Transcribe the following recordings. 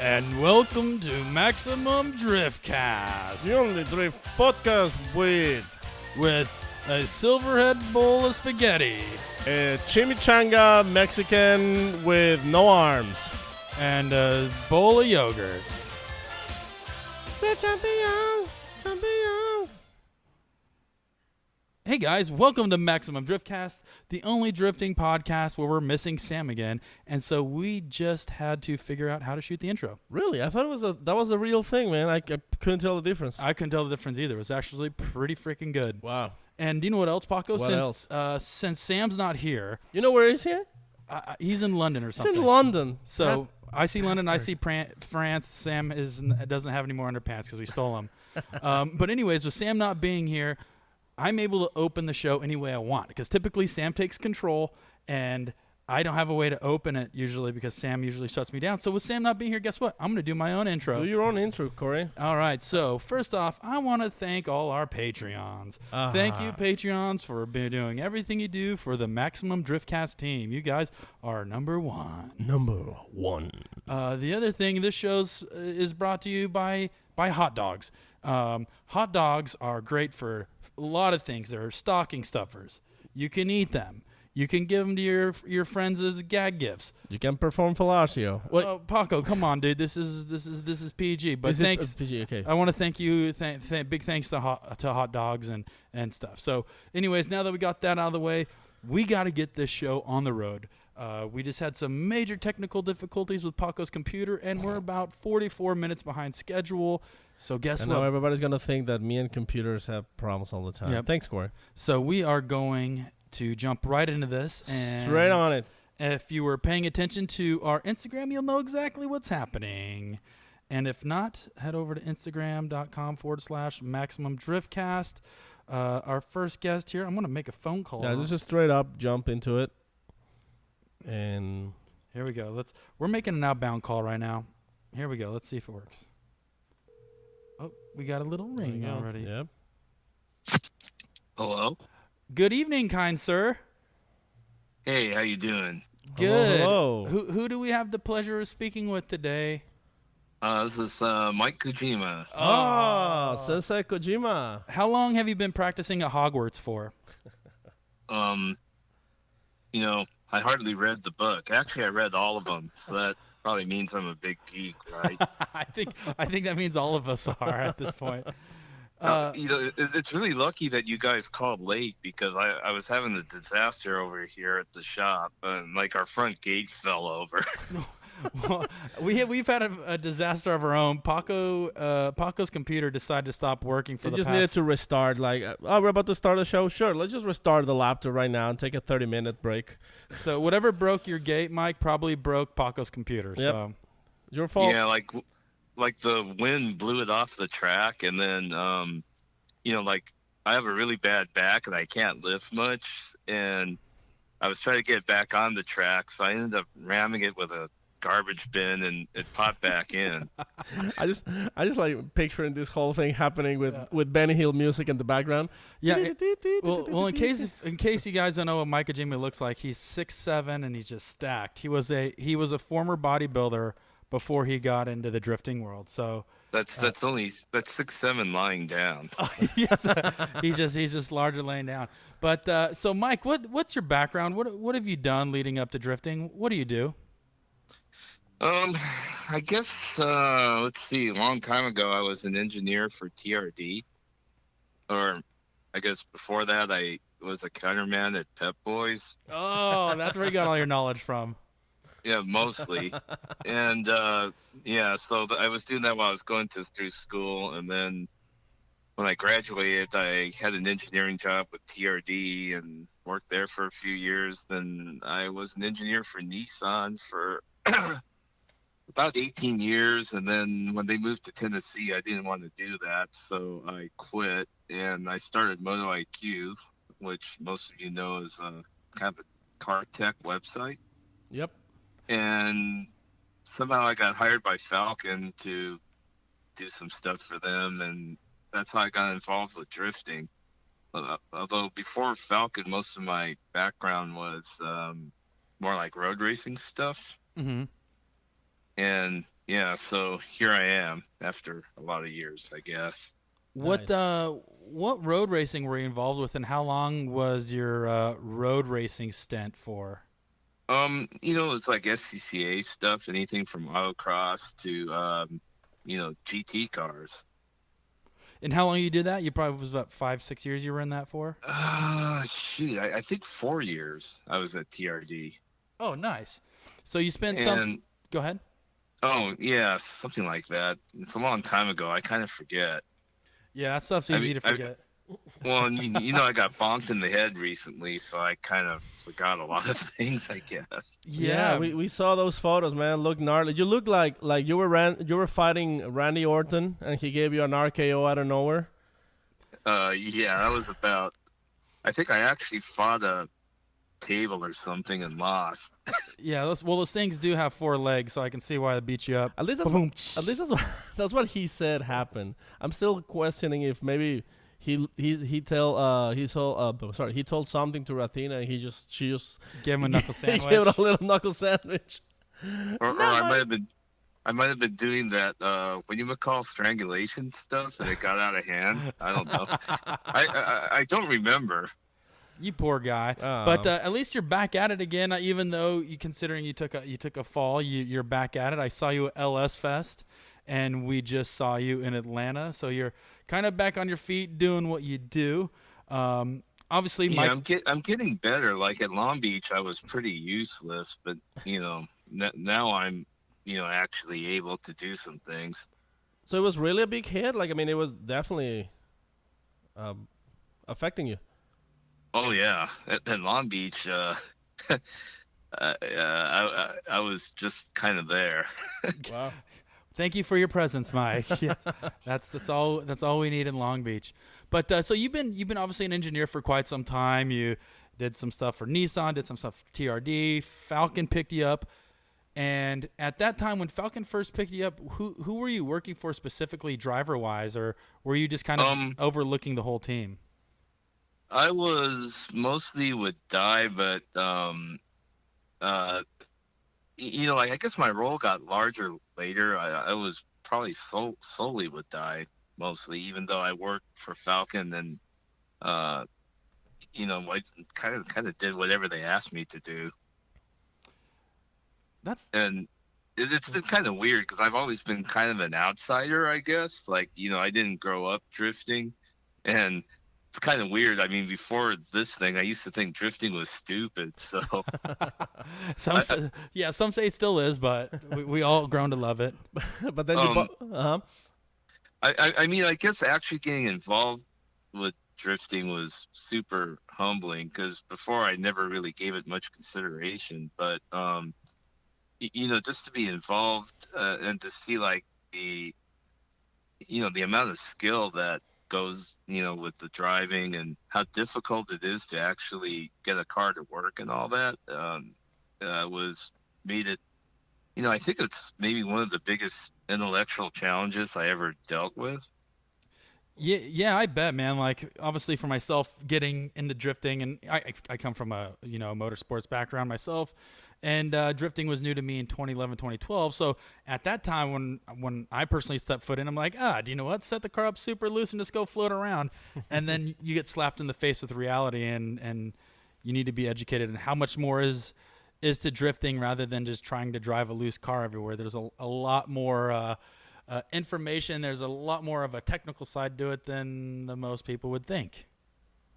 And welcome to Maximum Driftcast, The only drift podcast with a silverhead bowl of spaghetti a chimichanga Mexican with no arms. and a bowl of yogurt. The champions. Hey guys, welcome to Maximum Driftcast, the only drifting podcast where we're missing Sam again, and so we just had to figure out how to shoot the intro. Really? I thought that was a real thing, man. I couldn't tell the difference. I couldn't tell the difference either. It was actually pretty freaking good. Wow. And do you know what else, Paco? What else? Since Sam's not here, You know where is he? he's in London or He's something. in London. So I see London, I bastard. see France. Sam doesn't have any more underpants because we stole them. But anyways, with Sam not being here, I'm able to open the show any way I want because typically Sam takes control and I don't have a way to open it usually because Sam usually shuts me down. So with Sam not being here, guess what? I'm going to do my own intro. Do your own intro, Corey. All right. So first off, I want to thank all our Patreons. Thank you, Patreons, for doing everything you do for the Maximum Driftcast team. You guys are number one. Number one. The other thing, this show is brought to you by hot dogs. Hot dogs are great for a lot of things. They're stocking stuffers. You can eat them. You can give them to your friends as gag gifts. You can perform fellatio. Wait. Oh, Paco, come on, dude. This is PG. But Is it thanks. PG? Okay. I want to thank you. Big thanks to hot dogs and stuff. So, anyways, now that we got that out of the way, we got to get this show on the road. We just had some major technical difficulties with Paco's computer, and we're about 44 minutes behind schedule. So guess And what? now everybody's going to think that me and computers have problems all the time. Yep. Thanks, Corey. So we are going to jump right into this. And Straight on it. if you were paying attention to our Instagram, you'll know exactly what's happening. And if not, head over to Instagram.com/Maximum Driftcast. Our first guest here, I'm going to make a phone call. Yeah, just straight up jump into it. And Here we go. We're making an outbound call right now. Here we go. Let's see if it works. Oh, we got a little there you ring go. already. Yep. Hello. Good evening, kind sir. Hey, how you doing? Good. Hello. Who do we have the pleasure of speaking with today? This is Mike Kojima. Oh, Sensei Kojima. How long have you been practicing at Hogwarts for? I hardly read the book. Actually, I read all of them, so that probably means I'm a big geek, right? I think that means all of us are at this point. It's really lucky that you guys called late because I was having a disaster over here at the shop, and like our front gate fell over. Well, we've had a disaster of our own. Paco's computer decided to stop working for It the just past. needed to restart. Like, we're about to start the show. Sure, let's just restart the laptop right now and take a 30-minute break. So whatever broke your gate, Mike, probably broke Paco's computer. Yep. So Your fault. Yeah, like the wind blew it off the track, and then like I have a really bad back and I can't lift much, and I was trying to get it back on the track, so I ended up ramming it with a garbage bin and it popped back in. I just like picturing this whole thing happening with Benny Hill music in the background. yeah. Well, in case you guys don't know what Mike Kojima looks like, he's 6'7" and he's just stacked. He was a former bodybuilder before he got into the drifting world. So That's 6'7" lying down. yes, he's just larger laying down. But so Mike, what's your background? What have you done leading up to drifting? What do you do? I guess let's see. A long time ago, I was an engineer for TRD, or I guess before that, I was a counterman at Pep Boys. Oh, that's where you got all your knowledge from. Yeah, mostly. And so I was doing that while I was going through school, and then when I graduated, I had an engineering job with TRD and worked there for a few years. Then I was an engineer for Nissan for about 18 years, and then when they moved to Tennessee, I didn't want to do that, so I quit, and I started Moto IQ, which most of you know is kind of a car tech website. Yep. And somehow I got hired by Falcon to do some stuff for them, and that's how I got involved with drifting. Although before Falcon, most of my background was more like road racing stuff. Mm-hmm. And yeah, so here I am after a lot of years, I guess. What Nice. what road racing were you involved with, and how long was your road racing stint for? It's like SCCA stuff, anything from autocross to GT cars. And how long you did that? You probably was about 5, 6 years you were in that for. Shoot, I think 4 years I was at TRD. Oh, nice. So you spent some. And Go ahead. oh yeah, something like that. It's a long time ago. I kind of forget. Yeah, that stuff's I easy mean, to forget. well, and I got bonked in the head recently, so I kind of forgot a lot of things, I guess. Yeah, we saw those photos, man. Look gnarly. You look like you were fighting Randy Orton, and he gave you an RKO out of nowhere. Yeah, that was about. I think I actually fought a table or something and lost. yeah. Those things do have 4 legs, so I can see why they beat you up. At least that's Boom. that's what he said happened. I'm still questioning if maybe he told something to Rathina and she just Give him a knuckle he sandwich. gave it a little knuckle sandwich. Or I might have been doing that when you would call strangulation stuff and it got out of hand. I don't know. I don't remember. You poor guy. But at least you're back at it again. Even though considering you took a fall, you're back at it. I saw you at LS Fest, and we just saw you in Atlanta. So you're kind of back on your feet, doing what you do. Obviously, Yeah, Mike. I'm getting better. Like at Long Beach, I was pretty useless, but now I'm actually able to do some things. So it was really a big hit. Like I mean, it was definitely affecting you. Oh yeah, at Long Beach, I was just kind of there. Wow. Thank you for your presence, Mike. Yeah, that's all we need in Long Beach. But so you've been obviously an engineer for quite some time. You did some stuff for Nissan, did some stuff for TRD. Falcon picked you up, and at that time when Falcon first picked you up, who were you working for specifically, driver wise, or were you just kind of overlooking the whole team? I was mostly with Dye, but like I guess my role got larger later. I was probably solely with Dye mostly, even though I worked for Falcon and I kind of did whatever they asked me to do. And it's been kind of weird because I've always been kind of an outsider, I guess. Like I didn't grow up drifting, and it's kind of weird. I mean, before this thing, I used to think drifting was stupid. So, some say it still is, but we all grown to love it. But then I mean, I guess actually getting involved with drifting was super humbling because before I never really gave it much consideration. But just to be involved and to see like the amount of skill that goes with the driving and how difficult it is to actually get a car to work and all that was made it I think it's maybe one of the biggest intellectual challenges I ever dealt with. Yeah, I bet, man. Like, obviously, for myself, getting into drifting, and I come from a motorsports background myself, and drifting was new to me in 2011, 2012. So at that time, when I personally stepped foot in, I'm like, do you know what? Set the car up super loose and just go float around, and then you get slapped in the face with reality, and you need to be educated in how much more is to drifting rather than just trying to drive a loose car everywhere. There's a lot more. Information. There's a lot more of a technical side to it than the most people would think.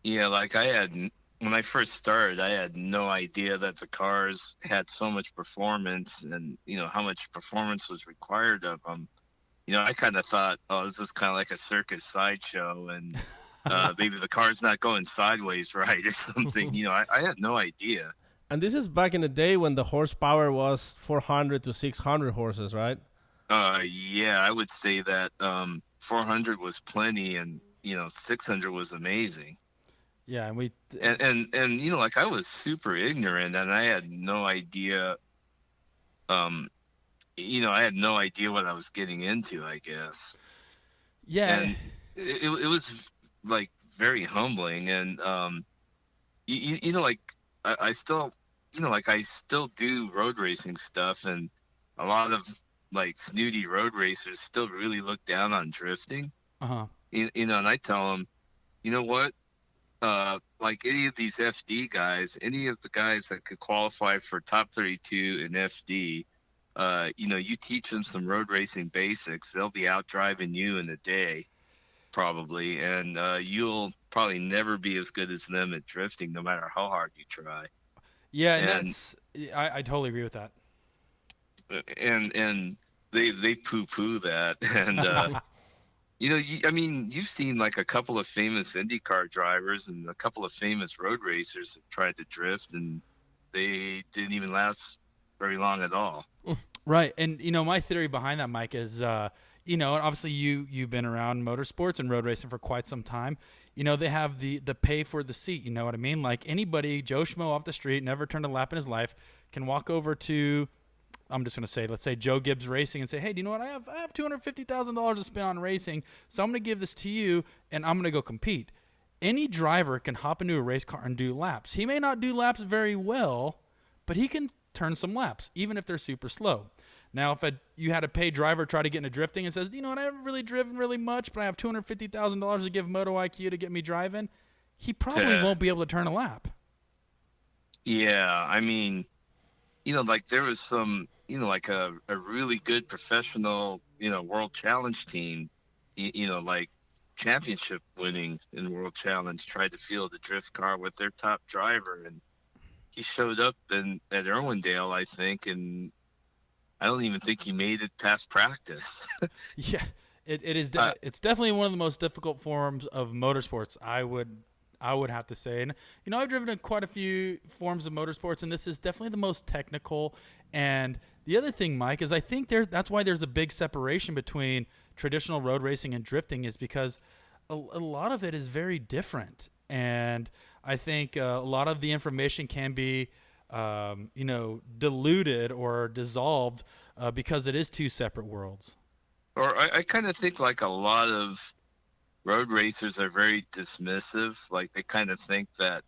Yeah, like when I first started, I had no idea that the cars had so much performance and how much performance was required of them. I kind of thought, oh, this is kind of like a circus sideshow, and maybe the car's not going sideways right or something. I had no idea. And this is back in the day when the horsepower was 400 to 600 horses, right? Yeah, I would say that 400 was plenty, and 600 was amazing. Yeah, and like I was super ignorant, and I had no idea. I had no idea what I was getting into, I guess. Yeah, and it was like very humbling, and like I still, like I still do road racing stuff, and a lot of like snooty road racers still really look down on drifting. Uh-huh. And I tell them, you know what? Like any of these FD guys, any of the guys that could qualify for top 32 in FD, you teach them some road racing basics, they'll be out driving you in a day, probably, and you'll probably never be as good as them at drifting, no matter how hard you try. Yeah, and I totally agree with that. And they poo-poo that, and you've seen like a couple of famous IndyCar drivers and a couple of famous road racers that tried to drift, and they didn't even last very long at all. Right, and my theory behind that, Mike, is and obviously you've been around motorsports and road racing for quite some time. They have the pay for the seat. You know what I mean? Like anybody, Joe Schmo off the street, never turned a lap in his life, can walk over to, I'm just going to say, let's say Joe Gibbs Racing, and say, hey, do you know what? I have $250,000 to spend on racing, so I'm going to give this to you, and I'm going to go compete. Any driver can hop into a race car and do laps. He may not do laps very well, but he can turn some laps, even if they're super slow. Now, if you had a paid driver try to get into drifting and says, you know what, I haven't really driven really much, but I have $250,000 to give Moto IQ to get me driving, he probably won't be able to turn a lap. Yeah, I mean, like there was some, like a really good professional, World Challenge team, like championship winning in World Challenge, tried to field a drift car with their top driver, and he showed up at Irwindale, I think, and I don't even think he made it past practice. Yeah, it is. It's definitely one of the most difficult forms of motorsports, I would have to say. And I've driven in quite a few forms of motorsports, and this is definitely the most technical. And the other thing, Mike, is I think that's why there's a big separation between traditional road racing and drifting, is because a lot of it is very different. And I think a lot of the information can be diluted or dissolved because it is two separate worlds. Or I kind of think like a lot of road racers are very dismissive. Like they kind of think that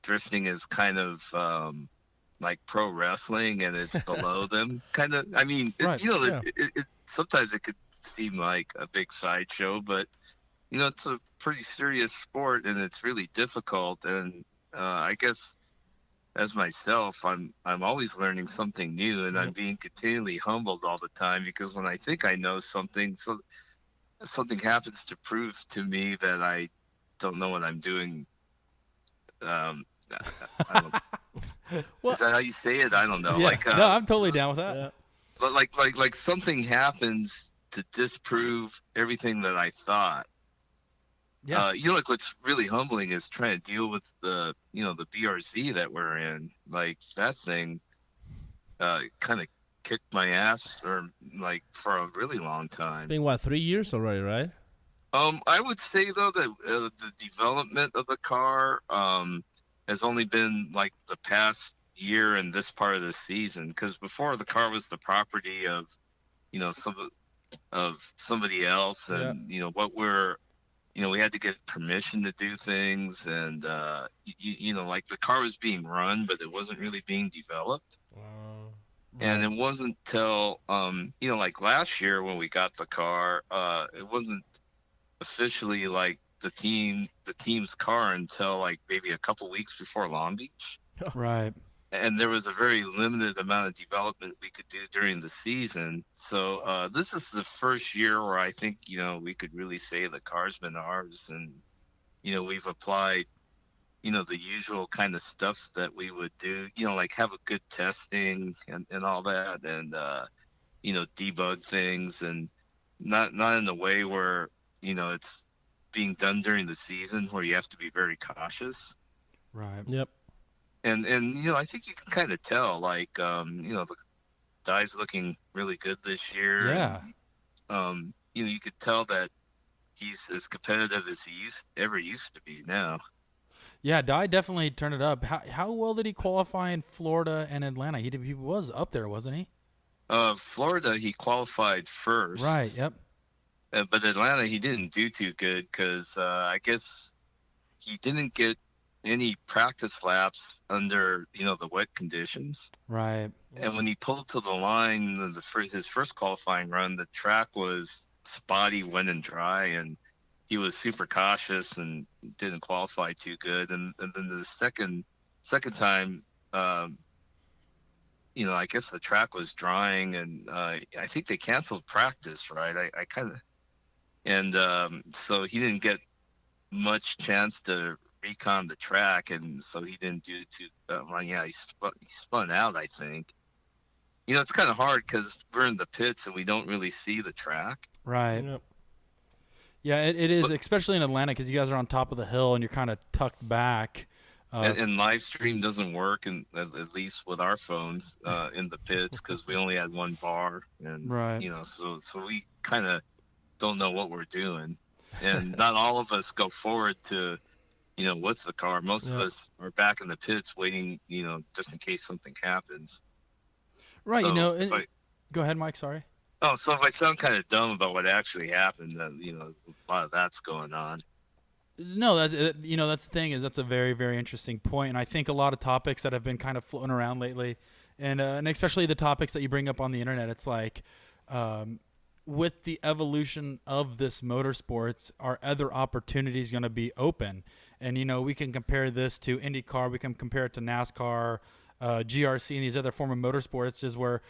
drifting is kind of like pro wrestling and it's below them. Kind of. I mean, right. It sometimes it could seem like a big sideshow, but it's a pretty serious sport and it's really difficult. And I guess, as myself, I'm always learning something new, and I'm being continually humbled all the time, because when I think I know something, so something happens to prove to me that I don't know what I'm doing. I don't, well, is that how you say it? I don't know. Yeah, no, I'm totally down with that. Yeah. But like something happens to disprove everything that I thought. Yeah. Like what's really humbling is trying to deal with the BRZ that we're in. Like that thing kind of kicked my ass for a really long time. It's been 3 years already, right? I would say though that the development of the car has only been like the past year and this part of the season, because before the car was the property of somebody else, and what we're we had to get permission to do things, and like the car was being run, but it wasn't really being developed. Right. And it wasn't till like last year when we got the car, it wasn't officially like the team's car until like maybe a couple weeks before Long Beach. Right. And there was a very limited amount of development we could do during the season. So this is the first year where I think, we could really say the car's been ours. And, we've applied, the usual kind of stuff that we would do, like have a good testing and all that, and, debug things, and not in a way where, it's being done during the season where you have to be very cautious. Right. Yep. And I think you can kind of tell, like, the guy's looking really good this year. Yeah. And, you could tell that he's as competitive as he ever used to be now. Yeah, Dye definitely turned it up. How well did he qualify in Florida and Atlanta? He was up there, wasn't he? Florida, he qualified first. Right, yep. But Atlanta, he didn't do too good because I guess he didn't get any practice laps under the wet conditions. Right. And when he pulled to the line, his first qualifying run, the track was spotty, wet and dry, and he was super cautious and didn't qualify too good. And then the second time, I guess the track was drying, and I think they canceled practice, right? I kind of, and so he didn't get much chance to recon the track, and so he didn't do too. He spun out, I think. It's kind of hard because we're in the pits and we don't really see the track. Right. Yep. Yeah, it is, especially in Atlanta, because you guys are on top of the hill and you're kind of tucked back. And live stream doesn't work, and at least with our phones in the pits, because we only had one bar, and right. So we kind of don't know what we're doing, and not all of us go forward to, with the car. Most of us are back in the pits waiting, just in case something happens. Right. So go ahead, Mike. Sorry. Oh, so if I sound kind of dumb about what actually happened, then a lot of that's going on. No, that's the thing, is that's a very, very interesting point, and I think a lot of topics that have been kind of floating around lately, and especially the topics that you bring up on the internet, it's like, with the evolution of this motorsports, are other opportunities going to be open? And we can compare this to IndyCar, we can compare it to NASCAR, GRC, and these other form of motorsports, is where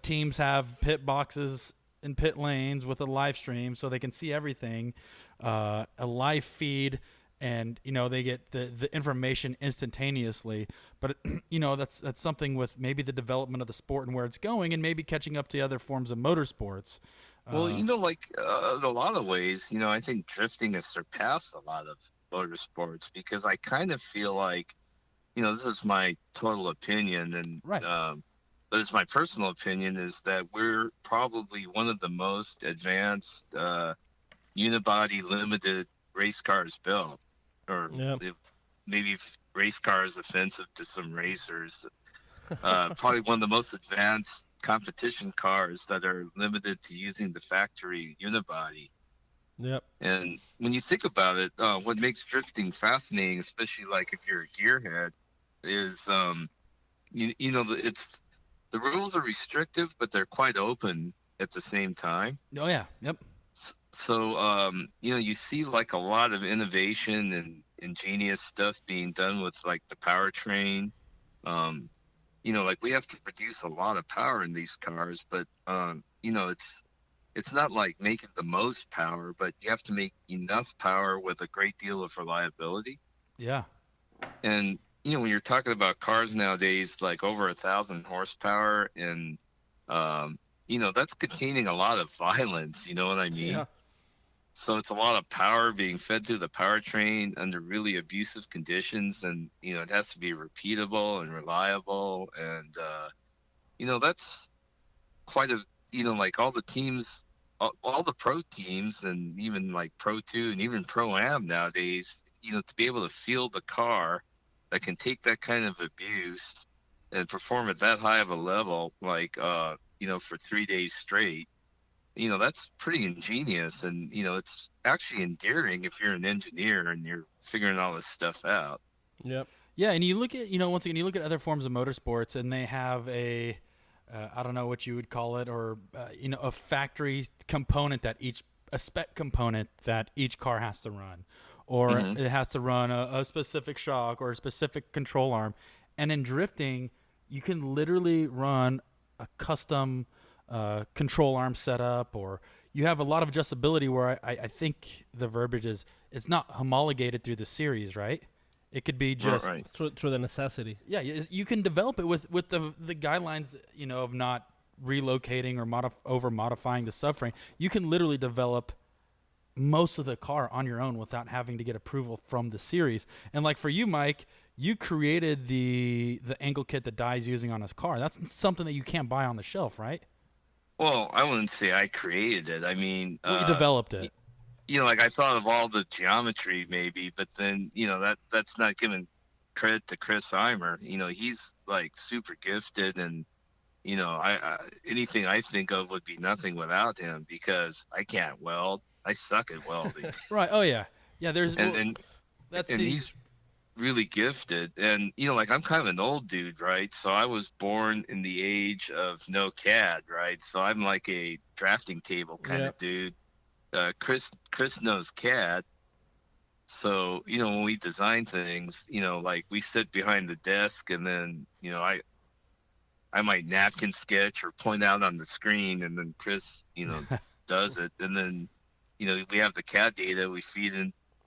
teams have pit boxes and pit lanes with a live stream, so they can see everything, a live feed, and they get the information instantaneously. But that's something with maybe the development of the sport and where it's going, and maybe catching up to other forms of motorsports. Well, in a lot of ways, I think drifting has surpassed a lot of motorsports, because I kind of feel like, this is my total opinion, and right. But it's my personal opinion, is that we're probably one of the most advanced unibody limited race cars built, or maybe race cars offensive to some racers. Probably one of the most advanced competition cars that are limited to using the factory unibody. Yep. And when you think about it, what makes drifting fascinating, especially like if you're a gearhead, is it's the rules are restrictive, but they're quite open at the same time. Oh yeah. Yep. So you see like a lot of innovation and ingenious stuff being done with like the powertrain. Like we have to produce a lot of power in these cars, but it's not like making the most power, but you have to make enough power with a great deal of reliability. Yeah. And when you're talking about cars nowadays, like over 1,000 horsepower, and that's containing a lot of violence. You know what I mean? Yeah. So it's a lot of power being fed through the powertrain under really abusive conditions, and it has to be repeatable and reliable, and that's quite a like all the teams, all the pro teams, and even like Pro 2 and even Pro-Am nowadays, to be able to field a car that can take that kind of abuse and perform at that high of a level, like for 3 days straight, that's pretty ingenious, and it's actually endearing if you're an engineer and you're figuring all this stuff out. Yep. Yeah, and you look at once again, you look at other forms of motorsports, and they have a I don't know what you would call it, or a factory component a spec component that each car has to run, or Mm-hmm. it has to run a specific shock or a specific control arm. And in drifting, you can literally run a custom control arm setup, or you have a lot of adjustability where I think the verbiage is it's not homologated through the series, right? It could be just Right. Through the necessity. Yeah, you can develop it with the guidelines, of not relocating or over modifying the subframe. You can literally develop most of the car on your own without having to get approval from the series. And like for you, Mike, you created the angle kit that Dye's using on his car. That's something that you can't buy on the shelf, right? Well, I wouldn't say I created it. I mean, You developed it. Like I thought of all the geometry maybe, but then, that's not giving credit to Chris Eimer. He's like super gifted, and, I anything I think of would be nothing without him, because I can't weld. I suck at welding. Right. Oh yeah. Yeah. and he's really gifted. And, like I'm kind of an old dude, right? So I was born in the age of no CAD, right? So I'm like a drafting table kind of dude. Chris knows CAD. So, when we design things, like we sit behind the desk and then, I might napkin sketch or point out on the screen, and then Chris, does it. And then, we have the CAD data, we feed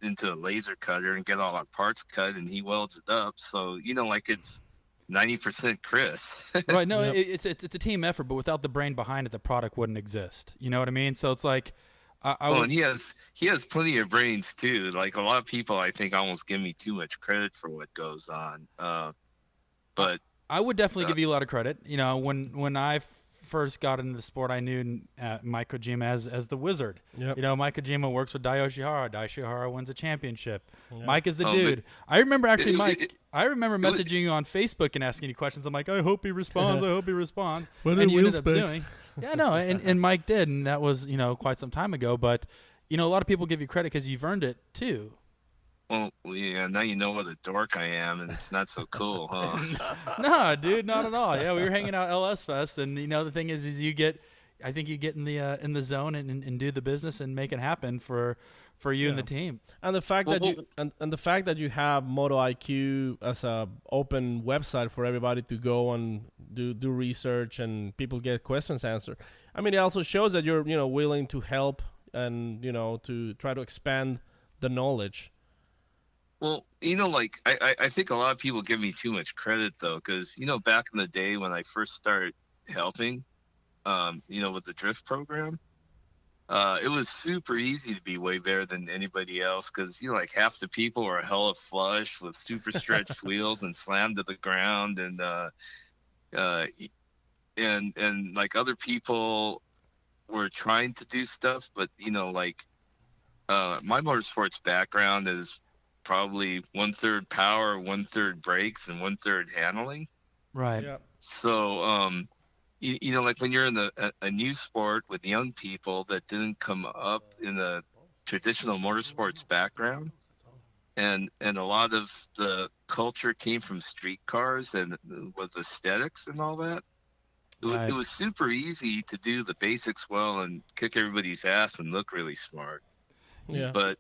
into a laser cutter and get all our parts cut, and he welds it up. So, like it's 90% Chris. Right. No, it's a team effort, but without the brain behind it, the product wouldn't exist. You know what I mean? So it's like, and he has plenty of brains too. Like a lot of people, I think, almost give me too much credit for what goes on. But I would definitely give you a lot of credit. When I first got into the sport, I knew Mike Kojima as the wizard. Yep. Mike Kojima works with Daiyoshi Hara. Daiyoshi Hara wins a championship. Yep. Mike is the Oh, dude. I remember actually, Mike. I remember messaging you on Facebook and asking you questions. I'm like, I hope he responds. I hope he responds. What and are you wheel ended up specs? doing. Yeah, no, and Mike did, and that was quite some time ago. But a lot of people give you credit because you've earned it too. Well, yeah, now you know what a dork I am, and it's not so cool, huh? No, dude, not at all. Yeah, we were hanging out LS Fest, and the thing is you get in the zone and do the business and make it happen for you and the team. And the fact the fact that you have Moto IQ as a open website for everybody to go and do research and people get questions answered. I mean, it also shows that you're willing to help and to try to expand the knowledge. Well, like I think a lot of people give me too much credit though, because back in the day when I first started helping, with the drift program, it was super easy to be way better than anybody else, because like half the people were hella flush with super stretched wheels and slammed to the ground, and like other people were trying to do stuff, but like my motorsports background is probably 1/3 power, 1/3 brakes, and 1/3 handling. Right. Yeah. So, like when you're in a new sport with young people that didn't come up in a traditional motorsports background, and a lot of the culture came from street cars and with aesthetics and all that. Right. It was super easy to do the basics well and kick everybody's ass and look really smart. Yeah. But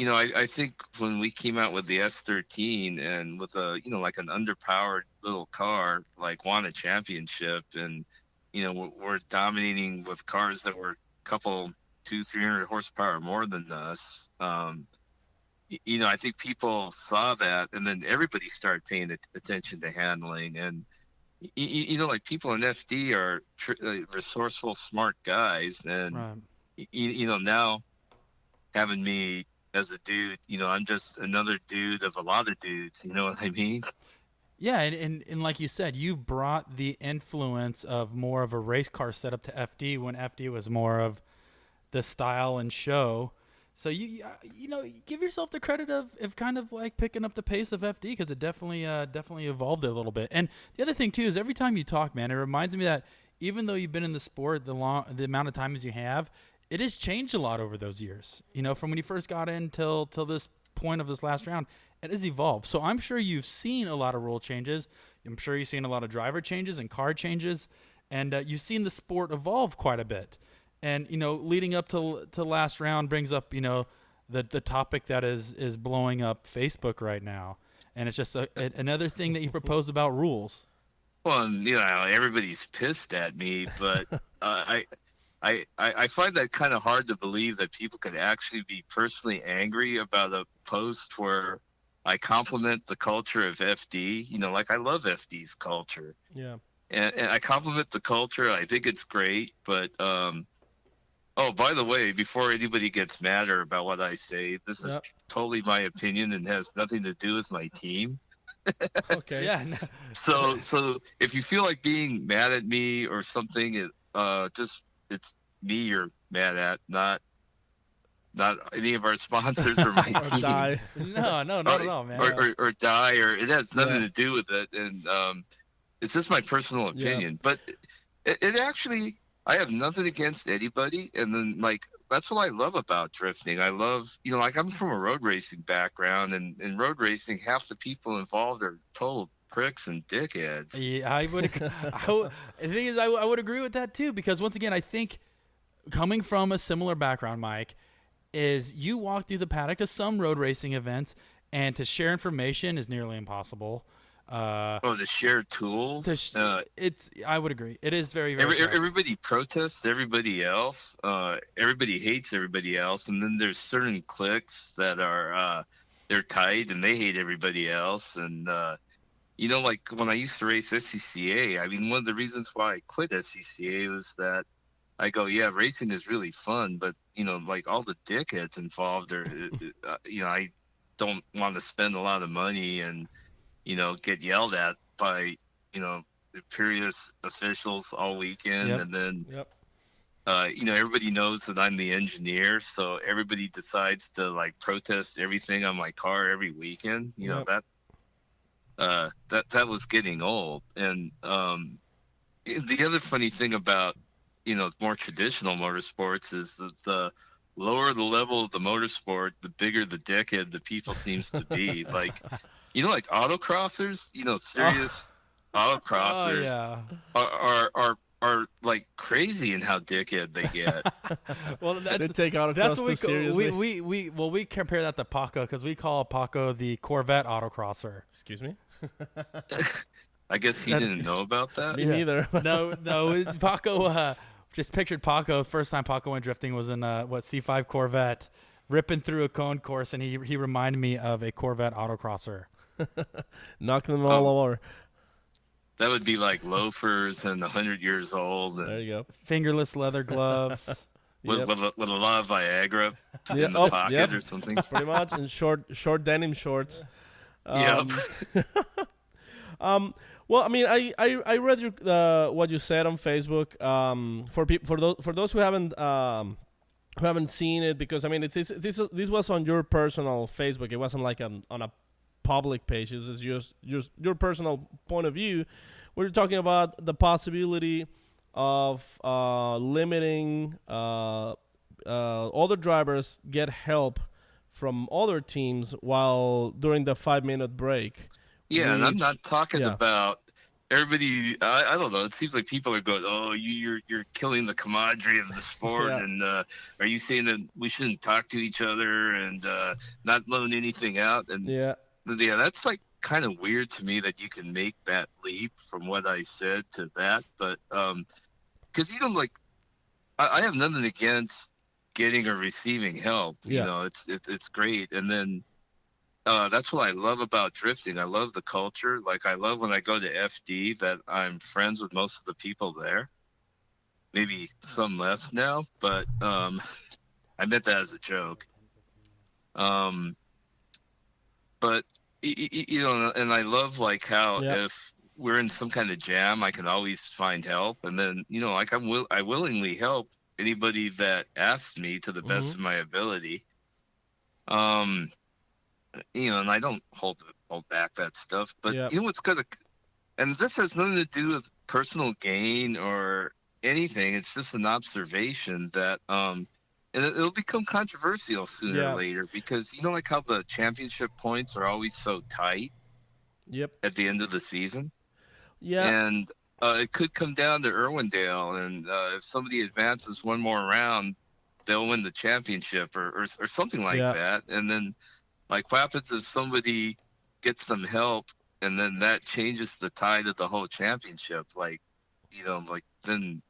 I think when we came out with the S13 and with a, like an underpowered little car, like won a championship, and, we're dominating with cars that were a couple, 200-300 horsepower more than us. I think people saw that, and then everybody started paying attention to handling. And, like people in FD are resourceful, smart guys. And, Right. Now having me as a dude, I'm just another dude of a lot of dudes, you know what I mean? Yeah, and like you said, you brought the influence of more of a race car setup to FD when FD was more of the style and show. So you give yourself the credit of kind of like picking up the pace of FD, because it definitely evolved a little bit. And the other thing too is every time you talk, man, it reminds me that even though you've been in the sport the amount of time as you have, it has changed a lot over those years. From when you first got in till this point of this last round, it has evolved. So I'm sure you've seen a lot of rule changes. I'm sure you've seen a lot of driver changes and car changes, and you've seen the sport evolve quite a bit. And leading up to last round brings up the topic that is blowing up Facebook right now, and it's just another thing that you proposed about rules. Well, everybody's pissed at me, but I find that kind of hard to believe that people could actually be personally angry about a post where I compliment the culture of FD. Like I love FD's culture. Yeah. And I compliment the culture. I think it's great. But, oh, by the way, before anybody gets madder about what I say, this is totally my opinion and has nothing to do with my team. Okay. Yeah. No. So if you feel like being mad at me or something, it's me you're mad at, not any of our sponsors or my Or team. die. No, not at all, man. Or die, or it has nothing to do with it. And it's just my personal opinion. But it actually, I have nothing against anybody. And then like that's what I love about drifting. I love, like I'm from a road racing background, and in road racing, half the people involved are total pricks and dickheads. Yeah, I would. The thing is, I would agree with that too, because once again, I think coming from a similar background, Mike, is you walk through the paddock to some road racing events, and to share information is nearly impossible. To share tools. I would agree. It is very, very tough. Everybody protests everybody else. Everybody hates everybody else, and then there's certain cliques that are they're tight and they hate everybody else. And like when I used to race SCCA, I mean, one of the reasons why I quit SCCA was that I go, yeah, racing is really fun, but like all the dickheads involved are, I don't want to spend a lot of money and get yelled at by, imperious officials all weekend. Yep. And then, everybody knows that I'm the engineer. So everybody decides to like protest everything on my car every weekend. That was getting old. And the other funny thing about, more traditional motorsports is that the lower the level of the motorsport, the bigger the dickhead the people seems to be. Like, like autocrossers, serious autocrossers are like crazy in how dickhead they get. Well, they take autocross too seriously. We compare that to Paco, because we call Paco the Corvette autocrosser. Excuse me? I guess he didn't know about that. Me neither. No, it's Paco. Just pictured Paco. First time Paco went drifting was in C5 Corvette, ripping through a cone course, and he reminded me of a Corvette autocrosser. Knocking them all over. That would be like loafers and 100 years old. And there you go. Fingerless leather gloves. with a lot of Viagra in the pocket or something. Pretty much, and short denim shorts. Yep. Well, I mean, I read your what you said on Facebook. For those who haven't seen it, because I mean, this was on your personal Facebook. It wasn't like on a public page. This is just your personal point of view. We're talking about the possibility of limiting other drivers get help from other teams while during the 5-minute break. Yeah, and I'm not talking about everybody. I don't know. It seems like people are going, "Oh, you're killing the camaraderie of the sport," and are you saying that we shouldn't talk to each other and not loan anything out? And that's like kind of weird to me that you can make that leap from what I said to that. But because like I have nothing against getting or receiving help. It's great, and then. That's what I love about drifting. I love the culture. Like, I love when I go to FD that I'm friends with most of the people there. Maybe some less now, but I meant that as a joke. But, and I love, like, how if we're in some kind of jam, I can always find help. And then, like, I willingly help anybody that asks me to the best of my ability. And I don't hold back that stuff, but what's gonna, and this has nothing to do with personal gain or anything. It's just an observation that, and it'll become controversial sooner or later, because like how the championship points are always so tight. Yep. At the end of the season. Yeah. And it could come down to Irwindale, and if somebody advances one more round, they'll win the championship or something like that, and then. Like, what happens if somebody gets some help and then that changes the tide of the whole championship? Like, then,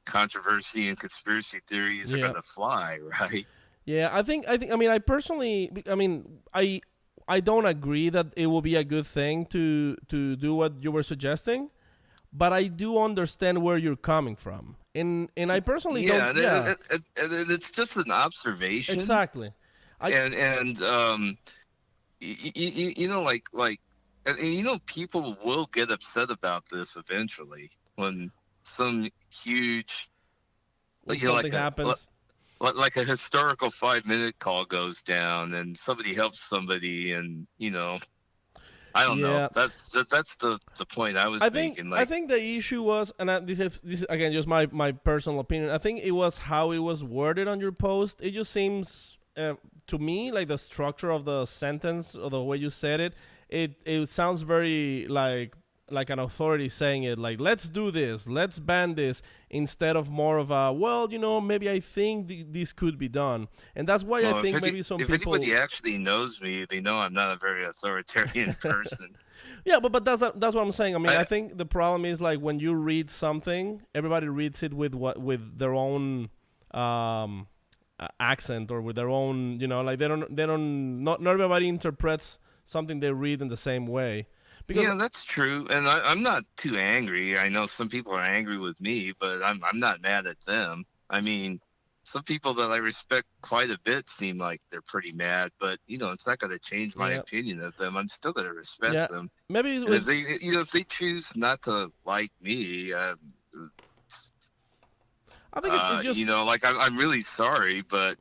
controversy and conspiracy theories are going to fly, right? Yeah, I mean, I don't agree that it will be a good thing to do what you were suggesting, but I do understand where you're coming from. And I personally don't. And it's just an observation. Exactly. People will get upset about this eventually when some huge, something happens. Like a historical 5-minute call goes down and somebody helps somebody, and I don't know. Yeah. That's the point I was making. I think the issue was, and this is again just my personal opinion. I think it was how it was worded on your post. It just seems to me like the structure of the sentence or the way you said it. It sounds very like an authority saying it, like, let's do this, let's ban this, instead of more of a, well, maybe I think this could be done. And that's why I think maybe some if people... anybody actually knows me, they know I'm not a very authoritarian person. Yeah, but that's what I'm saying. I mean, I think the problem is, like, when you read something, everybody reads it with their own accent, or with their own, like not everybody interprets something they read in the same way. Yeah, that's true, and I'm not too angry. I know some people are angry with me, but I'm not mad at them. I mean, some people that I respect quite a bit seem like they're pretty mad, but it's not going to change my opinion of them. I'm still going to respect them. Maybe if they choose not to like me, I think it just I'm really sorry, but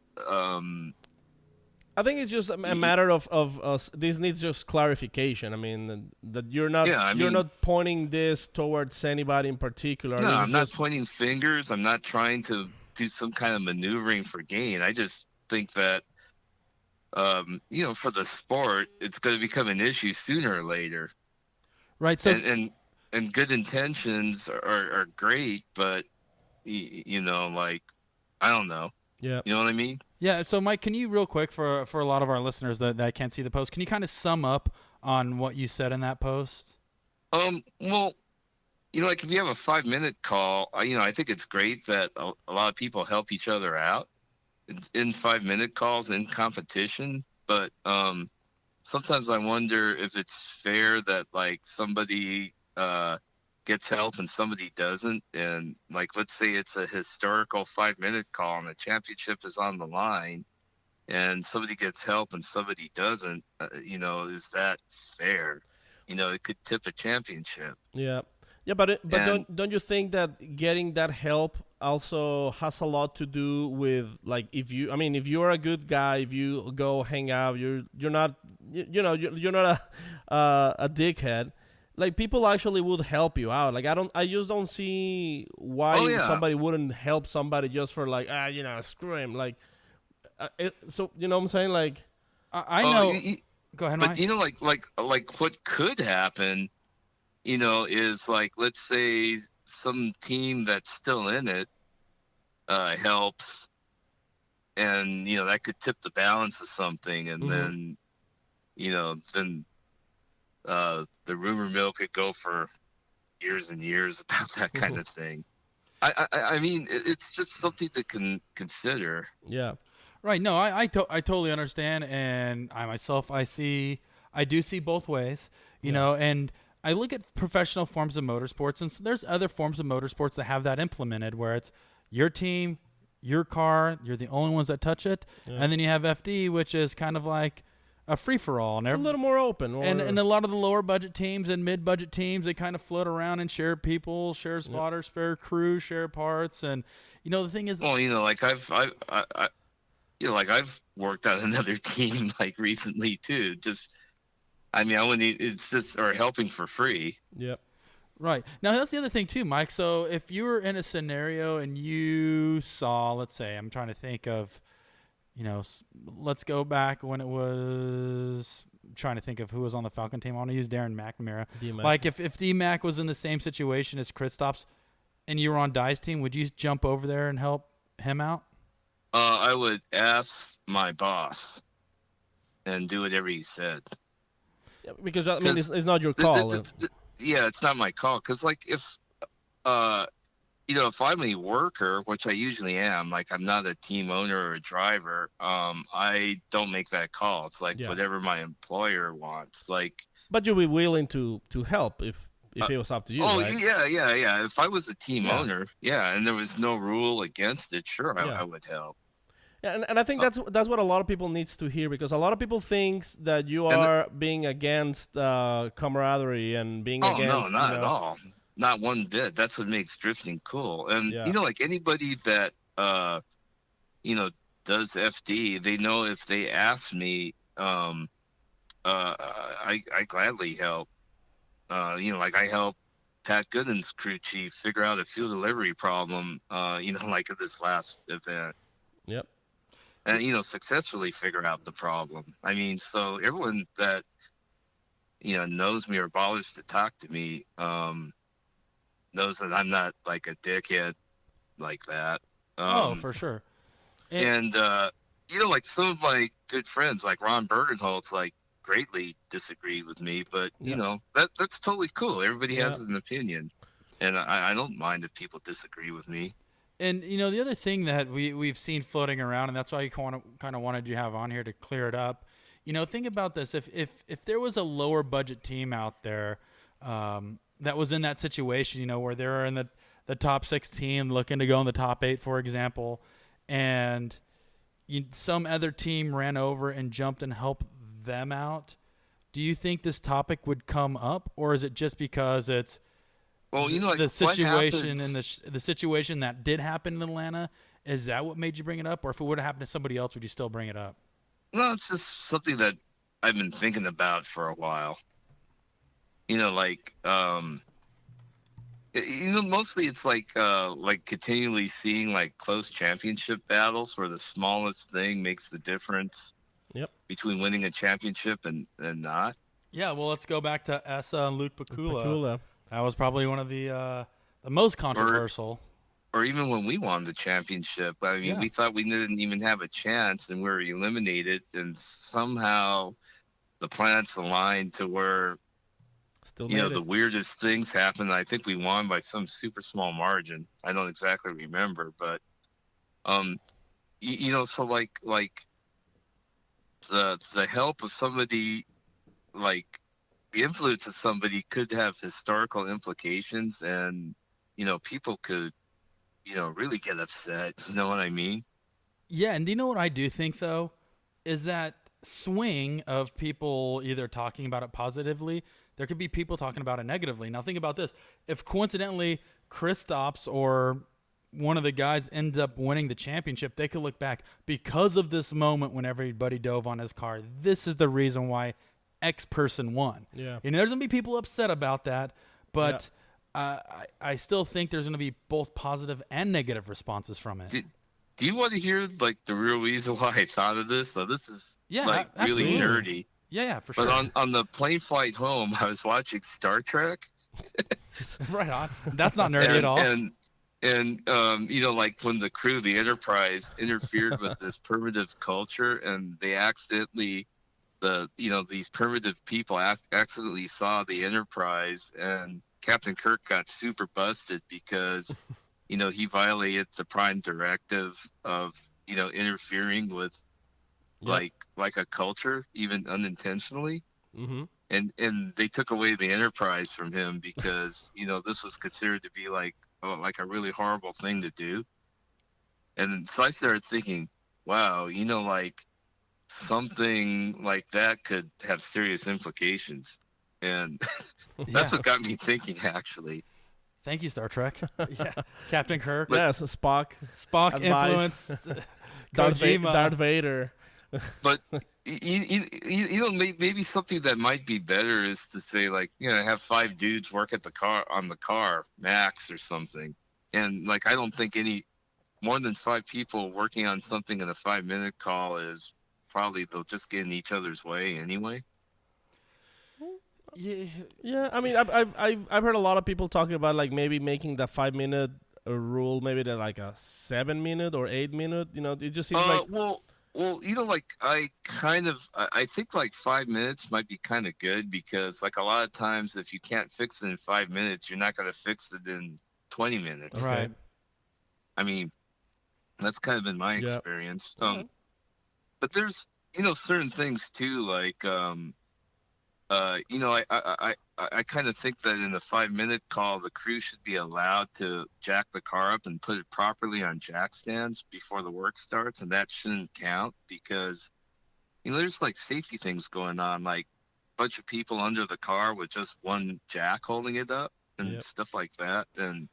I think it's just a matter of this needs just clarification. I mean, that you're not you're not pointing this towards anybody in particular. No, I'm not pointing fingers. I'm not trying to do some kind of maneuvering for gain. I just think that for the sport, it's going to become an issue sooner or later. Right. So and good intentions are great, but I don't know. Yeah. You know what I mean? Yeah. So, Mike, can you real quick for a lot of our listeners that can't see the post, can you kind of sum up on what you said in that post? Well, if you have a 5-minute call, I think it's great that a lot of people help each other out in 5-minute calls in competition. But sometimes I wonder if it's fair that somebody gets help and somebody doesn't, and let's say it's a historical 5-minute call and the championship is on the line and somebody gets help and somebody doesn't, is that fair? It could tip a championship. But don't you think that getting that help also has a lot to do with, if you're a good guy, if you go hang out, you're not a dickhead. People actually would help you out. I just don't see why somebody wouldn't help somebody just for screw him. So you know what I'm saying? I know. Go ahead, but Mike. What could happen, is let's say some team that's still in it helps, and that could tip the balance of something, and then the rumor mill could go for years and years about that kind of thing. I mean, it's just something to consider. Yeah. Right. No, I totally understand, and I myself I do see both ways, you know, and I look at professional forms of motorsports, and so there's other forms of motorsports that have that implemented, where it's your team, your car, you're the only ones that touch it, and then you have FD, which is kind of like a free-for-all. And it's a little more open. And a lot of the lower-budget teams and mid-budget teams, they kind of float around and share people, share spotters, share crew, share parts. And, the thing is... Well, I've worked on another team, recently, too. It's just, or helping for free. Yep. Right. Now, that's the other thing, too, Mike. So, if you were in a scenario and you saw, let's say, I'm trying to think of... let's go back when it was trying to think of who was on the Falcon team. I want to use Darren McNamara. D-Mac. If D-Mac was in the same situation as Kristaps and you were on Dye's team, would you jump over there and help him out? I would ask my boss and do whatever he said. Yeah, because, it's not your call. It's not my call. Because, if... if I'm a worker, which I usually am, I'm not a team owner or a driver, I don't make that call. It's whatever my employer wants. But you'll be willing to help if it was up to you, right? Yeah. If I was a team owner, and there was no rule against it, sure, I would help. Yeah, and I think that's what a lot of people needs to hear, because a lot of people thinks that you are being against camaraderie and being against... Oh, no, not at all. Not one bit. That's what makes drifting cool. And, anybody that, does FD, they know if they ask me, I gladly help. Like I helped Pat Gooden's crew chief figure out a fuel delivery problem. Like at this last event, Yep. and successfully figure out the problem. I mean, so everyone that knows me or bothers to talk to me knows that I'm not like a dickhead like that. For sure. And like some of my good friends, like Ron Bergenholtz, like greatly disagree with me, but that's totally cool. Everybody has an opinion, and I don't mind if people disagree with me. And the other thing that we've seen floating around, and that's why I kind of wanted you to have on here to clear it up. Think about this: if there was a lower budget team out there that was in that situation, where they're in the top 16, looking to go in the top 8, for example, and some other team ran over and jumped and helped them out, do you think this topic would come up, or is it just because it's the situation and the situation that did happen in Atlanta? Is that what made you bring it up, or if it would have happened to somebody else, would you still bring it up? No, it's just something that I've been thinking about for a while. Mostly it's like continually seeing like close championship battles where the smallest thing makes the difference. Yep. Between winning a championship and not. Yeah, well, let's go back to Essa and Luke Pacula. That was probably one of the most controversial. Or even when we won the championship, I mean, we thought we didn't even have a chance, and we were eliminated, and somehow the planets aligned to where the weirdest things happened. I think we won by some super small margin. I don't exactly remember, but so like the help of somebody, like the influence of somebody could have historical implications, and people could really get upset. You know what I mean? Yeah, and do you know what I do think, though? Is that swing of people either talking about it positively, there could be people talking about it negatively. Now, think about this. If coincidentally Kristaps or one of the guys ends up winning the championship, they could look back because of this moment when everybody dove on his car. This is the reason why X person won. Yeah. There's going to be people upset about that, but I still think there's going to be both positive and negative responses from it. Do you want to hear like the real reason why I thought of this? So this is really nerdy. Yeah, for sure. But on the plane flight home, I was watching Star Trek. Right on. That's not nerdy at all. And like when the crew, the Enterprise, interfered with this primitive culture, and they accidentally, these primitive people accidentally saw the Enterprise, and Captain Kirk got super busted because, he violated the Prime Directive of, interfering with like a culture, even unintentionally. Mm-hmm. And they took away the Enterprise from him because, this was considered to be like a really horrible thing to do. And so I started thinking, wow, like something like that could have serious implications. And that's what got me thinking, actually. Thank you, Star Trek. Yeah, Captain Kirk. So Spock influence. Kojima. Darth Vader. But maybe something that might be better is to say, like, have 5 dudes work at the car max or something, and like I don't think any more than 5 people working on something in a 5-minute call is probably they'll just get in each other's way anyway. Yeah. I mean, I've heard a lot of people talking about like maybe making the 5-minute rule maybe to like a 7-minute or 8-minute. It just seems like Well, like I think like 5 minutes might be kind of good because like a lot of times if you can't fix it in 5 minutes, you're not going to fix it in 20 minutes. Right. I mean, that's kind of been my experience. But there's, certain things too, like, I kind of think that in a 5-minute call, the crew should be allowed to jack the car up and put it properly on jack stands before the work starts, and that shouldn't count because, there's like safety things going on, like a bunch of people under the car with just one jack holding it up and stuff like that, and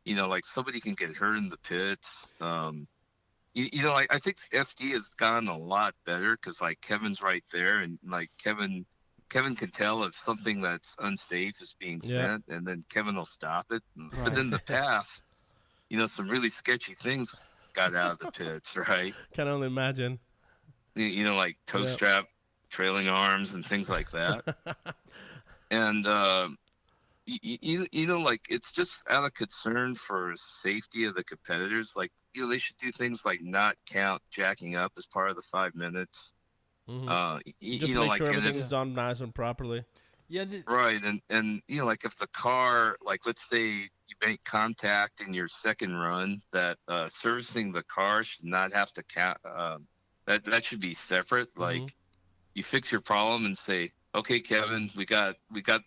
like somebody can get hurt in the pits. I think FD has gotten a lot better because like Kevin's right there, and like Kevin can tell if something that's unsafe is being sent, and then Kevin will stop it. Right. But in the past, some really sketchy things got out of the pits, right? Can only imagine. Like toe strap, trailing arms, and things like that. And like it's just out of concern for safety of the competitors. Like, they should do things like not count jacking up as part of the 5 minutes. Mm-hmm. Just make sure everything is done nice and properly. Yeah. Right, and like if the car, like let's say you make contact in your second run, that servicing the car should not have to count. That should be separate. Like, you fix your problem and say, okay, Kevin, we got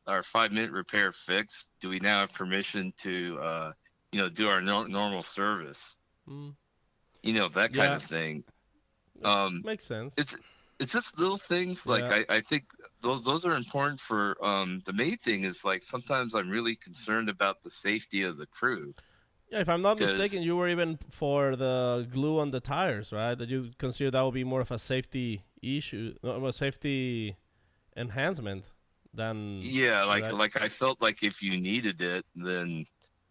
our 5 minute repair fixed. Do we now have permission to do our normal service? That kind of thing. Makes sense. It's just little things. Like, I think those are important for the main thing is like sometimes I'm really concerned about the safety of the crew. Yeah, if I'm not mistaken, you were even for the glue on the tires, right? That you consider that would be more of a safety issue, a safety enhancement than. Yeah, like I felt like if you needed it, then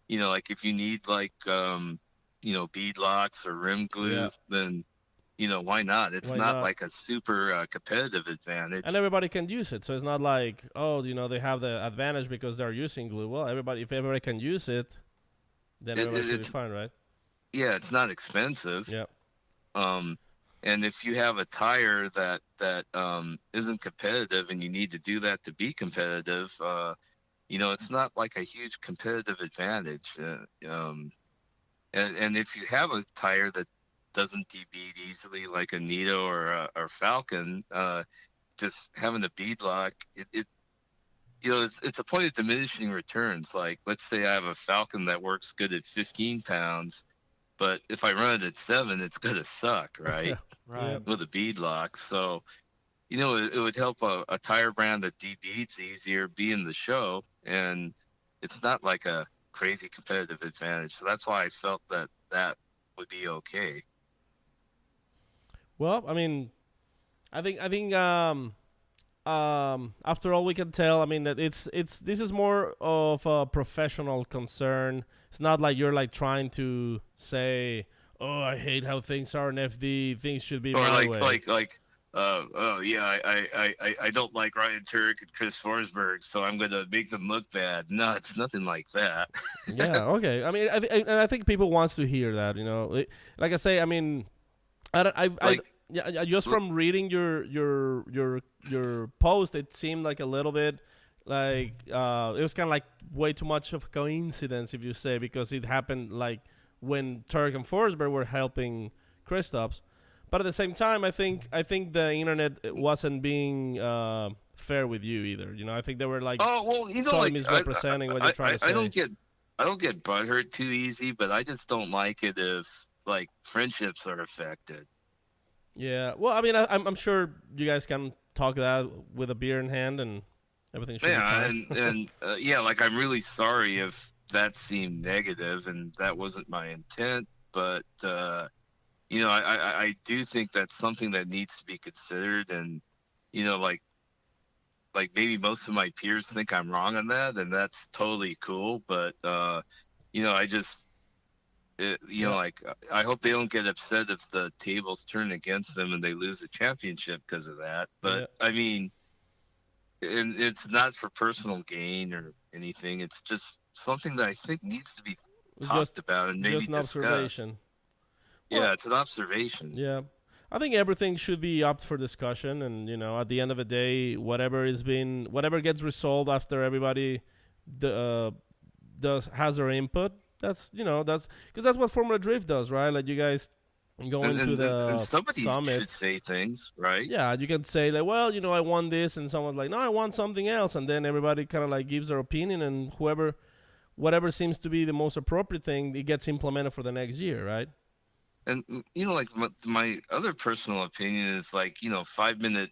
like if you need like bead locks or rim glue, then why not? It's not like a super competitive advantage. And everybody can use it, so it's not like they have the advantage because they're using glue. Well, if everybody can use it, then everybody should be fine, right? Yeah, it's not expensive. Yeah. And if you have a tire that isn't competitive and you need to do that to be competitive, it's not like a huge competitive advantage. And if you have a tire that doesn't debead easily, like a Nito or Falcon, just having a bead lock, it's a point of diminishing returns. Like, let's say I have a Falcon that works good at 15 pounds, but if I run it at 7, it's gonna suck, right? Right. With a bead lock. So, it would help a tire brand that debeads easier be in the show, and it's not like a crazy competitive advantage. So that's why I felt that would be okay. Well, I mean, I think after all we can tell, I mean that this is more of a professional concern. It's not like you're like trying to say, "Oh, I hate how things are in FD. Things should be my way." I don't like Ryan Turek and Chris Forsberg, so I'm gonna make them look bad. No, it's nothing like that. Yeah. Okay. I mean, I think people wants to hear that. Like I say, I mean. Just from reading your post, it seemed like a little bit like it was kind of like way too much of a coincidence, if you say, because it happened like when Turek and Forsberg were helping Kristaps. But at the same time, I think the internet wasn't being fair with you either. I think they were like totally misrepresenting what you're trying to say. I don't get butthurt too easy, but I just don't like it if like friendships are affected. Yeah, well, I mean, I'm sure you guys can talk that with a beer in hand and everything should be fine. and like I'm really sorry if that seemed negative and that wasn't my intent, but I do think that's something that needs to be considered, and like maybe most of my peers think I'm wrong on that, and that's totally cool, but I just. Like I hope they don't get upset if the tables turn against them and they lose the championship because of that. But I mean, and it's not for personal gain or anything. It's just something that I think needs to be talked about and maybe discussed. Observation. Yeah, it's an observation. Yeah, I think everything should be up for discussion, and at the end of the day, whatever gets resolved after everybody has their input. That's because that's what Formula Drift does, right? Like you guys go into the somebody summit. Should say things, right? Yeah, you can say like, well, I want this, and someone's like, no, I want something else, and then everybody kind of like gives their opinion, and whatever seems to be the most appropriate thing, it gets implemented for the next year, right? And like my other personal opinion is like 5 minute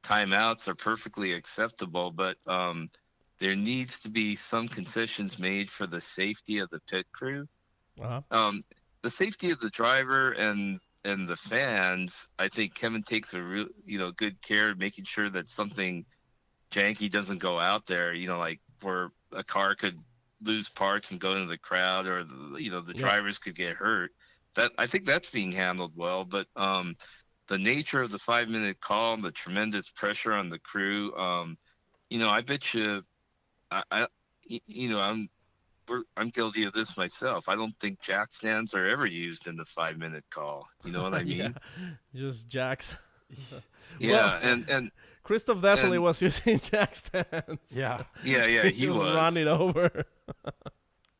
timeouts are perfectly acceptable, but there needs to be some concessions made for the safety of the pit crew. Uh-huh. the safety of the driver and the fans, I think Kevin takes a real, good care of making sure that something janky doesn't go out there, like where a car could lose parts and go into the crowd, or the drivers could get hurt. That, I think that's being handled well, but the nature of the 5-minute call and the tremendous pressure on the crew, I bet you, I'm guilty of this myself. I don't think jack stands are ever used in the 5-minute call. You know what I mean? Just jacks. Yeah, well, and Christoph definitely was using jack stands. Yeah, he was was running over.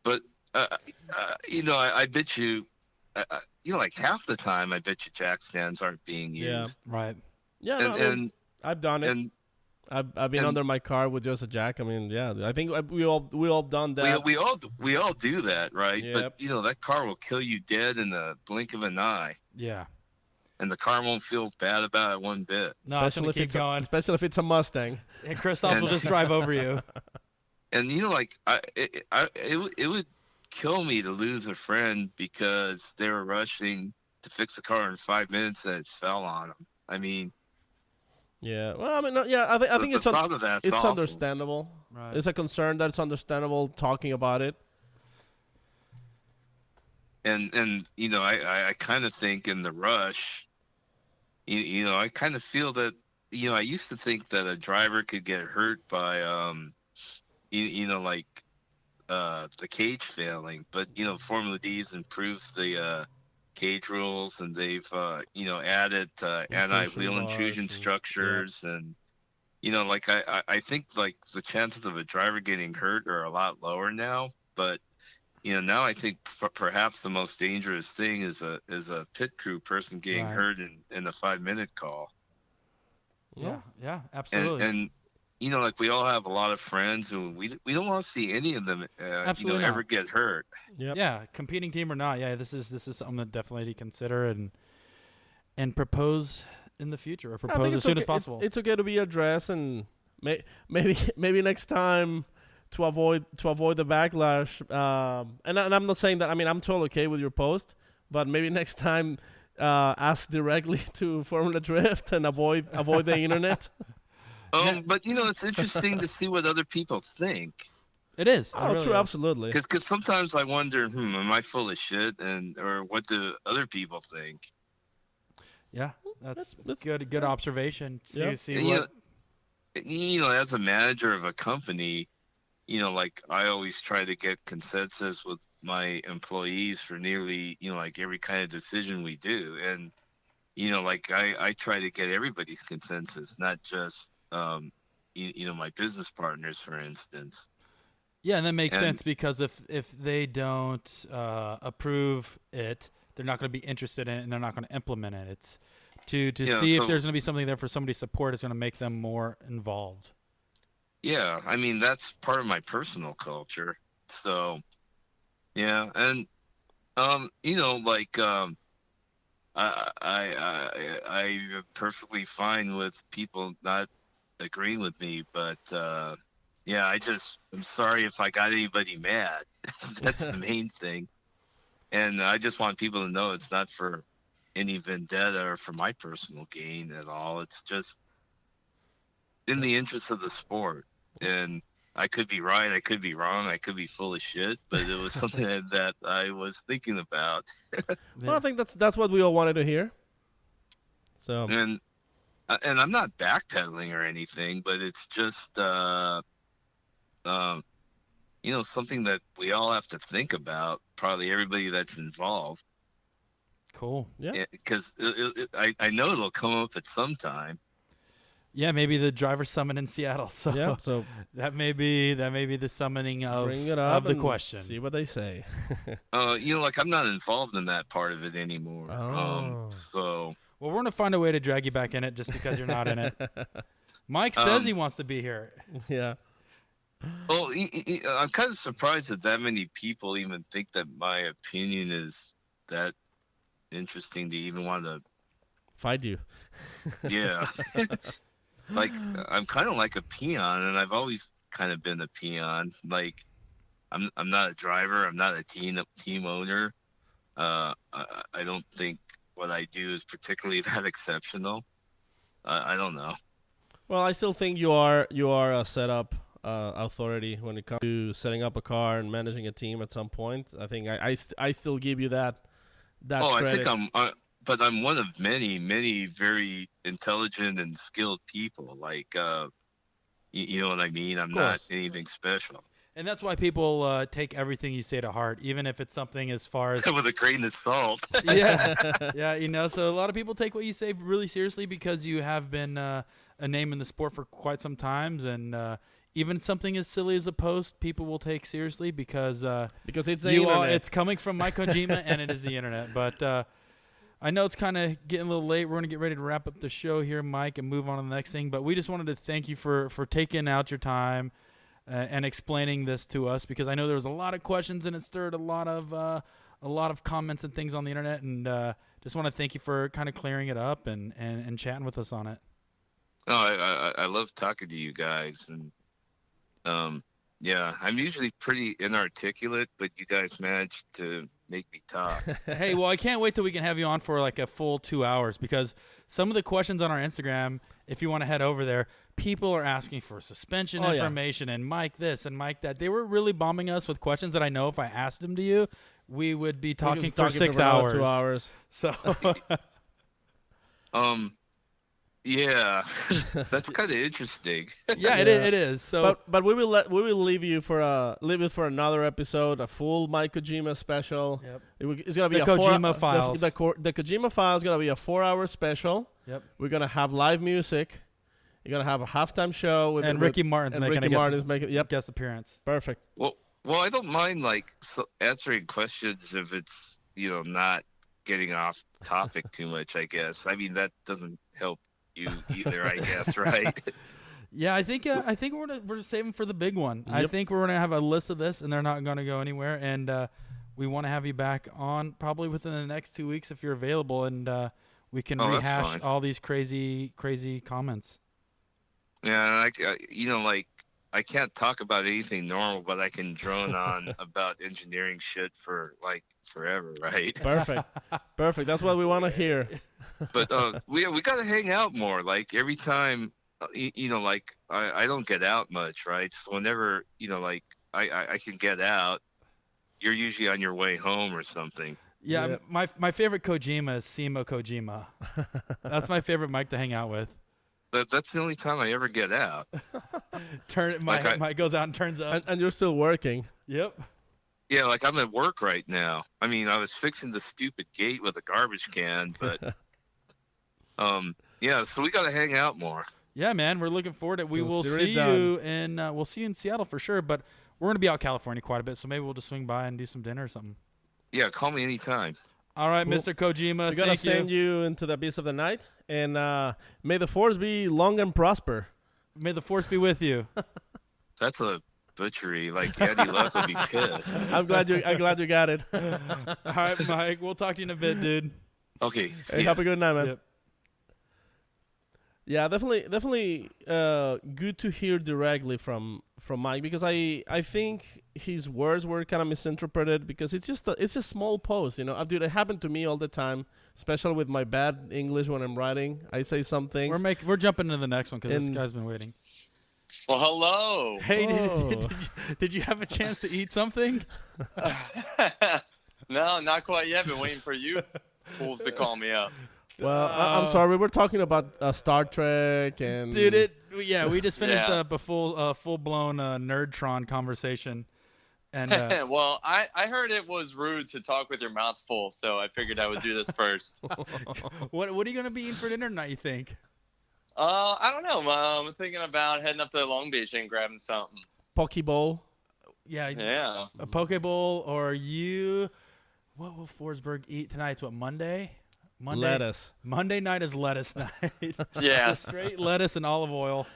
But I bet you, like half the time, I bet you jack stands aren't being used. Yeah, right. Yeah, and I've done it. And I've been under my car with just a jack. I mean, yeah, I think we all done that. we all do that, right? Yep. But that car will kill you dead in the blink of an eye. Yeah. And the car won't feel bad about it one bit. No, it's gonna keep going. Especially if it's a Mustang. And Christoph will just drive over you. And it would kill me to lose a friend because they were rushing to fix the car in 5 minutes and it fell on them. I mean. Yeah. Well, I mean, yeah. I think it's awful. Understandable. Right. It's a concern that's understandable. Talking about it. And I kind of think in the rush, I kind of feel that I used to think that a driver could get hurt by the cage failing, but Formula D's improved the cage rules, and they've added anti-wheel intrusion structures, and I think like the chances of a driver getting hurt are a lot lower now. But now I think perhaps the most dangerous thing is a pit crew person getting hurt in a 5-minute call. Yeah, absolutely. And like we all have a lot of friends, and we don't want to see any of them ever get hurt. Yep. Yeah, competing team or not. Yeah, this is something that definitely to consider and propose in the future, or propose as soon as possible. It's okay to be addressed, and maybe next time to avoid the backlash. And I'm not saying that. I mean, I'm totally okay with your post, but maybe next time ask directly to Formula Drift and avoid the internet. But it's interesting to see what other people think. It is. Oh, really true, absolutely. Because sometimes I wonder, am I full of shit, or what do other people think? Yeah, that's good observation. Yeah. See what. As a manager of a company, like I always try to get consensus with my employees for nearly, like every kind of decision we do, and like I try to get everybody's consensus, not just my business partners, for instance. Yeah, and that makes sense, because if they don't approve it, they're not going to be interested in it, and they're not going to implement it. It's to see if there's going to be something there for somebody to support. It's going to make them more involved. Yeah, I mean that's part of my personal culture. So, yeah, and I'm perfectly fine with people not agreeing with me, but I'm sorry if I got anybody mad. That's the main thing. And I just want people to know it's not for any vendetta or for my personal gain at all. It's just in the interest of the sport. And I could be right, I could be wrong, I could be full of shit, but it was something that I was thinking about. Well, I think that's what we all wanted to hear. So and I'm not backpedaling or anything, but it's just something that we all have to think about. Probably everybody that's involved. Cool. Yeah. Because I know it'll come up at some time. Yeah, maybe the driver summit in Seattle. So yeah, so that may be the summoning of bring it up the question. See what they say. Like I'm not involved in that part of it anymore. So. Well, we're gonna find a way to drag you back in it just because you're not in it. Mike says he wants to be here. Yeah. Well, I'm kind of surprised that many people even think that my opinion is that interesting to even want to fight you. Yeah. Like I'm kind of like a peon, and I've always kind of been a peon. Like I'm not a driver, I'm not a team owner. I don't think what I do is particularly that exceptional. I don't know. Well, I still think you are a setup authority when it comes to setting up a car and managing a team at some point. I think I still give you that Oh, credit. I think but I'm one of many, many very intelligent and skilled people. Like, you know what I mean? I'm not anything special. And that's why people take everything you say to heart, even if it's something as far as With a grain of salt. yeah, yeah. So a lot of people take what you say really seriously because you have been a name in the sport for quite some times, and even something as silly as a post, people will take seriously because it's the internet. It's coming from Mike Kojima, and it is the internet. But I know it's kind of getting a little late. We're going to get ready to wrap up the show here, Mike, and move on to the next thing. But we just wanted to thank you for taking out your time and explaining this to us, because I know there was a lot of questions and it stirred a lot of comments and things on the internet. And just want to thank you for kind of clearing it up and chatting with us on it. Oh, I love talking to you guys, and yeah, I'm usually pretty inarticulate, but you guys managed to make me talk. Hey, well, I can't wait till we can have you on for like a full 2 hours, because some of the questions on our Instagram, if you want to head over there, people are asking for suspension information and Mike this and Mike that. They were really bombing us with questions that I know if I asked them to you, we would be talking for 6 hours. 2 hours. So, yeah, that's kind of interesting. Yeah, it is. So, but we will leave you for another episode, a full Mike Kojima special. Yep. It's gonna be the Kojima files. The Kojima files is gonna be a 4-hour special. Yep. We're gonna have live music. You're gonna have a halftime show with Ricky Martin's making a guest appearance. Perfect. Well, I don't mind answering questions if it's not getting off topic too much. I guess. I mean, that doesn't help you either, I guess, right? Yeah, I think we're saving for the big one. Yep. I think we're gonna have a list of this, and they're not gonna go anywhere. And we want to have you back on probably within the next 2 weeks if you're available, and we can rehash all these crazy comments. Yeah, I can't talk about anything normal, but I can drone on about engineering shit for forever, right? Perfect. That's what we want to hear. But we got to hang out more. Like every time, I don't get out much, right? So whenever I can get out, you're usually on your way home or something. Yeah, yep. My favorite Kojima is Simo Kojima. That's my favorite Mike to hang out with. That's the only time I ever get out. Mike goes out and turns up. And you're still working. Yep. Yeah, like I'm at work right now. I mean, I was fixing the stupid gate with a garbage can, but yeah, so we got to hang out more. Yeah, man, we're looking forward to it. We'll see you in Seattle for sure, but we're going to be out California quite a bit, so maybe we'll just swing by and do some dinner or something. Yeah, call me anytime. All right, cool. Mr. Kojima, we're going to send you into the abyss of the night, and may the force be long and prosper. May the force be with you. That's a butchery. Like Andy Luck would be pissed. I'm glad you got it. All right, Mike. We'll talk to you in a bit, dude. Okay. Hey, have a good night, man. Yep. Yeah, definitely good to hear directly from Mike, because I think his words were kind of misinterpreted, because it's a small post, Dude, it happened to me all the time, especially with my bad English when I'm writing. I say some things. We're jumping into the next one because this guy's been waiting. Well, hello. Hey, did you have a chance to eat something? No, not quite yet. Been waiting for you fools to call me up. Well, I'm sorry. We were talking about Star Trek and... Dude, we just finished a full-blown Nerdtron conversation. And well, I heard it was rude to talk with your mouth full, so I figured I would do this first. What are you going to be eating for dinner tonight, you think? I don't know. I'm thinking about heading up to Long Beach and grabbing something. Poke bowl? Yeah. A poke bowl, or what will Forsberg eat tonight? It's what, Monday? Lettuce. Monday night is lettuce night. Yeah. Just straight lettuce and olive oil.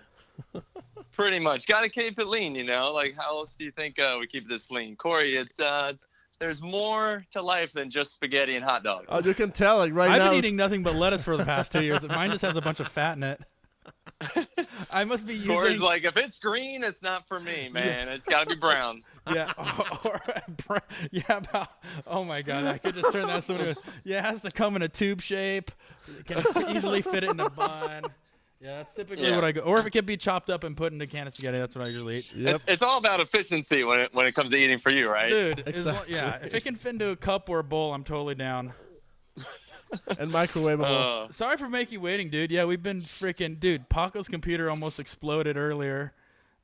Pretty much. Got to keep it lean, Like, how else do you think we keep this lean? Corey, it's there's more to life than just spaghetti and hot dogs. Oh, you can tell, now. I've been eating nothing but lettuce for the past 2 years. Mine just has a bunch of fat in it. I must be Corey's using. like, if it's green, it's not for me, man. It's got to be brown. Yeah. Oh my God, I could just turn that. Yeah, it has to come in a tube shape. It can easily fit it in a bun. Yeah, that's typically what I go. Or if it can be chopped up and put in a can of spaghetti, that's what I usually eat. Yep. It's all about efficiency when it comes to eating for you, right? Dude, Exactly. if it can fit into a cup or a bowl, I'm totally down. And microwavable. Sorry for making you waiting, dude. Yeah, we've been freaking, dude. Paco's computer almost exploded earlier,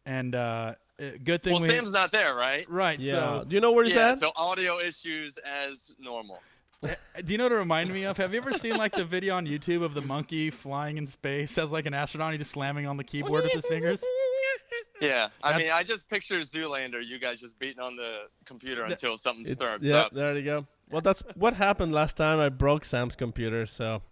and good thing. Well, Sam's not there, right? Right. Yeah. So, Do you know where he's at? So audio issues as normal. do you know what it reminded me of? Have you ever seen like the video on YouTube of the monkey flying in space as like an astronaut, just slamming on the keyboard with his fingers? Yeah, I mean, I just picture Zoolander. You guys just beating on the computer until something starts Yeah, up. there you go. Well, that's what happened last time I broke Sam's computer. So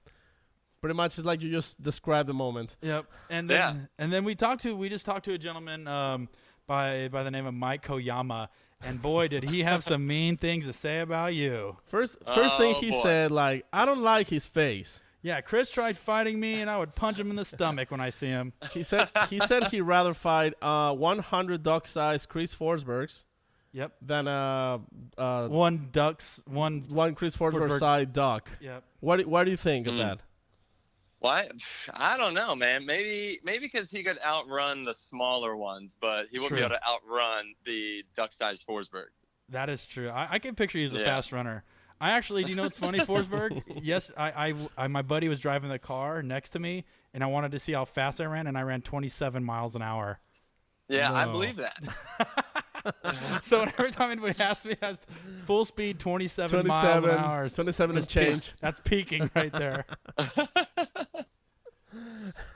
pretty much it's like you just described the moment. Yep. And then we just talked to a gentleman by the name of Mike Kojima, and boy, did he have some mean things to say about you. First thing he said, like, I don't like his face. Yeah, Chris tried fighting me, and I would punch him in the stomach when I see him. He said he'd rather fight 100 duck-sized Chris Forsbergs. Yep. Than one Chris Forsberg side duck. Yep. What do you think of that? What? I don't know, man. Maybe because he could outrun the smaller ones, but he wouldn't be able to outrun the duck-sized Forsberg. That is true. I can picture he's a fast runner. I actually, do you know what's funny, Forsberg? Yes, I my buddy was driving the car next to me, and I wanted to see how fast I ran, and I ran 27 miles an hour. Yeah, I believe that. So every time anybody asks me, I was full speed 27 miles an hour. 27 is change. That's peaking right there.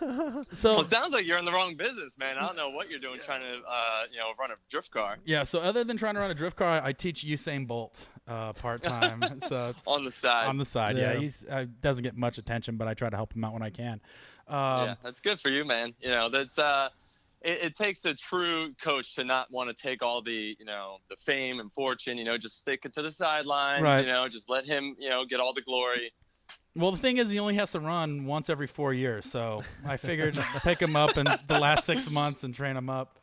Well, it sounds like you're in the wrong business, man. I don't know what you're doing trying to, run a drift car. Yeah. So other than trying to run a drift car, I teach Usain Bolt part time. So it's on the side. On the side, yeah. He's doesn't get much attention, but I try to help him out when I can. Yeah, that's good for you, man. You know, that's it takes a true coach to not want to take all the the fame and fortune. Just stick it to the sidelines. Right. Just let him get all the glory. Well, the thing is, he only has to run once every 4 years, so I figured pick him up in the last 6 months and train him up.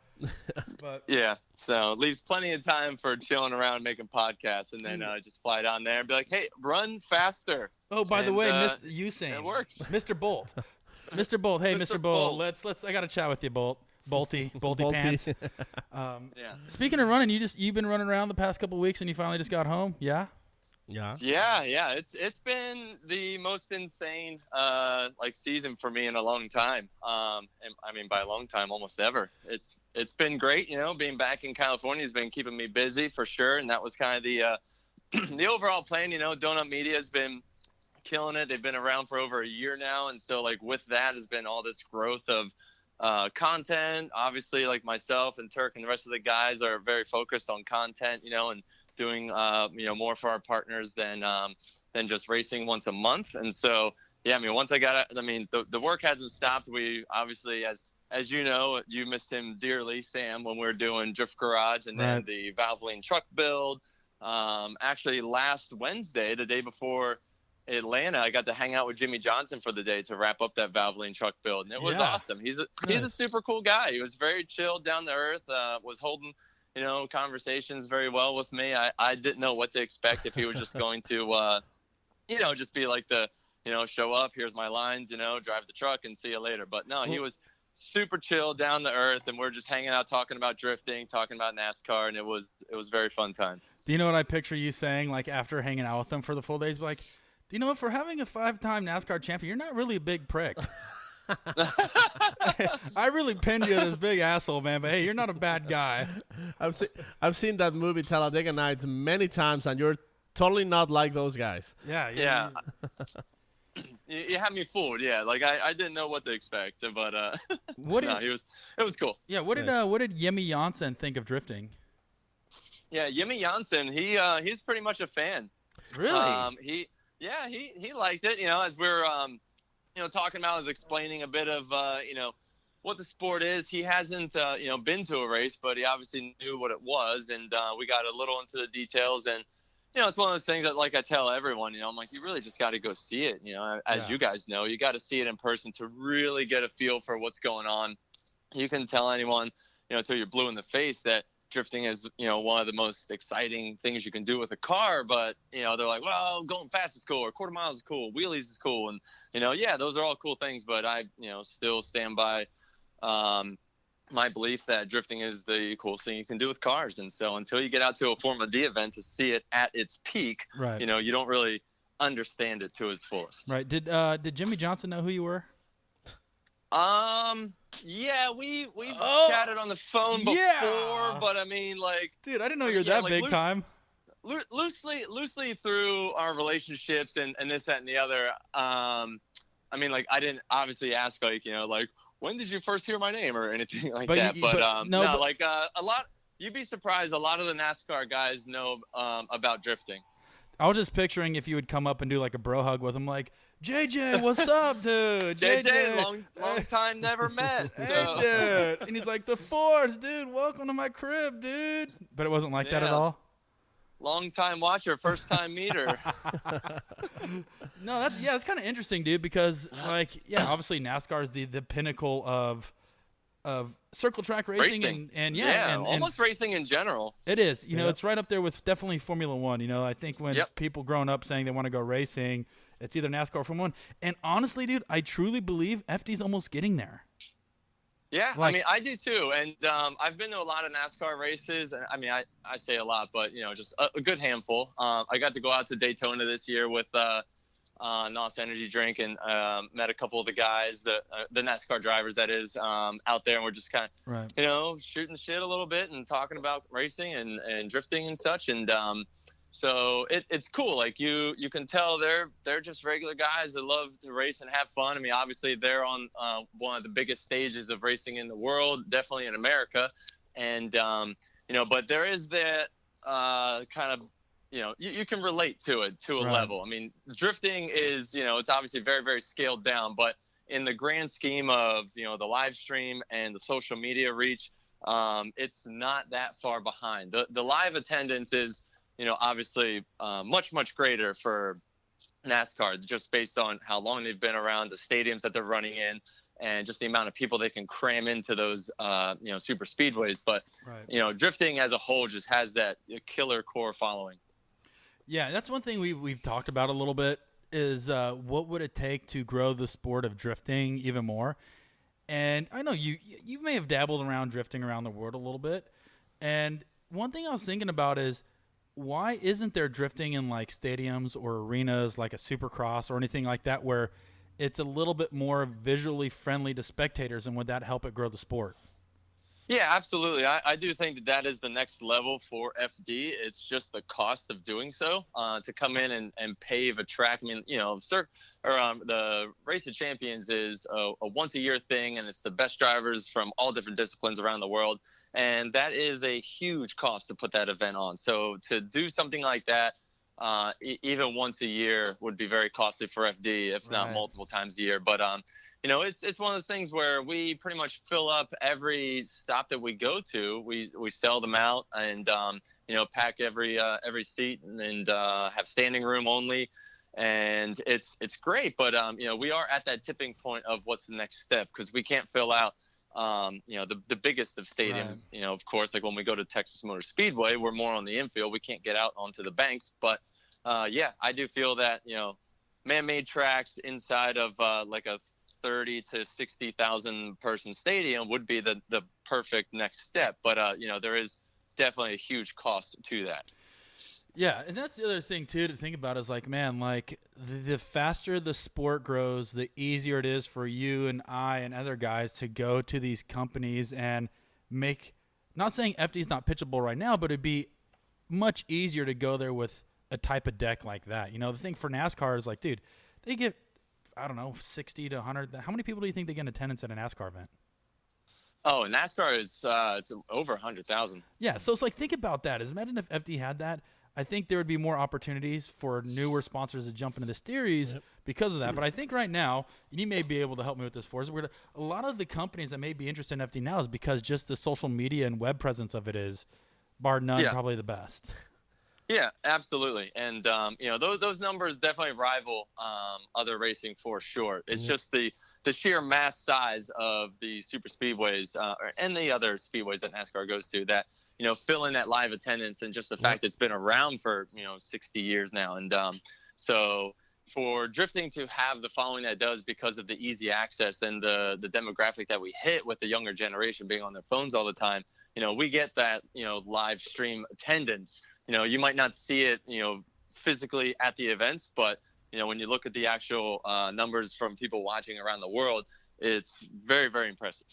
But yeah, so leaves plenty of time for chilling around, making podcasts, and then just fly down there and be like, "Hey, run faster." Oh, by the way, Mr. Usain, it works. Mr. Bolt, Mr. Bolt. Hey, Mr. Bolt, let's. I got to chat with you, Bolty pants. Yeah. Speaking of running, you've been running around the past couple of weeks, and you finally just got home. Yeah. Yeah. It's been the most insane season for me in a long time. And I mean by a long time, almost ever. It's been great. Being back in California has been keeping me busy for sure. And that was kind of the the overall plan. Donut Media has been killing it. They've been around for over a year now, and so with that has been all this growth of content. Obviously, like myself and Turk and the rest of the guys are very focused on content, and doing more for our partners than just racing once a month. And so once I got it, the work hasn't stopped. We obviously, as you know, you missed him dearly, Sam, when we were doing Drift Garage and then the Valvoline truck build. Actually last Wednesday, the day before Atlanta, I got to hang out with Jimmy Johnson for the day to wrap up that Valvoline truck build, and it was awesome. He's a super cool guy. He was very chill, down to earth, was holding conversations very well with me. I didn't know what to expect, if he was just going to just be like the show up, here's my lines, drive the truck and see you later. But no, he was super chill, down to earth, and we're just hanging out, talking about drifting, talking about NASCAR, and it was a very fun time. Do you know what I picture you saying, after hanging out with them for the full days? Do you know, for having a 5-time NASCAR champion, you're not really a big prick. I really pinned you this big asshole, man, but hey, you're not a bad guy. I've seen that movie Talladega Nights many times, and you're totally not like those guys. Yeah. You had me fooled. Yeah, I didn't know what to expect, but it was cool. Yeah, what did Jimmy Janssen think of drifting? Yeah, Jimmy Janssen, he's pretty much a fan. Really? He liked it. As we were talking about, I was explaining a bit of what the sport is. He hasn't been to a race, but he obviously knew what it was, and we got a little into the details. And it's one of those things that, I tell everyone, I'm like, you really just got to go see it. As you guys know, you got to see it in person to really get a feel for what's going on. you can tell anyone, until you're blue in the face that drifting is, one of the most exciting things you can do with a car. But, they're like, well, going fast is cool, or quarter miles is cool, wheelies is cool. And, yeah, those are all cool things. But I, still stand by my belief that drifting is the coolest thing you can do with cars. And so until you get out to a Formula D event to see it at its peak, right. You don't really understand it to its fullest. Right. Did Jimmy Johnson know who you were? Yeah, we've chatted on the phone before, but I mean, like, dude, I didn't know you were that big time. Loosely through our relationships and this, that, and the other. I mean, like, I didn't obviously ask, like, like, when did you first hear my name or anything like that? Like a lot. You'd be surprised. A lot of the NASCAR guys know about drifting. I was just picturing if you would come up and do like a bro hug with him, like, JJ, what's up, dude? JJ, long time never met. Hey, dude. And he's like, the Force, dude, welcome to my crib, dude. But it wasn't like that at all? Long time watcher, first time meter. No, it's kind of interesting, dude, because obviously NASCAR is the pinnacle of circle track racing. And almost racing in general. It is. It's right up there with definitely Formula One. I think when people growing up saying they want to go racing, it's either NASCAR or Formula One. And honestly, dude, I truly believe FD's almost getting there. Yeah, I mean, I do too. And I've been to a lot of NASCAR races. And I mean, I say a lot, but, just a good handful. I got to go out to Daytona this year with NOS Energy Drink and met a couple of the guys, the NASCAR drivers, that is, out there. And we're just kind of, shooting shit a little bit and talking about racing and drifting and such. And so it's cool. Like you can tell they're just regular guys that love to race and have fun. I mean, obviously they're on one of the biggest stages of racing in the world, definitely in America. And, but there is that kind of, you can relate to it to a level. I mean, drifting is, it's obviously very, very scaled down, but in the grand scheme of, the live stream and the social media reach, it's not that far behind. The live attendance is, obviously much, much greater for NASCAR, just based on how long they've been around, the stadiums that they're running in, and just the amount of people they can cram into those, super speedways. But, drifting as a whole just has that killer core following. Yeah, that's one thing we've talked about a little bit is what would it take to grow the sport of drifting even more? And I know you may have dabbled around drifting around the world a little bit. And one thing I was thinking about is, why isn't there drifting in like stadiums or arenas like a Supercross or anything like that where it's a little bit more visually friendly to spectators, and would that help it grow the sport? Yeah, absolutely. I do think that is the next level for FD. It's just the cost of doing so, to come in and pave a track. I mean, the Race of Champions is a once-a-year thing, and it's the best drivers from all different disciplines around the world. And that is a huge cost to put that event on. So to do something like that, even once a year would be very costly for FD, if not multiple times a year. But, it's one of those things where we pretty much fill up every stop that we go to. We sell them out and, pack every seat and have standing room only. And it's great. But, we are at that tipping point of what's the next step, because we can't fill out the biggest of stadiums. Of course, like when we go to Texas Motor Speedway, we're more on the infield. We can't get out onto the banks. But I do feel that, man-made tracks inside of like a 30 to 60,000 person stadium would be the perfect next step. But, there is definitely a huge cost to that. Yeah, and that's the other thing, too, to think about is, like, man, like, the faster the sport grows, the easier it is for you and I and other guys to go to these companies and make – not saying FD's not pitchable right now, but it'd be much easier to go there with a type of deck like that. The thing for NASCAR is, like, dude, they get, I don't know, 60 to 100 – how many people do you think they get in attendance at a NASCAR event? Oh, NASCAR is it's over 100,000. Yeah, so it's like, think about that. Imagine if FD had that. I think there would be more opportunities for newer sponsors to jump into the series because of that. But I think right now, and you may be able to help me with this for us, a lot of the companies that may be interested in FD now is because just the social media and web presence of it is, bar none, probably the best. Yeah, absolutely. And those numbers definitely rival other racing for sure. It's just the sheer mass size of the super speedways and the other speedways that NASCAR goes to that fill in that live attendance, and just the fact it's been around for 60 years now. And so for drifting to have the following that does, because of the easy access and the demographic that we hit with the younger generation being on their phones all the time, we get that live stream attendance. You might not see it physically at the events, but when you look at the actual numbers from people watching around the world, it's very, very impressive.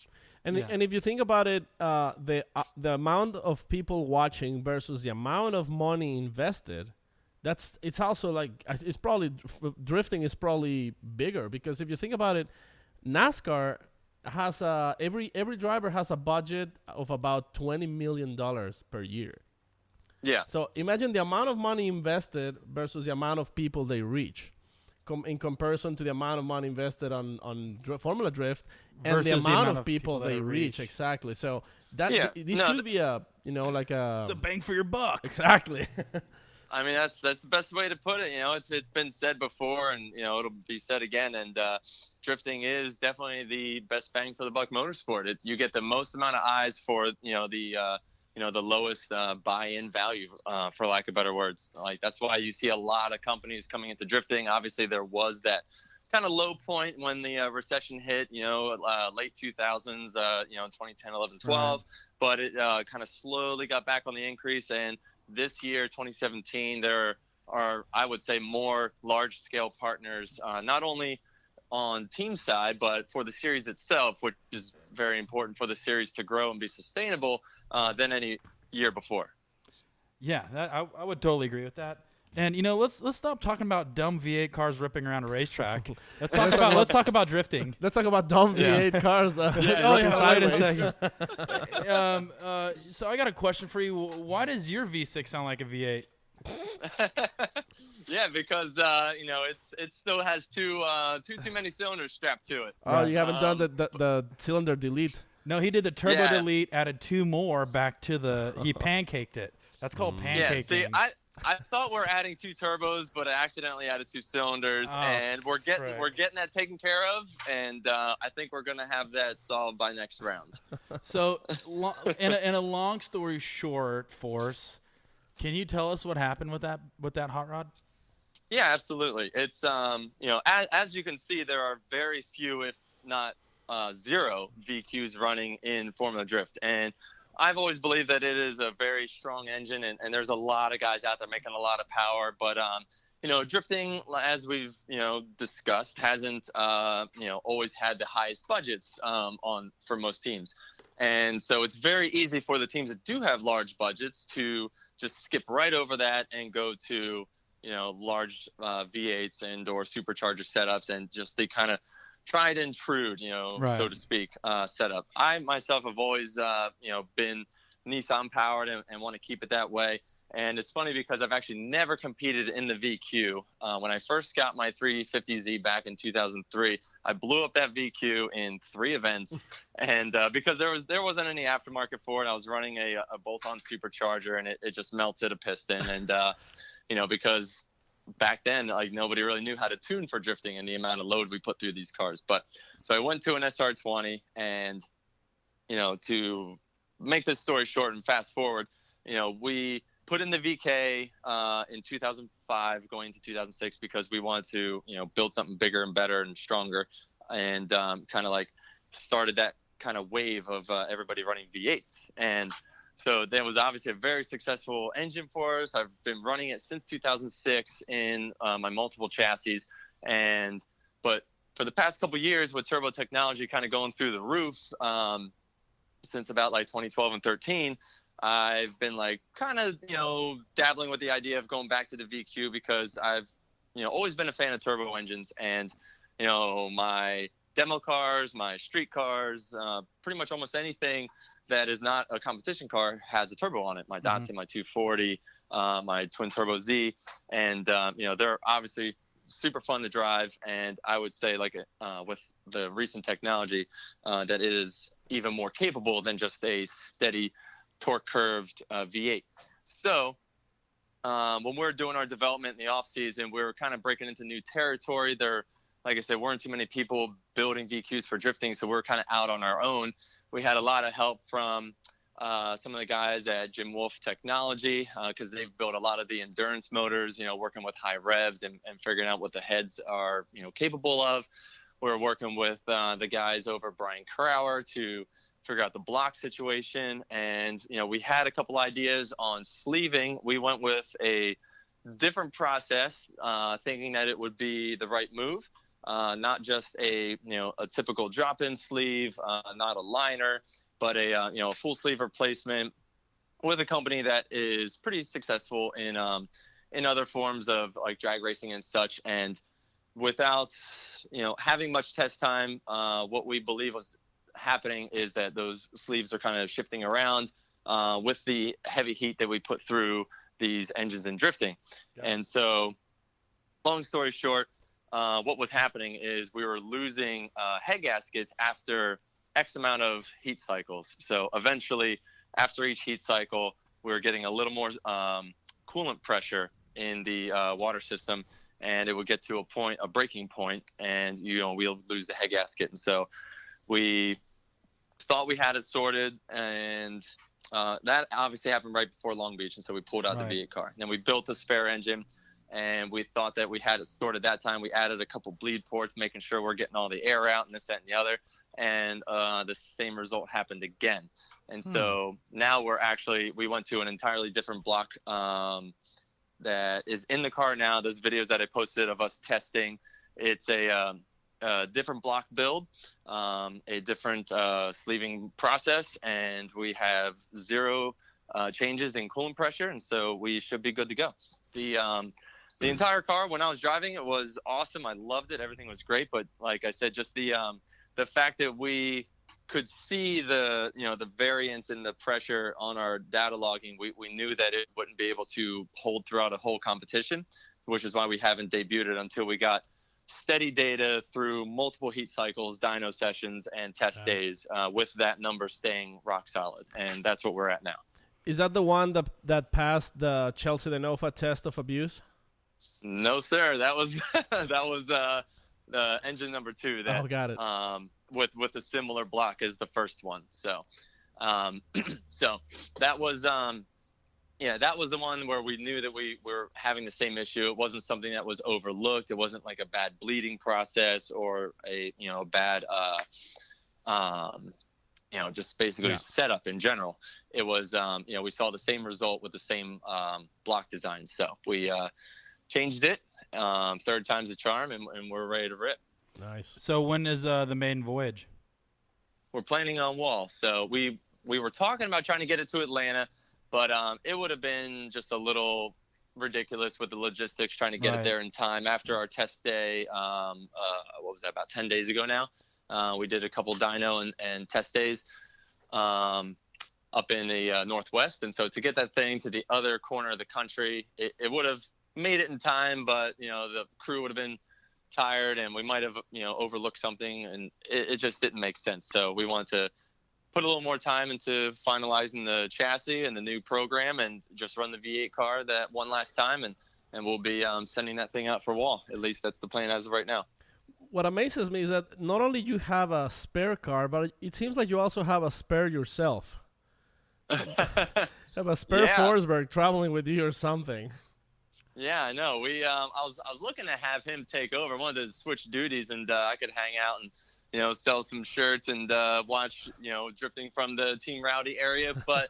And if you think about it, the amount of people watching versus the amount of money invested, it's also like, it's probably, drifting is probably bigger, because if you think about it, NASCAR has every driver has a budget of about $20 million per year. Yeah. So imagine the amount of money invested versus the amount of people they reach, in comparison to the amount of money invested on Formula Drift and versus the amount of people they reach. reach. Exactly. So this should be like a... It's a bang for your buck. Exactly. I mean, that's the best way to put it. It's been said before, and it'll be said again. And drifting is definitely the best bang for the buck motorsport. You get the most amount of eyes for the lowest buy-in value, for lack of better words. Like, that's why you see a lot of companies coming into drifting. Obviously, there was that kind of low point when the recession hit, late 2000s, 2010, 11, 12. Right. But it kind of slowly got back on the increase. And this year, 2017, there are, I would say, more large-scale partners, not only on team side, but for the series itself, which is very important for the series to grow and be sustainable, than any year before. Yeah, I would totally agree with that. And let's stop talking about dumb V8 cars ripping around a racetrack. Let's talk about drifting. Let's talk about dumb V8 cars. Wait a second. So I got a question for you. Why does your V6 sound like a V8? Yeah, because it still has too many cylinders strapped to it. Oh, you haven't done the cylinder delete. No, he did the turbo delete, added 2 more back to he pancaked it. That's called pancaking. Yeah, see, I thought we're adding 2 turbos, but I accidentally added 2 cylinders, and we're getting that taken care of, and I think we're gonna have that solved by next round. So, in a long story short, Force, can you tell us what happened with that hot rod? Yeah, absolutely. It's as you can see, there are very few, if not 0, VQs running in Formula Drift, and I've always believed that it is a very strong engine, and there's a lot of guys out there making a lot of power. But drifting, as we've discussed, hasn't always had the highest budgets for most teams, and so it's very easy for the teams that do have large budgets to just skip right over that and go to large V8s and or supercharger setups, and just the kind of tried and true, so to speak, setup. I myself have always, been Nissan powered and want to keep it that way. And it's funny because I've actually never competed in the VQ. When I first got my 350Z back in 2003, I blew up that VQ in 3 events, and because there wasn't any aftermarket for it, I was running a bolt-on supercharger, and it just melted a piston, and because back then, like, nobody really knew how to tune for drifting and the amount of load we put through these cars. But so I went to an SR20, and to make this story short and fast forward, we put in the VK in 2005 going into 2006 because we wanted to build something bigger and better and stronger, and kind of like started that kind of wave of everybody running V8s. And so that was obviously a very successful engine for us. I've been running it since 2006 in my multiple chassis. But for the past couple of years, with turbo technology kind of going through the roof, since about like 2012 and 13, I've been like kind of, dabbling with the idea of going back to the VQ, because I've, always been a fan of turbo engines. And, my demo cars, my street cars, pretty much almost anything that is not a competition car has a turbo on it. My Datsun, my 240, my twin turbo Z, and they're obviously super fun to drive. And I would say, like, with the recent technology, that it is even more capable than just a steady torque curved V8. So when we were doing our development in the off season, we were kind of breaking into new territory. There, like I said, weren't too many people building VQs for drifting, so we were kind of out on our own. We had a lot of help from some of the guys at Jim Wolf Technology, because they've built a lot of the endurance motors, working with high revs and figuring out what the heads are, capable of. We're working with the guys over Brian Crowder to figure out the block situation. And, we had a couple ideas on sleeving. We went with a different process, thinking that it would be the right move. Not just a typical drop-in sleeve, not a liner, but a full sleeve replacement with a company that is pretty successful in other forms of like drag racing and such. And without having much test time, what we believe was happening is that those sleeves are kind of shifting around with the heavy heat that we put through these engines in drifting. Yeah. And so, long story short, what was happening is we were losing head gaskets after X amount of heat cycles. So eventually, after each heat cycle, we were getting a little more coolant pressure in the water system, and it would get to a breaking point, and we'll lose the head gasket. And so we thought we had it sorted, and that obviously happened right before Long Beach, and so we pulled out the V8 car. Then we built a spare engine, and we thought that we had it sorted that time. We added a couple bleed ports, making sure we're getting all the air out and this, that, and the other. And the same result happened again. And so now we went to an entirely different block that is in the car now. Those videos that I posted of us testing, it's a different block build, a different sleeving process, and we have zero changes in coolant pressure. And so we should be good to go. The entire car, when I was driving, it was awesome. I loved it. Everything was great. But like I said, just the fact that we could see the variance in the pressure on our data logging, we knew that it wouldn't be able to hold throughout a whole competition, which is why we haven't debuted it until we got steady data through multiple heat cycles, dyno sessions, and test days, with that number staying rock solid. And that's what we're at now. Is that the one that passed the Chelsea Denova test of abuse? No, sir. That was the engine number 2. That, got it. With a similar block as the first one. So, so that was that was the one where we knew that we were having the same issue. It wasn't something that was overlooked. It wasn't like a bad bleeding process or a bad just basically setup in general. It was we saw the same result with the same block design. So we changed it, third time's a charm, and we're ready to rip. Nice. So when is the maiden voyage? We're planning on Wall. So we were talking about trying to get it to Atlanta, but it would have been just a little ridiculous with the logistics trying to get it there in time. After our test day, what was that, about 10 days ago now? We did a couple dyno and test days up in the Northwest. And so to get that thing to the other corner of the country, it would have made it in time, but the crew would have been tired, and we might have overlooked something, and it just didn't make sense. So we wanted to put a little more time into finalizing the chassis and the new program, and just run the V8 car that one last time, and we'll be sending that thing out for Wall. At least that's the plan as of right now. What amazes me is that not only you have a spare car, but it seems like you also have a spare yourself. Have a spare Forsberg traveling with you or something. Yeah, I know. I was looking to have him take over. I wanted to switch duties, and I could hang out and sell some shirts and watch drifting from the Team Rowdy area. But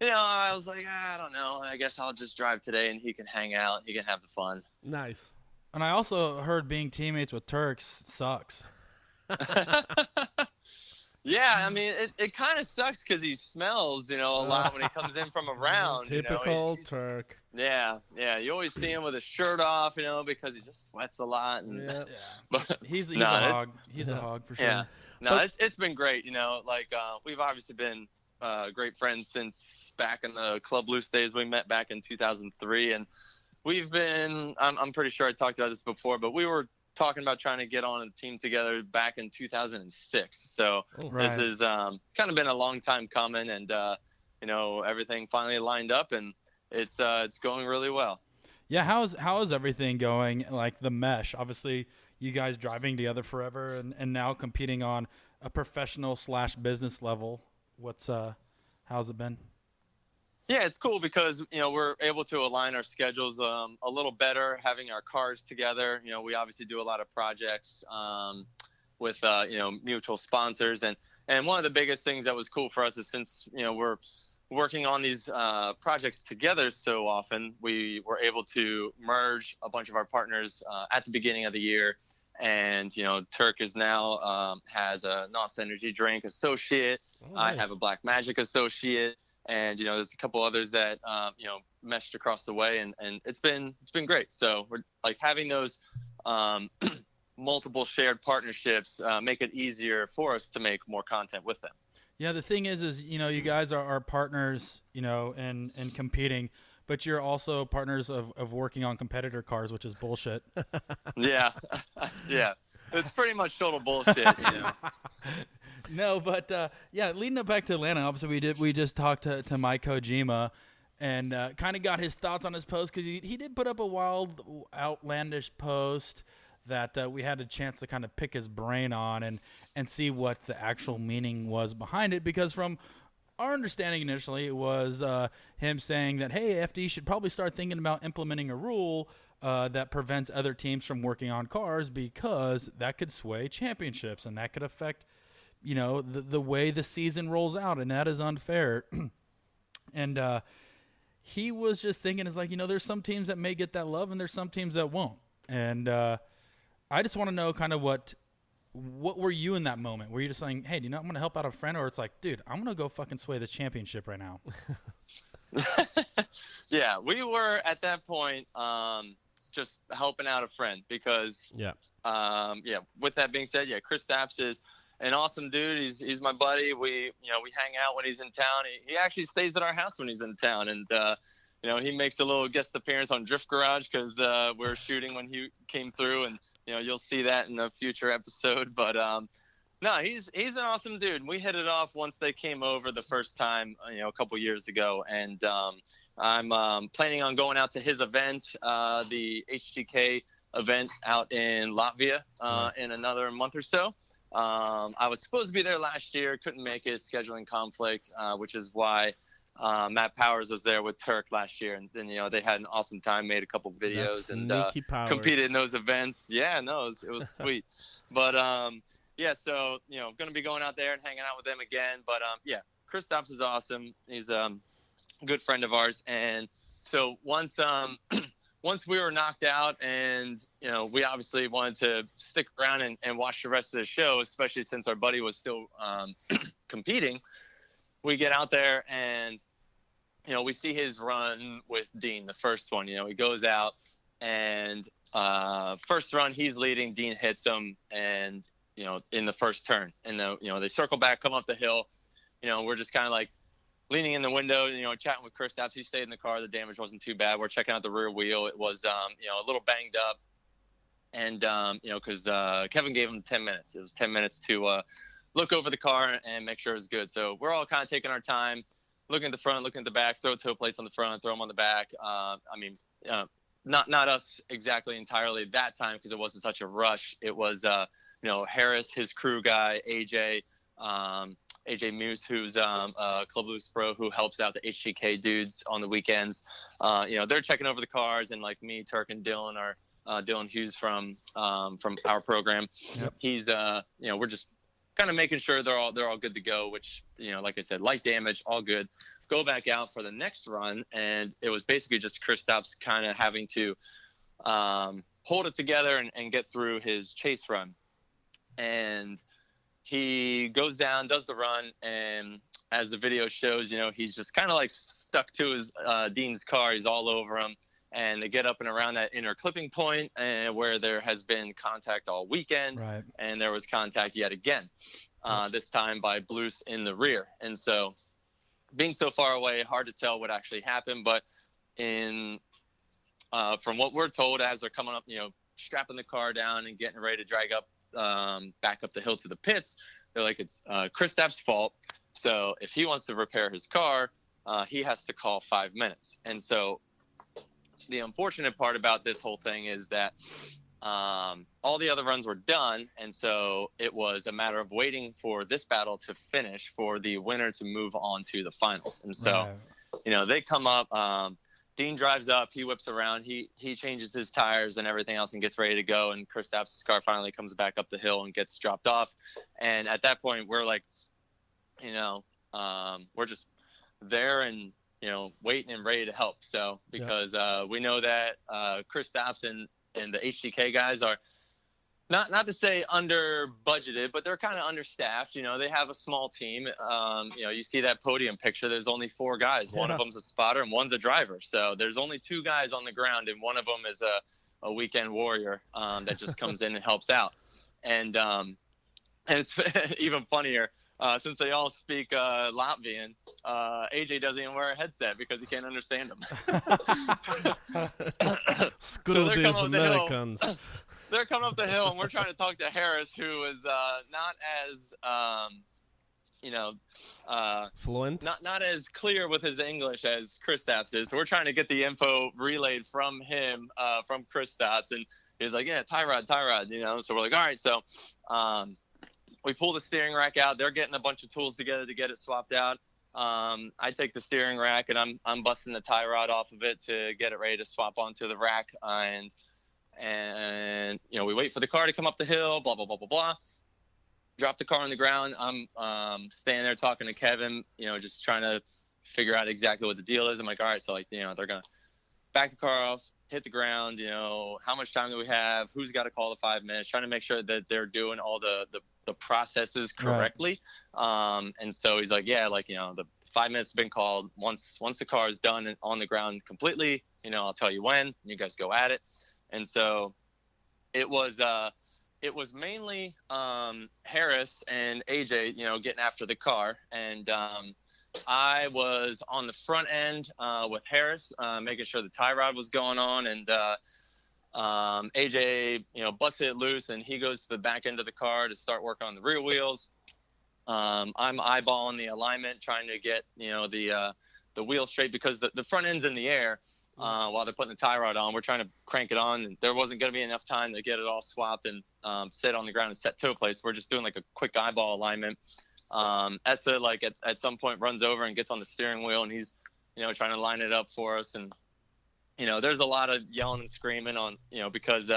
I was like, I don't know. I guess I'll just drive today, and he can hang out. He can have the fun. Nice. And I also heard being teammates with Turks sucks. Yeah, I mean, it kind of sucks because he smells, a lot when he comes in from around. Typical Turk. Yeah. You always see him with his shirt off, because he just sweats a lot. And, but he's a hog. He's a hog for sure. Yeah. No, it's been great. We've obviously been great friends since back in the Club Loose days. We met back in 2003, and we've been. I'm pretty sure I talked about this before, but we were talking about trying to get on a team together back in 2006. So this has kind of been a long time coming, and everything finally lined up, and it's going really well. Yeah, how is everything going? Like the mesh, obviously, you guys driving together forever, and now competing on a professional / business level. How's it been? Yeah, it's cool because we're able to align our schedules a little better, having our cars together. We obviously do a lot of projects with mutual sponsors, and one of the biggest things that was cool for us is since we're working on these projects together so often, we were able to merge a bunch of our partners at the beginning of the year. And Turk is now has a NOS Energy Drink associate. Oh, nice. I have a Black Magic associate, and there's a couple others that meshed across the way, and it's been great. So we're like having those multiple shared partnerships make it easier for us to make more content with them. Yeah, the thing is you guys are partners, in competing, but you're also partners of working on competitor cars, which is bullshit. Yeah, yeah, it's pretty much total bullshit. No, but leading up back to Atlanta, obviously we just talked to Mike Kojima, and kind of got his thoughts on his post because he did put up a wild, outlandish post that we had a chance to kind of pick his brain on and see what the actual meaning was behind it, because from our understanding initially, it was him saying that, hey, FD should probably start thinking about implementing a rule that prevents other teams from working on cars, because that could sway championships and that could affect, the way the season rolls out, and that is unfair. And he was just thinking, it's like, there's some teams that may get that love and there's some teams that won't. And I just want to know kind of what were you in that moment? Were you just saying, hey, I'm going to help out a friend? Or it's like, dude, I'm going to go fucking sway the championship right now? Yeah, we were at that point just helping out a friend because, with that being said, Chris Stapps is an awesome dude. He's my buddy. We hang out when he's in town. He actually stays at our house when he's in town. And, he makes a little guest appearance on Drift Garage because we're shooting when he came through, and you'll see that in a future episode. But no, he's an awesome dude. We hit it off once they came over the first time, a couple years ago, and I'm planning on going out to his event, the HGK event out in Latvia, in another month or so. I was supposed to be there last year, couldn't make it, scheduling conflict, which is why. Matt Powers was there with Turk last year, and then they had an awesome time, made a couple videos, and competed in those events. Yeah, no, it was sweet. But so gonna be going out there and hanging out with them again. But Chris Stapps is awesome. He's a good friend of ours, and so once we were knocked out, and we obviously wanted to stick around and watch the rest of the show, especially since our buddy was still competing. We get out there and, we see his run with Dean, the first one. He goes out and first run, he's leading. Dean hits him and, in the first turn. And, they circle back, come up the hill. We're just kind of like leaning in the window, chatting with Chris Stapps. He stayed in the car. The damage wasn't too bad. We're checking out the rear wheel. It was, a little banged up. And, because Kevin gave him 10 minutes. It was 10 minutes to look over the car and make sure it's good. So we're all kind of taking our time, looking at the front, looking at the back, throw toe plates on the front, throw them on the back. Not us exactly entirely that time because it wasn't such a rush. It was, Harris, his crew guy, AJ Moose, who's a Club Loose Pro who helps out the HGK dudes on the weekends. They're checking over the cars, and like me, Turk, and Dylan are Dylan Hughes from our program. Yep. He's we're just kind of making sure they're all good to go, which, like I said, light damage, all good. Go back out for the next run, and it was basically just Chris Stapps kind of having to hold it together and get through his chase run. And he goes down, does the run, and as the video shows, he's just kind of like stuck to his Dean's car. He's all over him. And they get up and around that inner clipping point, and where there has been contact all weekend, right. And there was contact yet again, this time by Blues in the rear. And so being so far away, hard to tell what actually happened. But from what we're told, as they're coming up, strapping the car down and getting ready to drag up, back up the hill to the pits, they're like, it's Chris Stapps' fault. So if he wants to repair his car, he has to call 5 minutes. And so the unfortunate part about this whole thing is that all the other runs were done, and so it was a matter of waiting for this battle to finish for the winner to move on to the finals. And so, they come up. Dean drives up, he whips around, he changes his tires and everything else and gets ready to go. And Kristaps' car finally comes back up the hill and gets dropped off. And at that point, we're like, we're just there and waiting and ready to help. So because we know that Kristaps and the HTK guys are not to say under budgeted, but they're kind of understaffed. They have a small team. You see that podium picture. There's only 4 guys. One of them's a spotter and one's a driver. So there's only 2 guys on the ground, and one of them is a weekend warrior that just comes in and helps out. And it's even funnier since they all speak Latvian. AJ doesn't even wear a headset because he can't understand them. Screw these Americans. They're coming up the hill, and we're trying to talk to Harris, who is not as, fluent, not as clear with his English as Kristaps is. So we're trying to get the info relayed from him, from Kristaps, and he's like, "Yeah, tie rod." So we're like, "All right." So we pull the steering rack out. They're getting a bunch of tools together to get it swapped out. I take the steering rack, and I'm busting the tie rod off of it to get it ready to swap onto the rack, and we wait for the car to come up the hill, blah, blah, blah, blah, blah. Drop the car on the ground. I'm standing there talking to Kevin, just trying to figure out exactly what the deal is. I'm like, all right, so they're going to back the car off, hit the ground, how much time do we have? Who's got to call the 5 minutes? Trying to make sure that they're doing all the processes correctly. Right. And so he's like, yeah, the 5 minutes has been called. Once the car is done and on the ground completely, I'll tell you when. You guys go at it. And so it was mainly Harris and AJ, getting after the car. And I was on the front end with Harris, making sure the tie rod was going on. And AJ, busted it loose, and he goes to the back end of the car to start working on the rear wheels. I'm eyeballing the alignment, trying to get, the wheel straight, because the front end's in the air. While they're putting the tie rod on, we're trying to crank it on, and there wasn't going to be enough time to get it all swapped and set on the ground and set toe plates. We're just doing a quick eyeball alignment. Essa at some point runs over and gets on the steering wheel, and he's trying to line it up for us. And there's a lot of yelling and screaming on because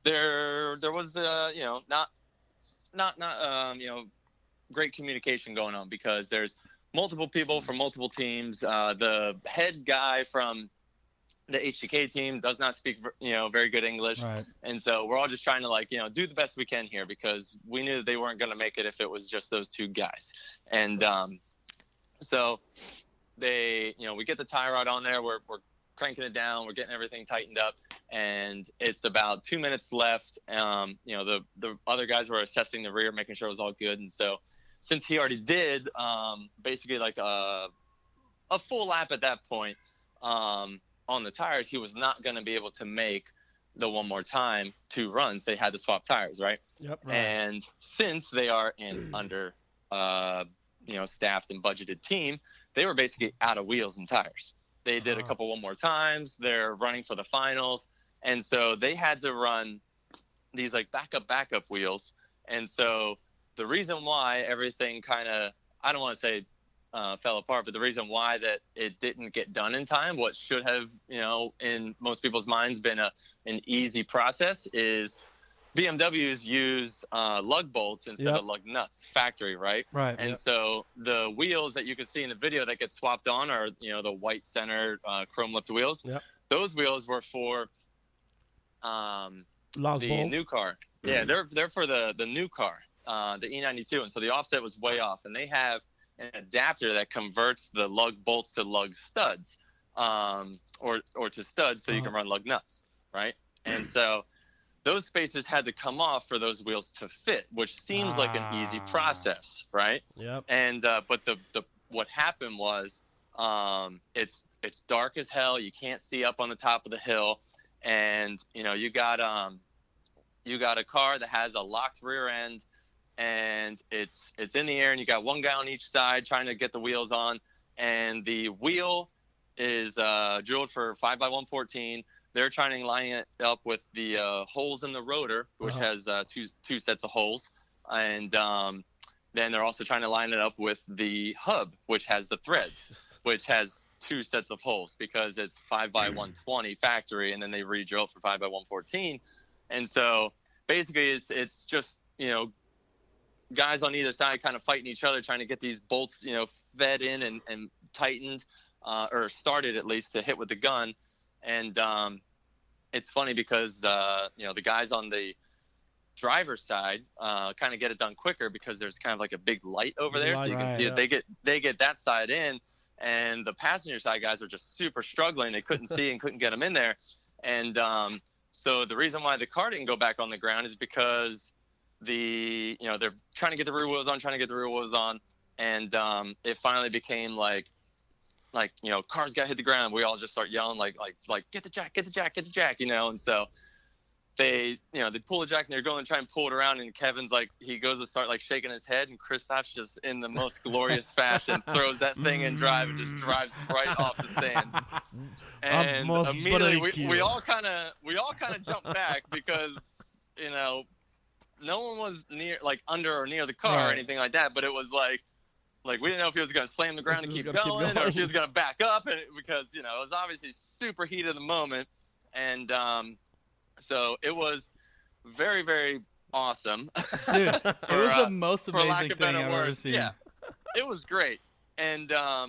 there was not great communication going on, because there's multiple people from multiple teams. The head guy from the HTK team does not speak, very good English. Right. And so we're all just trying to do the best we can here, because we knew that they weren't going to make it if it was just those 2 guys. And so they, we get the tie rod on there. We're cranking it down. We're getting everything tightened up, and it's about 2 minutes left. The other guys were assessing the rear, making sure it was all good. And so since he already did basically a full lap at that point, on the tires, he was not going to be able to make the one more time 2 runs. They had to swap tires, right? Yep. Right. And since they are an under staffed and budgeted team, they were basically out of wheels and tires. They did a couple one more times. They're running for the finals, and so they had to run these backup wheels. And so the reason why everything kind of, I don't want to say fell apart, but the reason why that it didn't get done in time, what should have, in most people's minds been an easy process, is BMWs use lug bolts instead of lug nuts, factory, right? Right. And so the wheels that you can see in the video that get swapped on are, the white center chrome lipped wheels. Yep. Those wheels were for lug the bolts. new car. Yeah, they're for the new car, the E92, and so the offset was way off, and they have an adapter that converts the lug bolts to lug studs, or to studs, so you can run lug nuts, right? And so those spacers had to come off for those wheels to fit, which seems like an easy process, right? Yep. And but the what happened was, it's dark as hell. You can't see up on the top of the hill, and you got a car that has a locked rear end, and it's in the air, and you got one guy on each side trying to get the wheels on, and the wheel is drilled for 5x114. They're trying to line it up with the holes in the rotor, which has two sets of holes, and then they're also trying to line it up with the hub, which has the threads, which has 2 sets of holes, because it's 5x120 factory, and then they re-drill for 5x114. And so basically it's just, guys on either side kind of fighting each other, trying to get these bolts, fed in and tightened, or started at least to hit with the gun. And it's funny because, the guys on the driver's side kind of get it done quicker, because there's kind of like a big light over there, so you can see it. They get that side in, and the passenger side guys are just super struggling. They couldn't see and couldn't get them in there. And so the reason why the car didn't go back on the ground is because they're trying to get the rear wheels on, and it finally became like cars got hit the ground. We all just start yelling like get the jack, and so they pull the jack, and they're going to try and pull it around, and Kevin's like, he goes to start like shaking his head, and Christoph's just in the most glorious fashion throws that thing in drive and just drives right off the stands. And immediately we all kind of jumped back, because no one was under or near the car or anything like that, but it was like we didn't know if he was going to slam the ground and keep going, or if he was going to back up, because it was obviously super heat of the moment. And so it was very, very awesome. Dude, it was the most amazing thing I've ever seen. Yeah, it was great. And so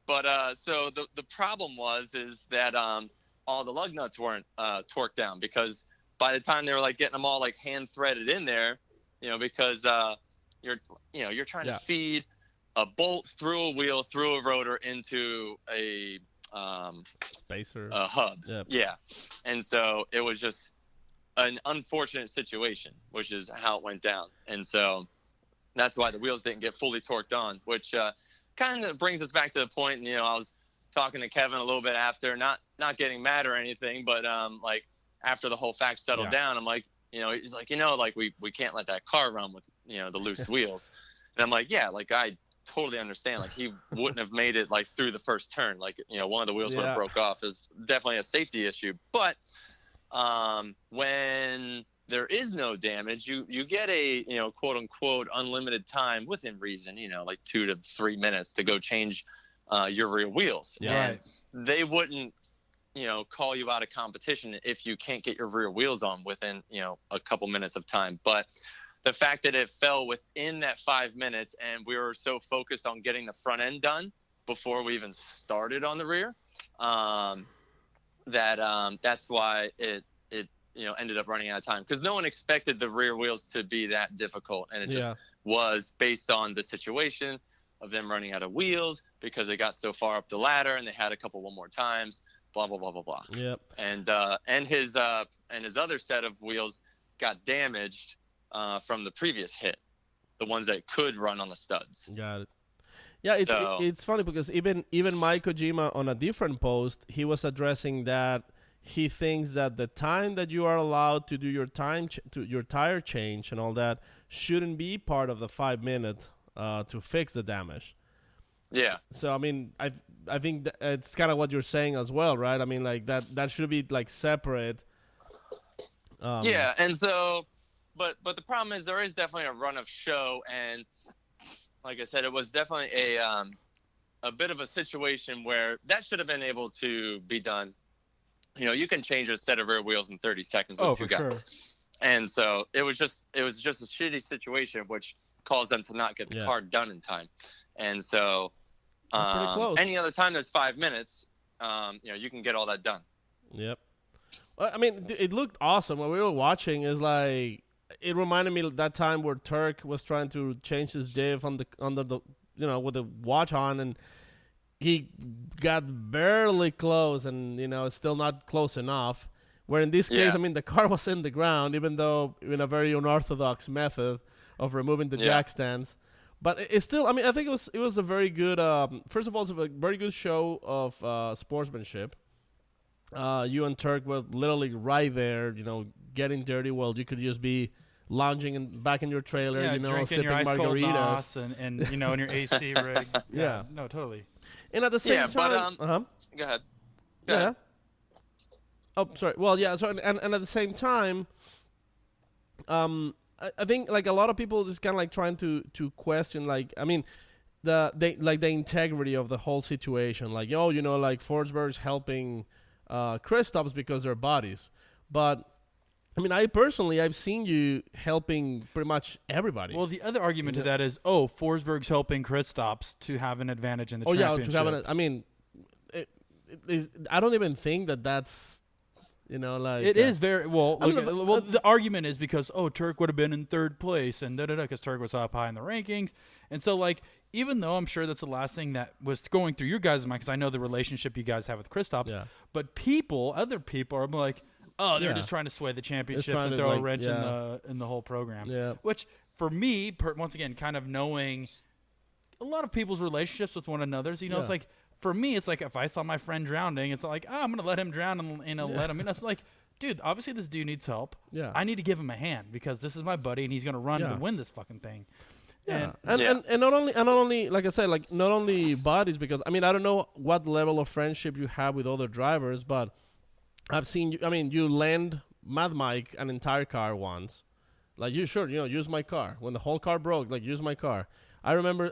the problem is that all the lug nuts weren't torqued down, because by the time they were getting them all hand threaded in there, because you're trying to feed a bolt through a wheel, through a rotor, into a spacer, a hub. Yep. Yeah. And so it was just an unfortunate situation, which is how it went down. And so that's why the wheels didn't get fully torqued on, which kind of brings us back to the point. And, I was talking to Kevin a little bit after, not getting mad or anything, but after the whole fact settled down, I'm like, he's like, we can't let that car run with, the loose wheels. And I'm like, yeah, I totally understand. He wouldn't have made it through the first turn. One of the wheels would have broke off. Is definitely a safety issue. But when there is no damage, you get a quote unquote unlimited time within reason, 2 to 3 minutes to go change your rear wheels. Yeah. And they wouldn't call you out of competition if you can't get your rear wheels on within a couple minutes of time. But the fact that it fell within that 5 minutes, and we were so focused on getting the front end done before we even started on the rear, that's why it ended up running out of time, because no one expected the rear wheels to be that difficult, and it just was based on the situation of them running out of wheels, because they got so far up the ladder and they had a couple one more times, blah blah blah blah blah. Yep. And his other set of wheels got damaged from the previous hit, the ones that could run on the studs. Got it. Yeah, it's funny, because even Mike Kojima, on a different post, he was addressing that he thinks that the time that you are allowed to do your your tire change and all that shouldn't be part of the 5 minute to fix the damage. Yeah. So I mean, I think it's kind of what you're saying as well, right? I mean, that should be separate. Yeah, and so, but the problem is there is definitely a run of show, and like I said, it was definitely a bit of a situation where that should have been able to be done. You can change a set of rear wheels in 30 seconds with 2 guys. Sure. And so it was just a shitty situation, which caused them to not get the car done in time. And so any other time there's 5 minutes, you can get all that done. Yep. Well, I mean, it looked awesome. When we were watching, it reminded me of that time where Turk was trying to change his diff under the with the watch on, and he got barely close, and it's still not close enough. Where in this case, I mean, the car was in the ground, even though in a very unorthodox method of removing the jack stands. But it's still, I mean, I think it was a very good. First of all, it's a very good show of sportsmanship. You and Turk were literally right there, getting dirty. Well, you could just be lounging back in your trailer, drinking sipping your ice margaritas, cold and in your AC rig. No, totally. And at the same Yeah, time, but go ahead. Go yeah. ahead. Oh, sorry. Well, yeah. So and at the same time, I think like a lot of people just kind of like trying to question, like, I mean, the integrity of the whole situation. Like, oh, you know, like Forsberg's helping Kristaps because they're buddies, but I mean, I've seen you helping pretty much everybody. Well, the other argument to that is, Forsberg's helping Kristaps to have an advantage in the championship. Yeah, to have I mean, I don't even think that's, you know, like it is very well. Look, the argument is because Turk would have been in third place and because Turk was up high in the rankings, and so like even though I'm sure that's the last thing that was going through your guys' mind because I know the relationship you guys have with Kristaps, but other people are like, they're just trying to sway the championship and throw a wrench in the whole program. Yeah. Which for me, once again, kind of knowing a lot of people's relationships with one another, so, it's like. For me, it's like if I saw my friend drowning, it's like, I'm going to let him drown and let him. It's like, dude, obviously this dude needs help. Yeah. I need to give him a hand because this is my buddy and he's going to run to win this fucking thing. Yeah. And not only like I said, like not only buddies, because I mean, I don't know what level of friendship you have with other drivers, but I've seen you. I mean, you lend Mad Mike an entire car once. Like, use my car. When the whole car broke, like, use my car. I remember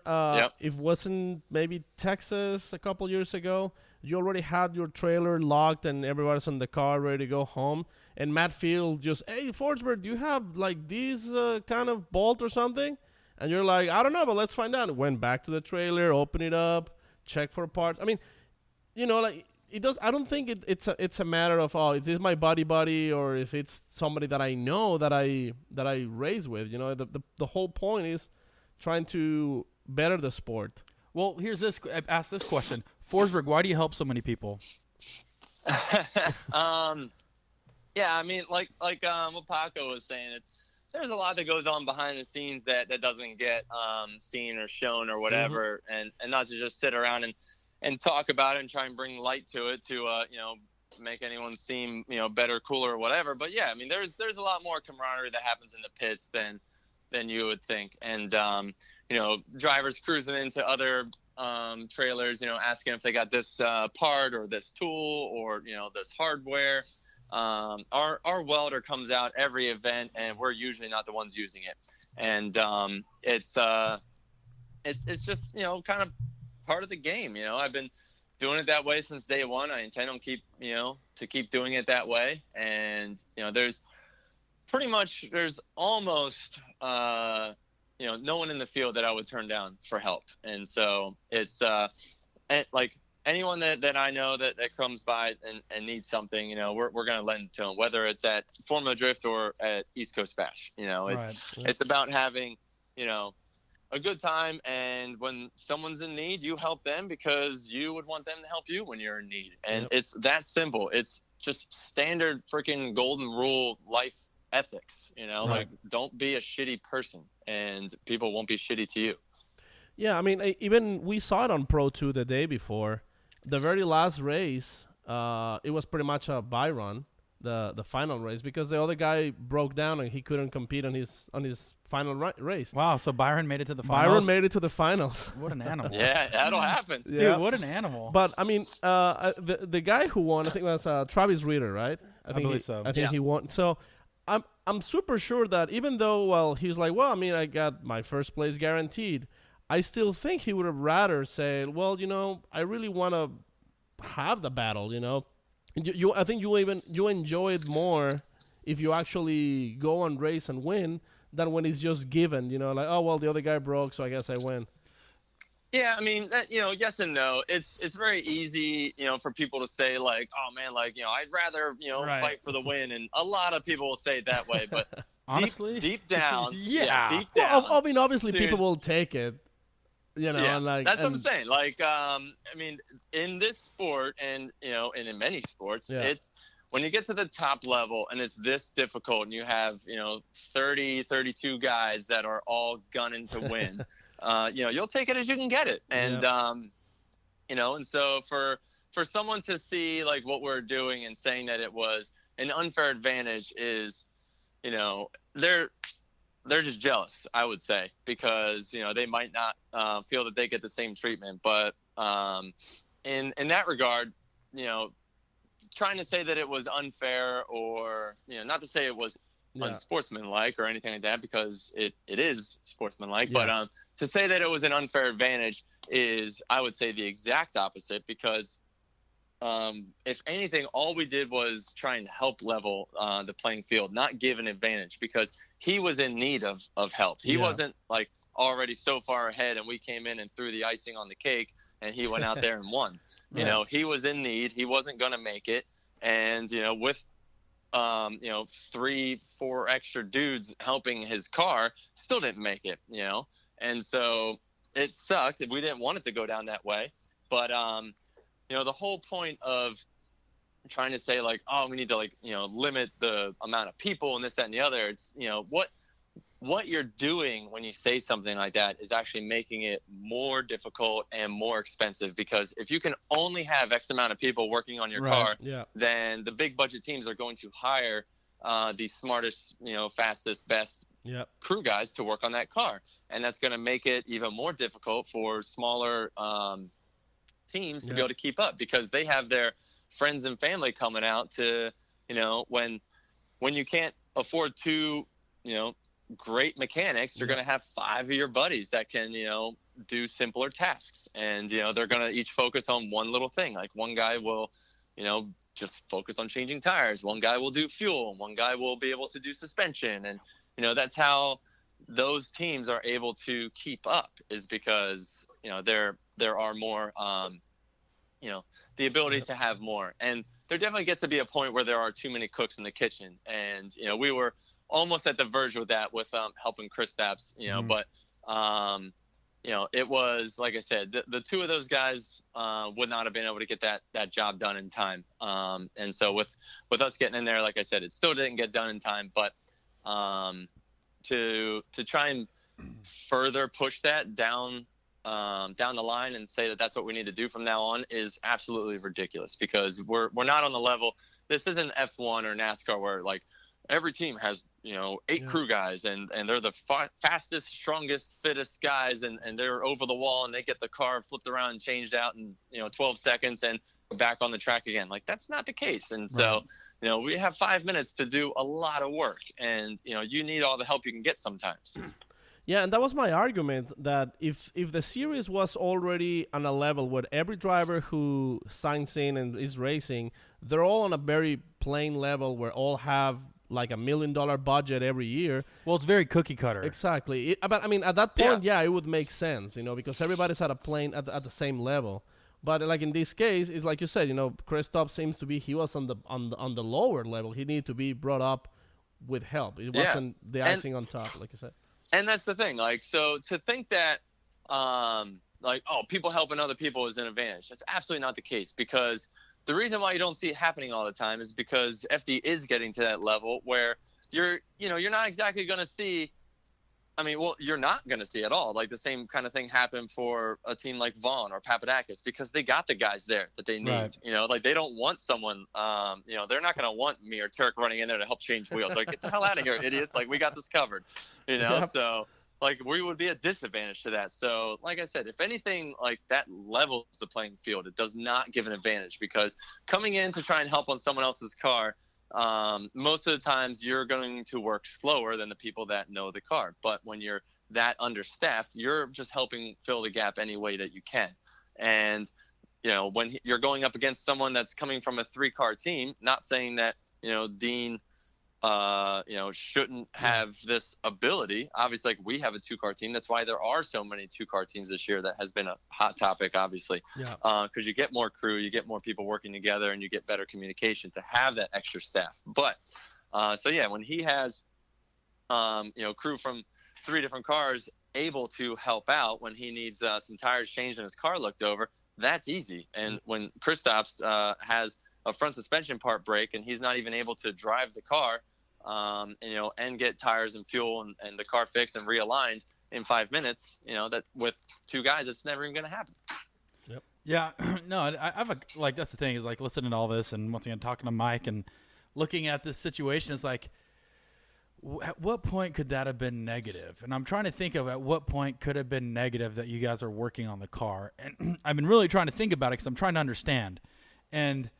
it wasn't maybe Texas a couple years ago. You already had your trailer locked and everybody's in the car ready to go home. And Matt Field just, hey, Forsberg, do you have like these kind of bolt or something? And you're like, I don't know, but let's find out. Went back to the trailer, open it up, check for parts. I mean, like it does. I don't think it's a matter of is this my buddy or if it's somebody that I know that I raise with. The whole point is trying to better the sport. Well, ask this question. Forsberg, why do you help so many people? Yeah, I mean, like what Paco was saying, there's a lot that goes on behind the scenes that doesn't get seen or shown or whatever, and not to just sit around and talk about it and try and bring light to it to make anyone seem better, cooler, or whatever. But yeah, I mean, there's a lot more camaraderie that happens in the pits than you would think. And, drivers cruising into other trailers, asking if they got this part or this tool or, this hardware. Our welder comes out every event and we're usually not the ones using it. And it's just, kind of part of the game. I've been doing it that way since day one. I intend on to keep doing it that way. And, there's almost no one in the field that I would turn down for help. And so it's like anyone that I know that comes by and needs something, we're going to lend to them, whether it's at Formula Drift or at East Coast Bash. It's about having a good time, and when someone's in need, you help them because you would want them to help you when you're in need. And it's that simple. It's just standard freaking golden rule life ethics, like don't be a shitty person and people won't be shitty to you. Yeah, I mean, even we saw it on Pro 2 the day before. The very last race, it was pretty much a buy run, the final race, because the other guy broke down and he couldn't compete on his final race. Wow, so Byron made it to the finals? Byron made it to the finals. What an animal. Yeah, that'll happen. Dude, what an animal. But, I mean, the guy who won, I think it was Travis Ritter, right? I believe so. I think he won. So I'm super sure that even though, he's like, well, I mean, I got my first place guaranteed, I still think he would have rather said, well, I really want to have the battle, I think you enjoy it more if you actually go and race and win than when it's just given, like, oh, well, the other guy broke, so I guess I win. Yeah, I mean, yes and no. It's very easy, for people to say like, oh man, like, I'd rather, fight for the win. And a lot of people will say it that way, but honestly, deep down, deep down. Well, I mean, obviously people will take it, and like, that's what I'm saying. Like, I mean, in this sport and, and in many sports, it's when you get to the top level and it's this difficult and you have, 30, 32 guys that are all gunning to win. You'll take it as you can get it. And, and so for someone to see like what we're doing and saying that it was an unfair advantage is, they're just jealous, I would say, because, they might not feel that they get the same treatment. But In that regard, trying to say that it was unfair, or not to say it was unsportsmanlike or anything like that, because it is sportsmanlike, but to say that it was an unfair advantage is, I would say, the exact opposite, because if anything, all we did was try and help level the playing field, not give an advantage, because he was in need of help. He wasn't like already so far ahead and we came in and threw the icing on the cake and he went out there and won. He was in need. He wasn't going to make it. And, with 3-4 extra dudes helping his car, still didn't make it, And so it sucked. We didn't want it to go down that way. But, the whole point of trying to say like, oh, we need to limit the amount of people and this, that, and the other. It's, what you're doing when you say something like that is actually making it more difficult and more expensive, because if you can only have X amount of people working on your car, then the big budget teams are going to hire the smartest, fastest, best crew guys to work on that car. And that's going to make it even more difficult for smaller teams to be able to keep up, because they have their friends and family coming out to, when you can't afford 2, great mechanics, you're going to have 5 of your buddies that can, do simpler tasks. And, they're going to each focus on one little thing. Like one guy will, just focus on changing tires. One guy will do fuel. One guy will be able to do suspension. And, that's how those teams are able to keep up, is because, there are more, the ability to have more. And there definitely gets to be a point where there are too many cooks in the kitchen. And, we were almost at the verge with that, with helping Kristaps, but it was, like I said, the 2 of those guys would not have been able to get that job done in time. And so with us getting in there, like I said, it still didn't get done in time, but to try and further push that down the line and say that that's what we need to do from now on is absolutely ridiculous, because we're not on the level. This isn't F1 or NASCAR where like every team has 8 crew guys and they're the fastest, strongest, fittest guys, and they're over the wall and they get the car flipped around and changed out in 12 seconds and back on the track again. Like, that's not the case. And so we have 5 minutes to do a lot of work, and you need all the help you can get sometimes. Yeah, and that was my argument, that if the series was already on a level where every driver who signs in and is racing, they're all on a very plain level where all have like $1 million budget every year. Well, it's very cookie cutter. Exactly. But I mean, at that point, it would make sense, because everybody's at a plane at the same level. But like in this case, it's like you said, Kristaps seems to be, he was on the lower level. He needed to be brought up with help. It wasn't the icing on top, like you said. And that's the thing. Like, so to think that, people helping other people is an advantage, that's absolutely not the case, because the reason why you don't see it happening all the time is because FD is getting to that level where you're not exactly going to see. I mean, well, you're not going to see at all. Like the same kind of thing happened for a team like Vaughn or Papadakis, because they got the guys there that they need. Right. Like they don't want someone. They're not going to want me or Turk running in there to help change wheels. Like, get the hell out of here, idiots! Like, we got this covered. So. Like, we would be a disadvantage to that. So, like I said, if anything, like, that levels the playing field. It does not give an advantage, because coming in to try and help on someone else's car, most of the times you're going to work slower than the people that know the car. But when you're that understaffed, you're just helping fill the gap any way that you can. And, when you're going up against someone that's coming from a 3-car team, not saying that, Dean shouldn't have this ability. Obviously, like, we have a 2-car team. That's why there are so many 2-car teams this year. That has been a hot topic, obviously. Because you get more crew, you get more people working together, and you get better communication to have that extra staff. But when he has crew from 3 different cars able to help out when he needs some tires changed and his car looked over, that's easy. And when Kristaps has a front suspension part break and he's not even able to drive the car, and get tires and fuel and the car fixed and realigned in 5 minutes, that with 2 guys, it's never even going to happen. Yep. Yeah. No, I have that's the thing, is like listening to all this and once again talking to Mike and looking at this situation, is like, At what point could that have been negative? And I'm trying to think of at what point could have been negative that you guys are working on the car. And I've been really trying to think about it because I'm trying to understand. And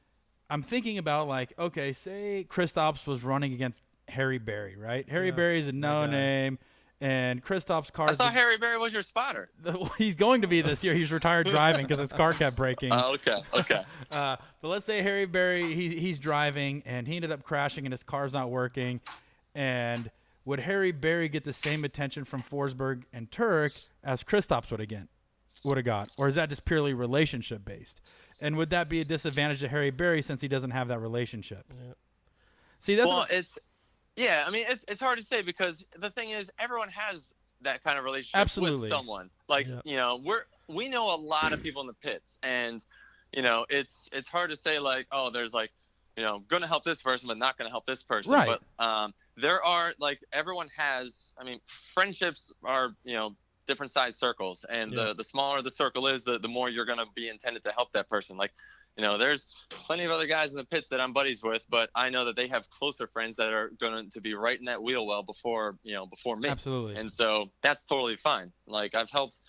I'm thinking about, like, okay, say Kristaps was running against Harry Berry, right? Harry Berry is a no-name, and Kristaps' car. I thought Harry Berry was your spotter. He's going to be this year. He's retired driving because his car kept breaking. Okay. But let's say Harry Berry, he's driving, and he ended up crashing, and his car's not working. And would Harry Berry get the same attention from Forsberg and Turk as Kristaps would have got? Or is that just purely relationship based? And would that be a disadvantage to Harry Berry since he doesn't have that relationship? Yeah. See, that's I mean, it's hard to say because the thing is, everyone has that kind of relationship Absolutely. with someone. Like, you know, we know a lot of people in the pits, and you know, it's hard to say, like, oh, there's, like, you know, going to help this person, but not going to help this person. Right. But there are, like, everyone has, I mean, friendships are, you know, different size circles. And the smaller the circle is, the more you're going to be intended to help that person. Like, you know, there's plenty of other guys in the pits that I'm buddies with, but I know that they have closer friends that are going to be right in that wheel well before me. Absolutely. And so that's totally fine. Like, I've helped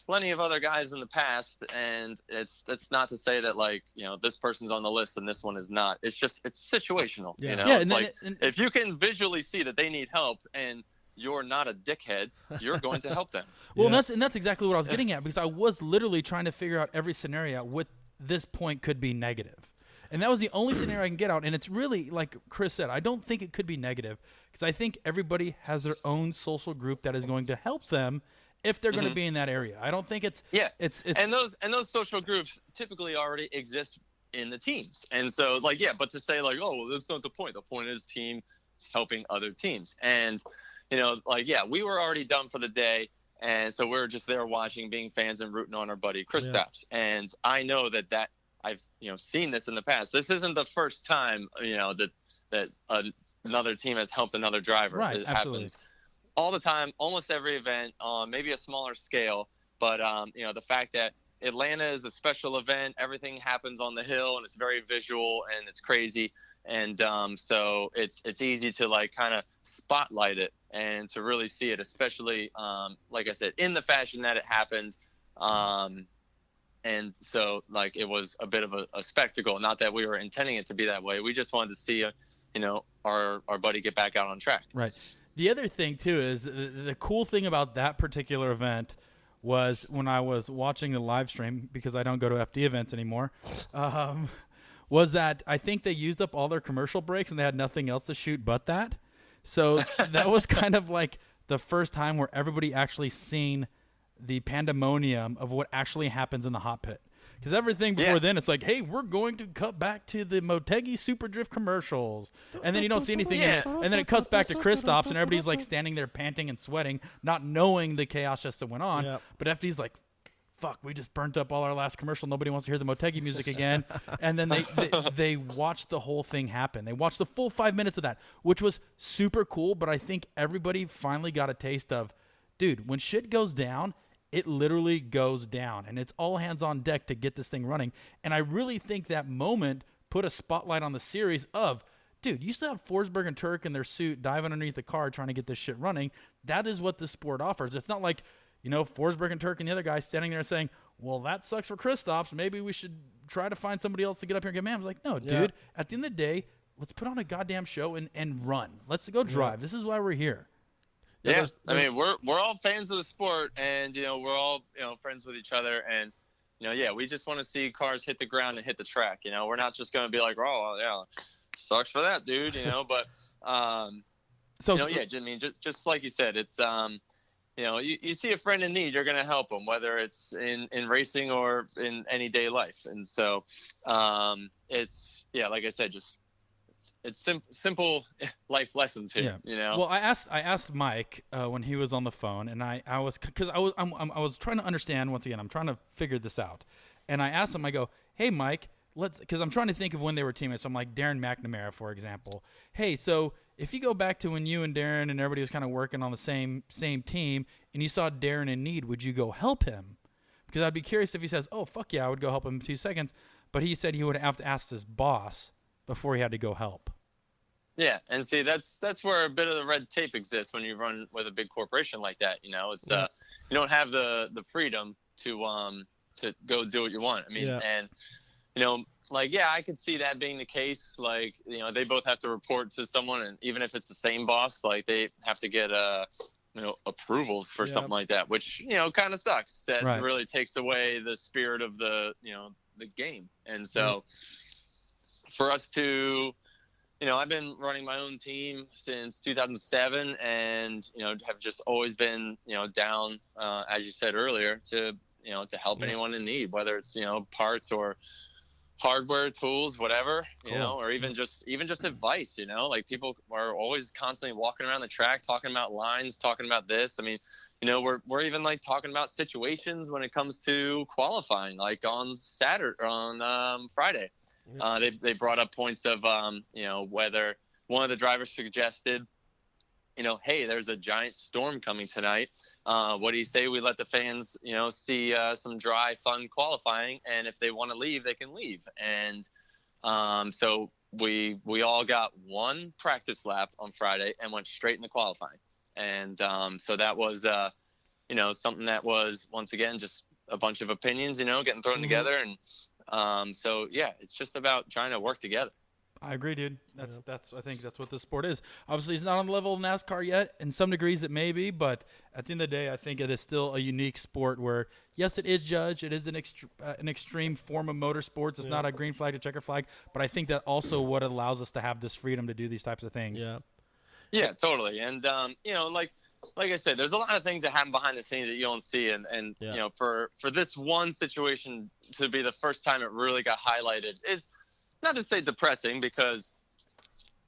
plenty of other guys in the past, and it's not to say that, like, you know, this person's on the list and this one is not. It's just, it's situational. You know, it's like, if you can visually see that they need help and you're not a dickhead, you're going to help them. Well, and that's exactly what I was getting at, because I was literally trying to figure out every scenario what this point could be negative. And that was the only scenario I can get out. And it's really, like Chris said, I don't think it could be negative, because I think everybody has their own social group that is going to help them if they're going to be in that area. I don't think it's and those social groups typically already exist in the teams. And so, like, but to say, like, oh, well, that's not the point. The point is team helping other teams. And, you know, like, we were already done for the day. And so we're just there watching, being fans and rooting on our buddy Kristaps. And I know that I've, you know, seen this in the past. This isn't the first time, you know, that another team has helped another driver. Right, it absolutely. happens all the time, almost every event, maybe a smaller scale. But, you know, the fact that Atlanta is a special event, everything happens on the hill, and it's very visual and it's crazy. And so it's easy to, like, kind of spotlight it and to really see it, especially, like I said, in the fashion that it happened. And so, like, it was a bit of a spectacle. Not that we were intending it to be that way. We just wanted to see, you know, our buddy get back out on track. Right. The other thing, too, is the cool thing about that particular event was when I was watching the live stream, because I don't go to FD events anymore, was that I think they used up all their commercial breaks and they had nothing else to shoot but that. So that was kind of like the first time where everybody actually seen the pandemonium of what actually happens in the hot pit. Because everything before then, it's like, hey, we're going to cut back to the Motegi Super Drift commercials. And then you don't see anything in it. And then it cuts back to Kristaps, and everybody's, like, standing there panting and sweating, not knowing the chaos just went on. Yep. But FD's like, fuck, we just burnt up all our last commercial. Nobody wants to hear the Motegi music again. And then they watched the whole thing happen. They watched the full 5 minutes of that, which was super cool. But I think everybody finally got a taste of, dude, when shit goes down, it literally goes down, and it's all hands on deck to get this thing running. And I really think that moment put a spotlight on the series of, dude, you still have Forsberg and Turk in their suit diving underneath the car trying to get this shit running. That is what the sport offers. It's not like, you know, Forsberg and Turk and the other guy standing there saying, well, that sucks for Kristaps. Maybe we should try to find somebody else to get up here and get man. I was like, no, dude, at the end of the day, let's put on a goddamn show and run. Let's go drive. This is why we're here. Yeah, I mean, we're all fans of the sport, and, you know, we're all, you know, friends with each other, and, you know, we just want to see cars hit the ground and hit the track. You know, we're not just going to be like, oh, yeah, sucks for that dude, you know. But you know, I mean, just like you said, it's you know, you see a friend in need, you're going to help them, whether it's in racing or in any day life. And so it's like I said, just it's simple life lessons here, you know. Well, I asked Mike when he was on the phone, and I was trying to understand. Once again, I'm trying to figure this out, and I asked him. I go, hey, Mike, because I'm trying to think of when they were teammates. So I'm like, Darren McNamara, for example. Hey, so if you go back to when you and Darren and everybody was kind of working on the same team, and you saw Darren in need, would you go help him? Because I'd be curious if he says, oh, fuck yeah, I would go help him in 2 seconds. But he said he would have to ask his boss before he had to go help. Yeah, and see, that's where a bit of the red tape exists when you run with a big corporation like that. You know, it's Yeah. you don't have the freedom to go do what you want. I mean, Yeah. and you know, like, yeah, I could see that being the case. Like, you know, they both have to report to someone, and even if it's the same boss, like, they have to get you know, approvals for Yeah. something like that, which, you know, kind of sucks. That Right. really takes away the spirit of the, you know, the game. And so for us to, you know, I've been running my own team since 2007, and, you know, have just always been, you know, down, as you said earlier, to, you know, to help anyone in need, whether it's, you know, parts or hardware, tools, whatever, you Cool. know, or even just advice. You know, like, people are always constantly walking around the track talking about lines, talking about this. I mean, you know, we're even like talking about situations when it comes to qualifying, like on Saturday, on Friday. They brought up points of you know, whether one of the drivers suggested, you know, hey, there's a giant storm coming tonight. What do you say we let the fans, you know, see some dry, fun qualifying, and if they want to leave, they can leave. And so we all got one practice lap on Friday and went straight into qualifying. And so that was, you know, something that was, once again, just a bunch of opinions, you know, getting thrown together. And so, yeah, it's just about trying to work together. I agree, dude. That's I think that's what this sport is. Obviously, it's not on the level of NASCAR yet. In some degrees, it may be, but at the end of the day, I think it is still a unique sport where, yes, it is judged. It is an extreme form of motorsports. It's not a green flag to checker flag, but I think that also what allows us to have this freedom to do these types of things. Yeah, totally. And you know, like I said, there's a lot of things that happen behind the scenes that you don't see, and you know, for this one situation to be the first time it really got highlighted is, not to say depressing, because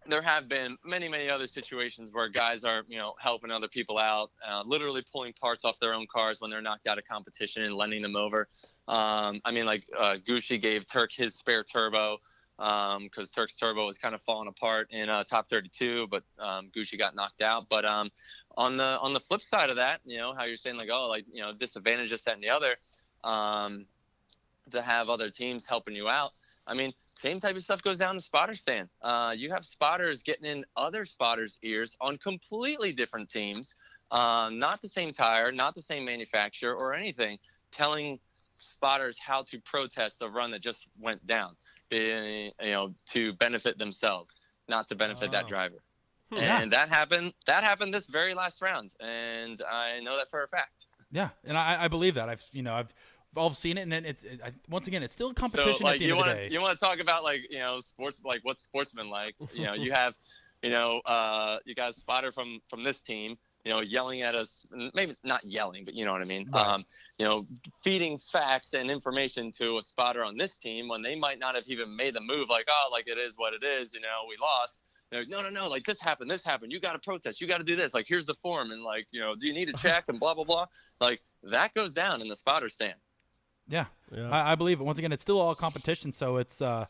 there have been many, many other situations where guys are, you know, helping other people out, literally pulling parts off their own cars when they're knocked out of competition and lending them over. I mean, like, Gucci gave Turk his spare turbo, because Turk's turbo was kind of falling apart in top 32, but Gucci got knocked out. But on the flip side of that, you know, how you're saying, like, oh, like, you know, disadvantage, this, that, and the other, to have other teams helping you out. I mean, same type of stuff goes down the spotter stand. You have spotters getting in other spotters' ears on completely different teams, not the same tire, not the same manufacturer or anything, telling spotters how to protest a run that just went down, you know, to benefit themselves, not to benefit that driver. And that happened this very last round, and I know that for a fact. Yeah, and I believe that. I've all seen it, and then once again, it's still a competition. So, like, at the end of the day. You want to talk about, like, you know, sports, like, what's sportsman like? You know, you have, you know, you got a spotter from this team, you know, yelling at us, maybe not yelling, but you know what I mean. Right. You know, feeding facts and information to a spotter on this team when they might not have even made the move. Like, oh, like, it is what it is. You know, we lost. They're like, no, like, this happened. You got to protest. You got to do this. Like, here's the form, and, like, you know, do you need a check and blah blah blah. Like, that goes down in the spotter stand. Yeah. I believe it. Once again, it's still all competition, so it's at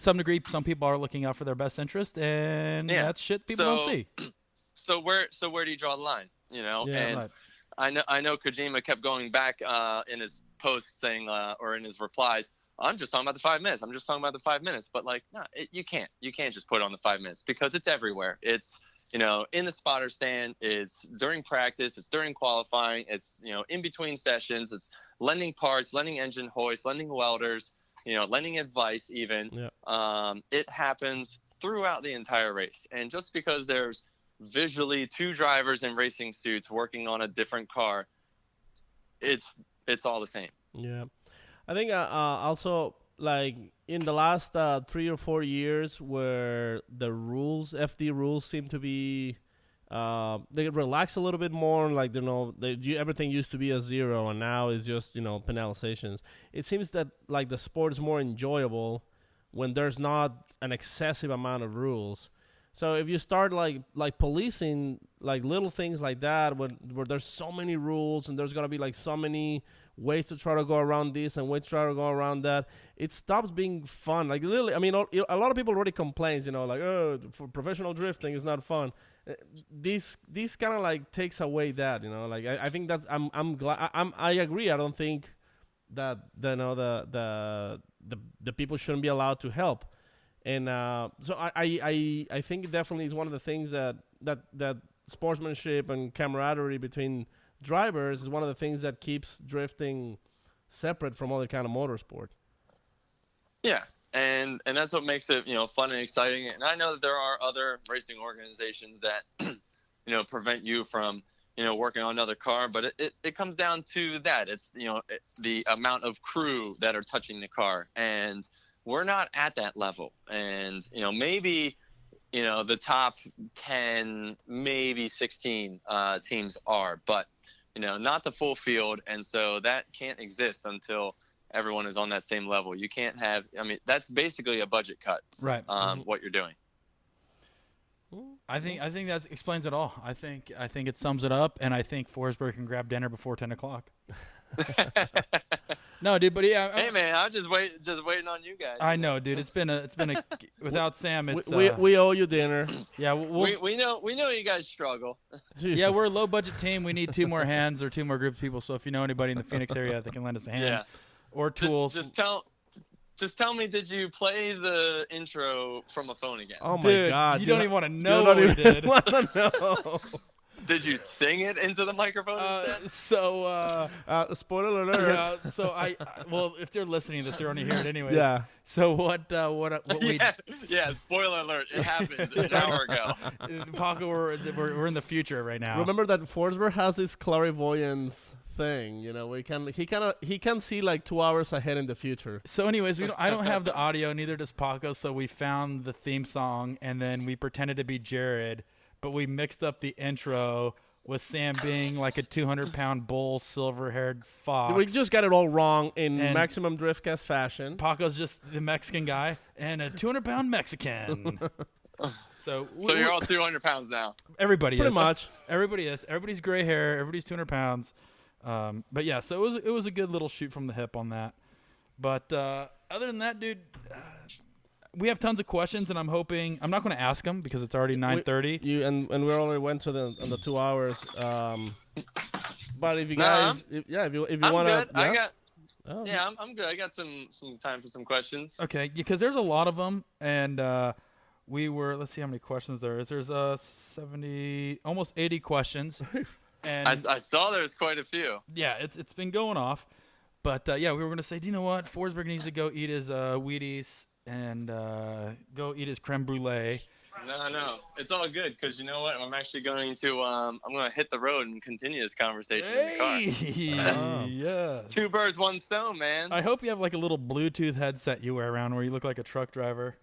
some degree, some people are looking out for their best interest, and that's shit people don't see. So where do you draw the line? You know, and right. I know Kojima kept going back in his posts saying, or in his replies, I'm just talking about the 5 minutes. I'm just talking about the 5 minutes. But, like, no, you can't just put it on the 5 minutes, because it's everywhere. It's, you know, in the spotter stand, it's during practice, it's during qualifying, it's, you know, in between sessions, it's lending parts, lending engine hoists, lending welders, you know, lending advice even. Yeah. It happens throughout the entire race. And just because there's visually two drivers in racing suits working on a different car, it's all the same. Yeah. I think also, like, in the last 3 or 4 years, where the rules, FD rules, seem to be they relax a little bit more. Like, you know, everything used to be a 0, and now it's just, you know, penalizations. It seems that, like, the sport is more enjoyable when there's not an excessive amount of rules. So if you start like policing, like, little things like that, where there's so many rules and there's gonna be, like, so many ways to try to go around this and ways to try to go around that, it stops being fun. Like, literally, I mean, a lot of people already complains, you know, like, oh, for professional drifting is not fun. This kind of, like, takes away that, you know. Like, I think that's I'm glad I agree. I don't think that the people shouldn't be allowed to help. And so I think it definitely is one of the things that sportsmanship and camaraderie between drivers is one of the things that keeps drifting separate from other kind of motorsport. Yeah. And that's what makes it, fun and exciting. And I know that there are other racing organizations that, prevent you from, working on another car, but it comes down to that. It's, the amount of crew that are touching the car, and we're not at that level. And, maybe, the top 10, maybe 16 teams are, but, not the full field. And so that can't exist until everyone is on that same level. You can't have, that's basically a budget cut, right? What you're doing. I think that explains it all. I think it sums it up, and I think Forsberg can grab dinner before 10 o'clock. No, dude, but yeah. Hey, man, I'm just waiting on you guys. I know, dude. It's been a without Sam. It's we owe you dinner. Yeah, we know you guys struggle. Jesus. Yeah, we're a low budget team. We need 2 more hands or 2 more groups of people. So if you know anybody in the Phoenix area that can lend us a hand, or tools. Just tell me, did you play the intro from a phone again? Oh, dude, my God. You don't even want to know what we did. Want to know. Did you sing it into the microphone instead? So, spoiler alert. well, if they're listening to this, they're only hearing it anyways. Yeah. So what we... Yeah, spoiler alert. It happened an hour ago. Paco, we're in the future right now. Remember that Forsberg has this clairvoyance thing, he can see like 2 hours ahead in the future. So anyways, I don't have the audio, neither does Paco, so we found the theme song and then we pretended to be Jared, but we mixed up the intro with Sam being like a 200-pound bull, silver-haired fox. We just got it all wrong in maximum Driftcast fashion. Paco's just the Mexican guy and a 200-pound Mexican. So you're all 200 pounds now. Everybody Pretty is. much. Everybody is. Everybody's gray hair. Everybody's 200 pounds. But yeah, so it was a good little shoot from the hip on that. But other than that, dude, we have tons of questions, and I'm hoping I'm not going to ask them because it's already 9:30. And we already went to the 2 hours. But if you guys, if you want to, I'm good. I got some time for some questions. Okay, because there's a lot of them, and let's see how many questions there is. There's 70, almost 80 questions. And I saw there's quite a few. Yeah, it's been going off. But, we were going to say, do you know what? Forsberg needs to go eat his Wheaties and go eat his creme brulee. No. It's all good because you know what? I'm actually going to I'm going to hit the road and continue this conversation in the car. Yes. 2 birds, 1 stone, man. I hope you have like a little Bluetooth headset you wear around where you look like a truck driver.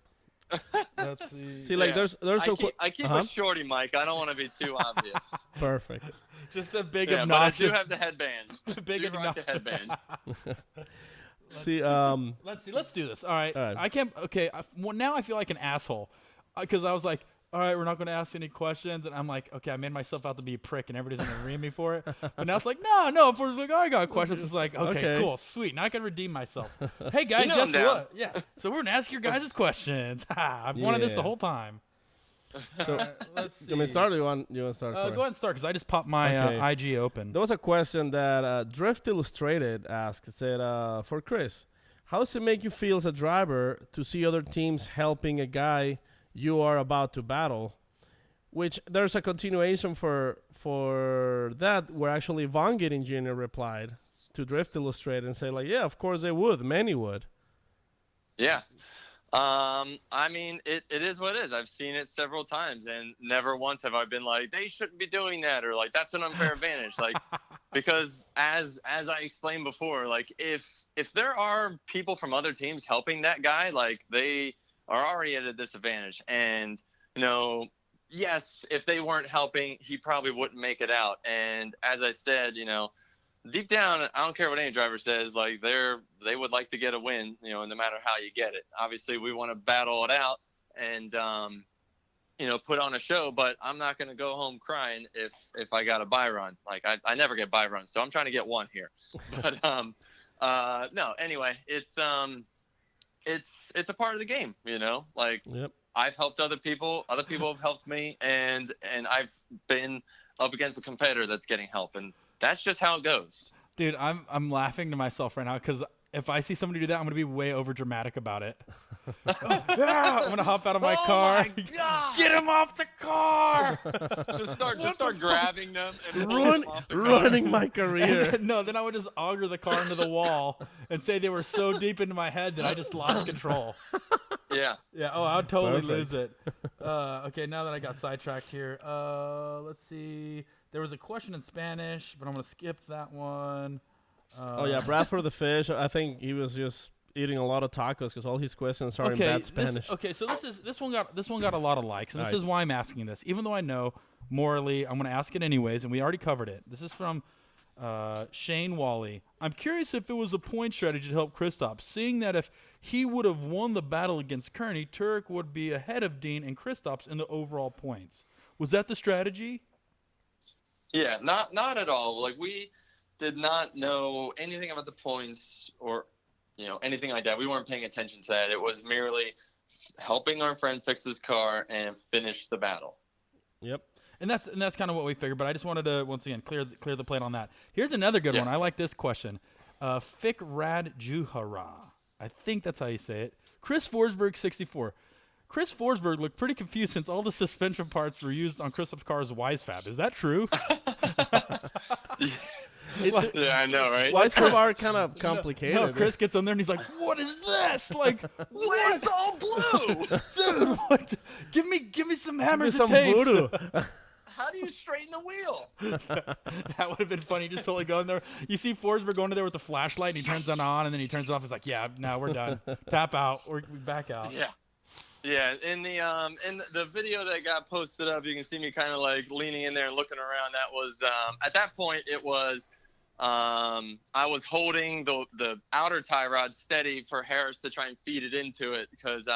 Let's see. See, like there's I keep a shorty mic. I don't want to be too obvious. Perfect. Just a big But obnoxious. I do have the headband. Big obnoxious headband. See, let's do this. All right. I can't. Okay. Now I feel like an asshole because I was like, all right, we're not going to ask any questions, and I'm like, okay, I made myself out to be a prick, and everybody's going to ream me for it. But now it's like, no. If we're like, I got questions, it's like, okay, cool, sweet. Now I can redeem myself. Hey guys, guess what? Yeah. So we're going to ask your guys' questions. I've wanted this the whole time. So let's see. You want me to start, or you want to start? Go ahead and start because I just popped my IG open. There was a question that Drift Illustrated asked. It said, for Chris, how does it make you feel as a driver to see other teams helping a guy you are about to battle? Which there's a continuation for that where actually Von Gidding Jr. replied to Drift Illustrated and said, like, yeah, of course they would. Many would. Yeah. I mean, it is what it is. I've seen it several times, and never once have I been like, they shouldn't be doing that, or like, that's an unfair advantage. Like, because as I explained before, like, if there are people from other teams helping that guy, like, they are already at a disadvantage. And, yes, if they weren't helping, he probably wouldn't make it out. And as I said, deep down, I don't care what any driver says, like they would like to get a win, no matter how you get it. Obviously we want to battle it out and, put on a show, but I'm not going to go home crying if I got a bye run. Like I never get bye runs. So I'm trying to get one here, but, no, anyway, it's a part of the game, like yep. I've helped other people have helped me, and I've been up against a competitor that's getting help, and that's just how it goes. Dude, I'm laughing to myself right now because if I see somebody do that, I'm going to be way over dramatic about it. I'm going to hop out of my car. My God. Get him off the car. Just start grabbing them and pulling them off the car. Ruining my career. Then I would just auger the car into the wall and say they were so deep into my head that I just lost control. Yeah. Yeah. Oh, I would totally Perfect. lose it. Okay. Now that I got sidetracked here, let's see. There was a question in Spanish, but I'm going to skip that one. Oh yeah, Bradford the Fish. I think he was just eating a lot of tacos because all his questions are in bad Spanish. So this one got a lot of likes, and this is why I'm asking this. Even though I know morally, I'm going to ask it anyways, and we already covered it. This is from Shane Wally. I'm curious if it was a point strategy to help Kristaps, seeing that if he would have won the battle against Kearney, Turek would be ahead of Dean and Kristaps in the overall points. Was that the strategy? Yeah, not at all. Like, we did not know anything about the points or, anything like that. We weren't paying attention to that. It was merely helping our friend fix his car and finish the battle. Yep. And that's kind of what we figured, but I just wanted to, once again, clear the plate on that. Here's another good one. I like this question. Fikrad Juhara. I think that's how you say it. Chris Forsberg, 64. Chris Forsberg looked pretty confused since all the suspension parts were used on Kristaps' car's Wisefab. Is that true? Yeah, I know, right? Wisefab are kind of complicated. No, Chris gets on there and he's like, "What is this? Like, What? It's all blue. dude? What? Give me some hammers some and tapes." voodoo. How do you straighten the wheel? That would have been funny. Just totally going there. You see Forsberg going in there with the flashlight, and he turns it on, and then he turns it off. He's like, "Yeah, no, we're done. Tap out. We back out." Yeah. Yeah, in the video that got posted up, you can see me kind of like leaning in there and looking around. That was at that point it was I was holding the outer tie rod steady for Harris to try and feed it into it because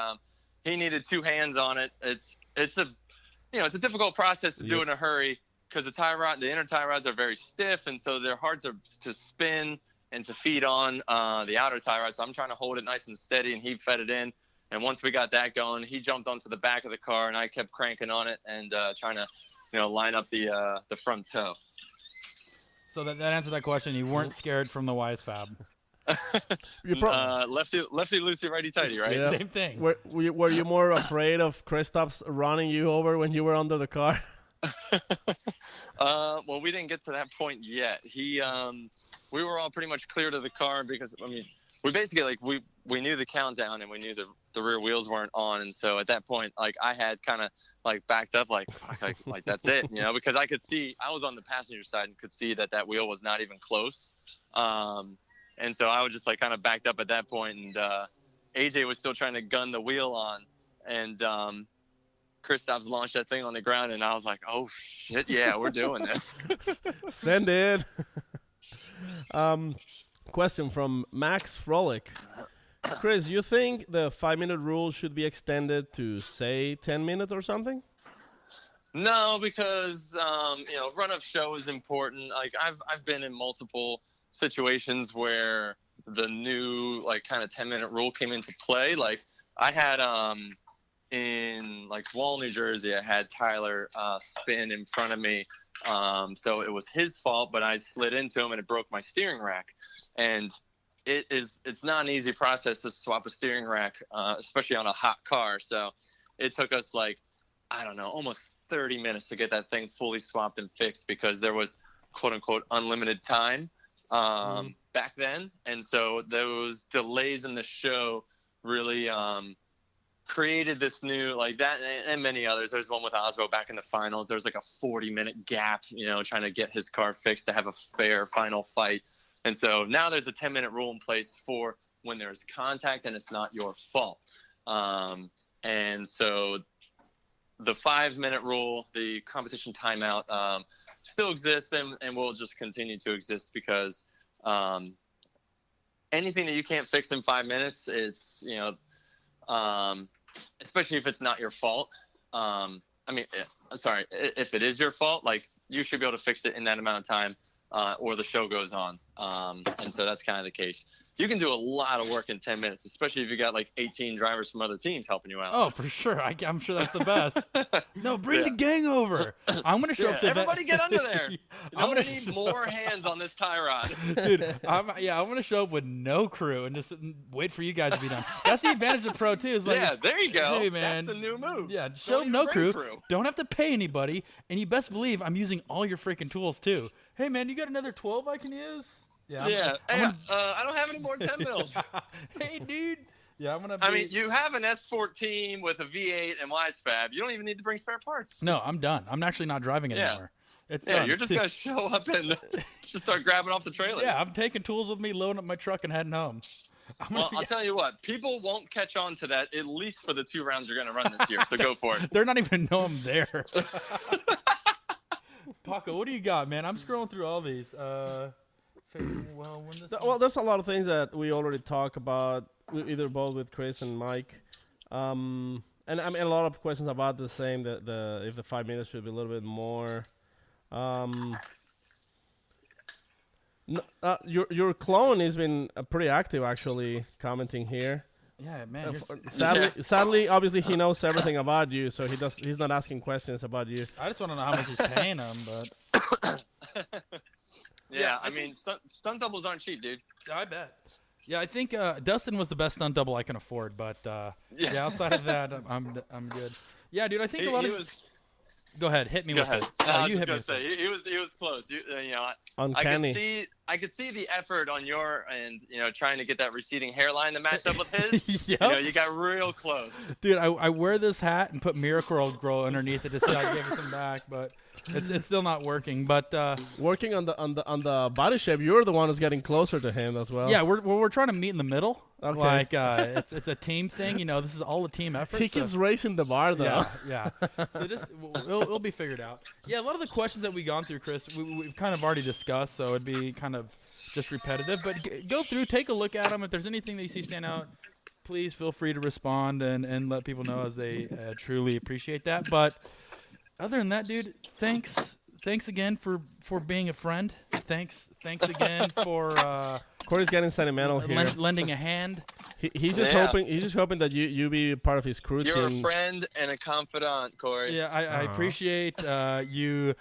he needed two hands on it. It's a difficult process to do in a hurry because the inner tie rods are very stiff, and so they're hard to spin and to feed on the outer tie rod. So I'm trying to hold it nice and steady, and he fed it in. And once we got that going, he jumped onto the back of the car, and I kept cranking on it and trying to, line up the front toe. So that answered that question. You weren't scared from the Wisefab. Lefty loosey, righty tighty, right? Yeah. Same thing. Were you more afraid of Kristaps running you over when you were under the car? Well, we didn't get to that point yet. We were all pretty much clear to the car because we basically we knew the countdown and we knew the rear wheels weren't on, and so at that point, I had kind of backed up, like that's it, because I could see I was on the passenger side and could see that wheel was not even close, and so I was just kind of backed up at that point, and AJ was still trying to gun the wheel on, and Kristaps launched that thing on the ground, and I was like, oh shit, yeah, we're doing this. Send it. Question from Max Frolic. Chris, you think the 5-minute rule should be extended to, say, 10 minutes or something? No, because run of show is important. I've been in multiple situations where the new kind of 10-minute rule came into play. I had in Wall, New Jersey, I had Tyler spin in front of me. So it was his fault, but I slid into him and it broke my steering rack. And it's not an easy process to swap a steering rack, especially on a hot car. So it took us almost 30 minutes to get that thing fully swapped and fixed because there was quote unquote unlimited time back then. And so those delays in the show really created this new that and many others. There's one with Osbo back in the finals. There's a 40-minute gap, trying to get his car fixed to have a fair final fight. And so now there's a 10-minute rule in place for when there's contact and it's not your fault. And so the 5-minute rule, the competition timeout, still exists and will just continue to exist because anything that you can't fix in 5 minutes, it's, especially if it's not your fault. If it is your fault, you should be able to fix it in that amount of time. Or the show goes on. And so that's kind of the case. you can do a lot of work in 10 minutes, especially if you got like 18 drivers from other teams helping you out. Oh, for sure. I'm sure that's the best. No, bring the gang over. I'm going to show up to everybody get under there. I'm going to need more hands on this tie rod. Dude, I'm going to show up with no crew and just wait for you guys to be done. That's the advantage of Pro, too. Is like, yeah, there you go. Hey, man. That's the new move. Yeah, show no crew. Don't have to pay anybody. And you best believe I'm using all your freaking tools, too. Hey, man, you got another 12 I can use? Yeah. I don't have any more 10 mils. Hey, dude. Yeah, I mean, you have an S14 with a V8 and YSFAB. You don't even need to bring spare parts. No, I'm done. I'm actually not driving it anymore. It's done. You're just going to show up and just start grabbing off the trailers. Yeah, I'm taking tools with me, loading up my truck, and heading home. I'll tell you what. People won't catch on to that, at least for the 2 rounds you're going to run this year, so go for it. They're not even know I'm there. Paco, what do you got, man? I'm scrolling through all these. Well, there's a lot of things that we already talked about, either both with Chris and Mike. And I mean, a lot of questions about the same, if the 5 minutes should be a little bit more. Your clone has been pretty active, actually, commenting here. Yeah, man. Sadly, obviously, he knows everything about you, so he's not asking questions about you. I just want to know how much he's paying him, but... Yeah, I mean, stunt doubles aren't cheap, dude. I bet. Yeah, I think Dustin was the best stunt double I can afford, but outside of that, I'm good. Yeah, dude, I think Go ahead, hit me. Go ahead. I was you just gonna say he was close. You know, uncanny. I could see the effort on your end. You know, trying to get that receding hairline to match up with his. Yep. You know, you got real close. Dude, I wear this hat and put Miracle-Gro underneath it to see I give it some back, but it's still not working. But working on the body shape, you're the one who's getting closer to him as well. Yeah, we're trying to meet in the middle. Okay. Like it's a team thing. You know, this is all a team effort. He keeps raising the bar though. Yeah. So just it'll be figured out. Yeah, a lot of the questions that we've gone through, Chris, we've kind of already discussed, so it'd be kind of just repetitive. But go through, take a look at them. If there's anything that you see stand out, please feel free to respond and let people know as they truly appreciate that. But other than that, dude, thanks again for being a friend. Thanks again for Corey's getting sentimental here. Lending a hand. He's just hoping. He's just hoping that you be part of his crew team. You're a friend and a confidant, Corey. Yeah, I appreciate you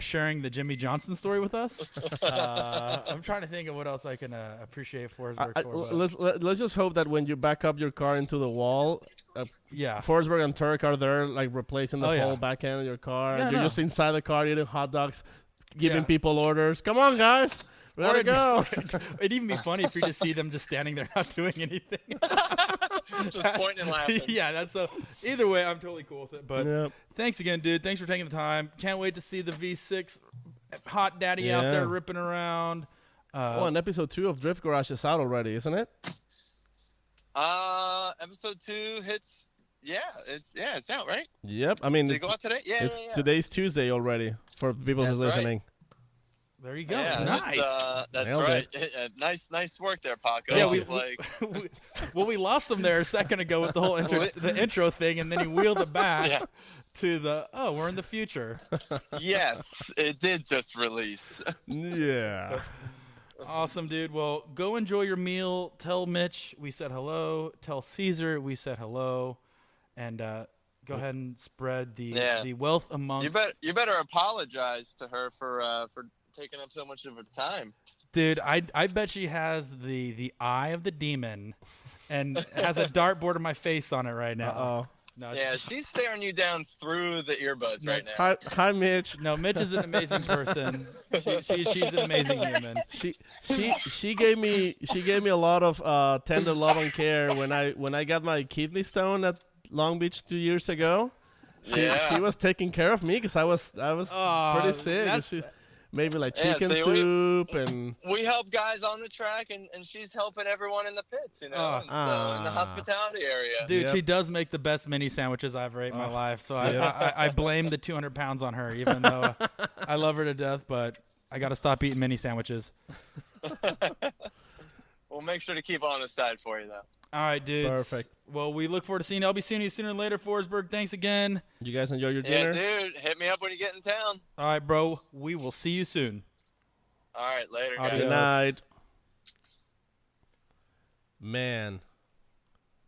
sharing the Jimmy Johnson story with us. I'm trying to think of what else I can appreciate Forsberg for. Let's just hope that when you back up your car into the wall, Forsberg and Turk are there, like replacing the whole back end of your car. Yeah, and you're just inside the car eating hot dogs, giving people orders. Come on, guys. Let it go. It'd even be funny if you just see them just standing there not doing anything. Just pointing and laughing. Yeah, that's so. Either way, I'm totally cool with it. But thanks again, dude. Thanks for taking the time. Can't wait to see the V6 hot daddy out there ripping around. And episode 2 of Drift Garage is out already, isn't it? Episode 2 hits. Yeah, it's out, right? Yep. I mean, did it go out today? Yeah. Today's Tuesday already for people who's listening. Right. There you go. Yeah, nice. That's Nailed right. Nice work there, Paco. Yeah, we lost him there a second ago with the whole the intro thing, and then he wheeled it back to we're in the future. Yes, it did just release. Yeah. Awesome, dude. Well, go enjoy your meal. Tell Mitch we said hello. Tell Caesar we said hello, and go ahead and spread the wealth amongst. You better apologize to her for taking up so much of her time. Dude, I bet she has the eye of the demon and has a dartboard of my face on it right now. Uh-oh. No, she's staring you down through the earbuds right now. Hi, Mitch. No, Mitch is an amazing person. She's an amazing human. She gave me a lot of tender love and care when I got my kidney stone at Long Beach 2 years ago. She was taking care of me because I was pretty sick. She made me like chicken soup and we help guys on the track and she's helping everyone in the pits, you know, so in the hospitality area. Dude, she does make the best mini sandwiches I've ever ate in my life. So I blame the 200 pounds on her, even though I love her to death. But I got to stop eating mini sandwiches. We'll make sure to keep on the side for you, though. All right, dude. Perfect. Well, we look forward to seeing you. I'll be seeing you sooner or later, Forsberg. Thanks again. You guys enjoy your dinner? Yeah, dude. Hit me up when you get in town. All right, bro. We will see you soon. All right, later, guys. Good night. Man.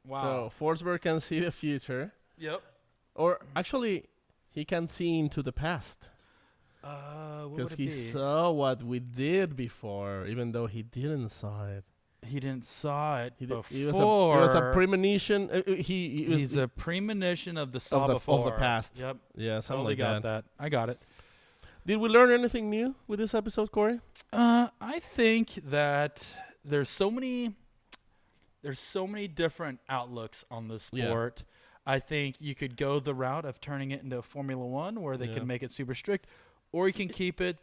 Wow. So Forsberg can see the future. Yep. Or actually, he can see into the past. What would Because it he be? saw what we did before, even though he didn't saw it. He didn't saw it He before. it was a premonition. He's a premonition of the saw of the before. past. Yep. Yeah, something Totally like got that. that. I got it. Did we learn anything new with this episode, Corey? I think that there's so many different outlooks on the sport. I think you could go the route of turning it into a Formula One where they can make it super strict, or you can keep it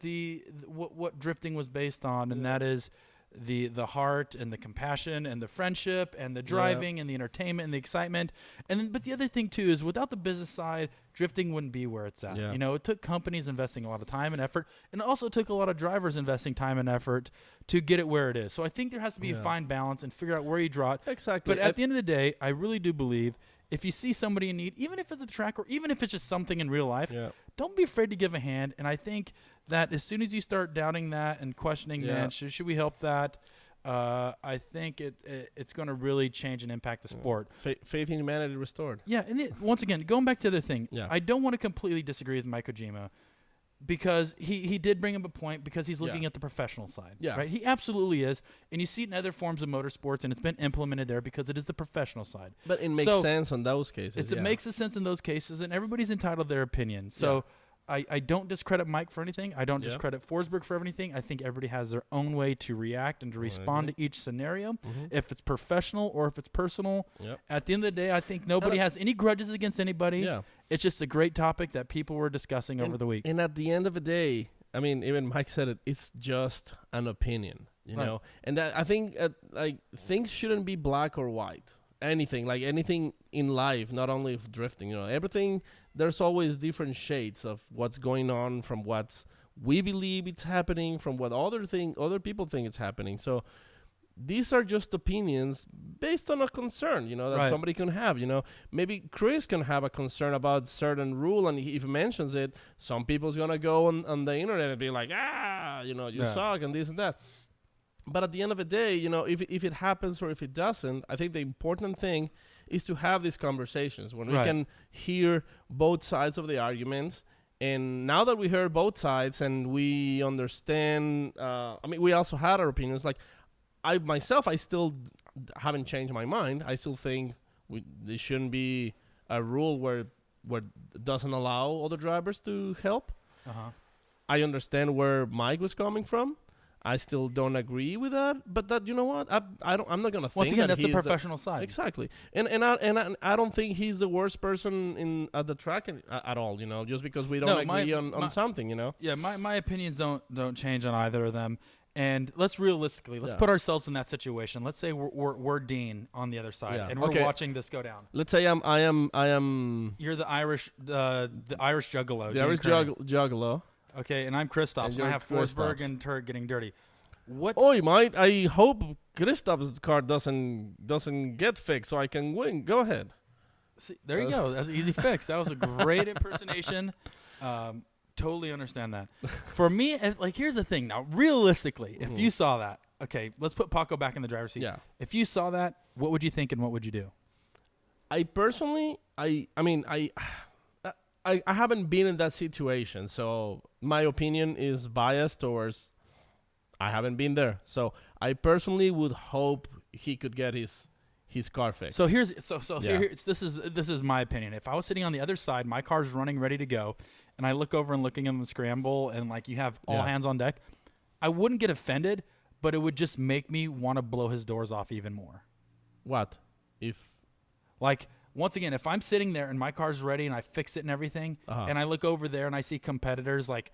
what drifting was based on, and that is the heart and the compassion and the friendship and the driving and the entertainment and the excitement. And then, but the other thing too is without the business side, drifting wouldn't be where it's at. Yeah. You know, it took companies investing a lot of time and effort, and it also took a lot of drivers investing time and effort to get it where it is. So I think there has to be a fine balance and figure out where you draw it. Exactly. But at the end of the day, I really do believe if you see somebody in need, even if it's a track or even if it's just something in real life, don't be afraid to give a hand. And I think that as soon as you start doubting that and questioning, man, should we help that? I think it's going to really change and impact the sport. Faith in humanity restored. Yeah, and once again, going back to the thing, Yeah. I don't want to completely disagree with Mike Kojima because he did bring up a point because he's looking at the professional side. Yeah. Right? He absolutely is. And you see it in other forms of motorsports, and it's been implemented there because it is the professional side. But it makes sense on those cases. It makes sense in those cases, and everybody's entitled to their opinion. So I don't discredit Mike for anything. I don't discredit Forsberg for anything. I think everybody has their own way to react and to respond to each scenario, if it's professional or if it's personal. At the end of the day, I think nobody has any grudges against anybody. Yeah. It's just a great topic that people were discussing over the week. And at the end of the day, I mean, even Mike said it, it's just an opinion, you know? And I think like things shouldn't be black or white. Anything in life, not only of drifting, you know, everything, there's always different shades of what's going on from what we believe it's happening, from what other people think it's happening. So these are just opinions based on a concern, you know, that somebody can have, you know. Maybe Chris can have a concern about certain rule, and if he mentions it, some people's going to go on the internet and be like, you know, you suck and this and that. But at the end of the day, you know, if it happens or if it doesn't, I think the important thing is to have these conversations when we can hear both sides of the arguments. And now that we heard both sides and we understand, I mean, we also had our opinions. Like I still haven't changed my mind. I still think there shouldn't be a rule where it doesn't allow other drivers to help. I understand where Mike was coming from. I still don't agree with that, but that, you know what, I'm not gonna think. Once again, that that's the professional side. Exactly, and I don't think he's the worst person at the track at all. You know, just because we don't agree on something. You know. Yeah, my opinions don't change on either of them. And let's put ourselves in that situation. Let's say we're Dean on the other side, and we're watching this go down. Let's say I am. You're the Irish juggalo. The Irish juggalo. Okay, and I'm Christoph. And I have Forsberg and Turk getting dirty. What? Oh, mate! I hope Christoph's car doesn't get fixed so I can win. Go ahead. See, there you go. That's an easy fix. That was a great impersonation. Totally understand that. For me, here's the thing. Now, realistically, if you saw that, okay, let's put Paco back in the driver's seat. Yeah. If you saw that, what would you think and what would you do? I personally, I haven't been in that situation, so my opinion is biased towards. I haven't been there, so I personally would hope he could get his car fixed. So this is my opinion. If I was sitting on the other side, my car's running, ready to go, and I look over and looking in the scramble, and like you have all hands on deck, I wouldn't get offended, but it would just make me want to blow his doors off even more. What if? Like. Once again, if I'm sitting there and my car's ready and I fix it and everything, and I look over there and I see competitors like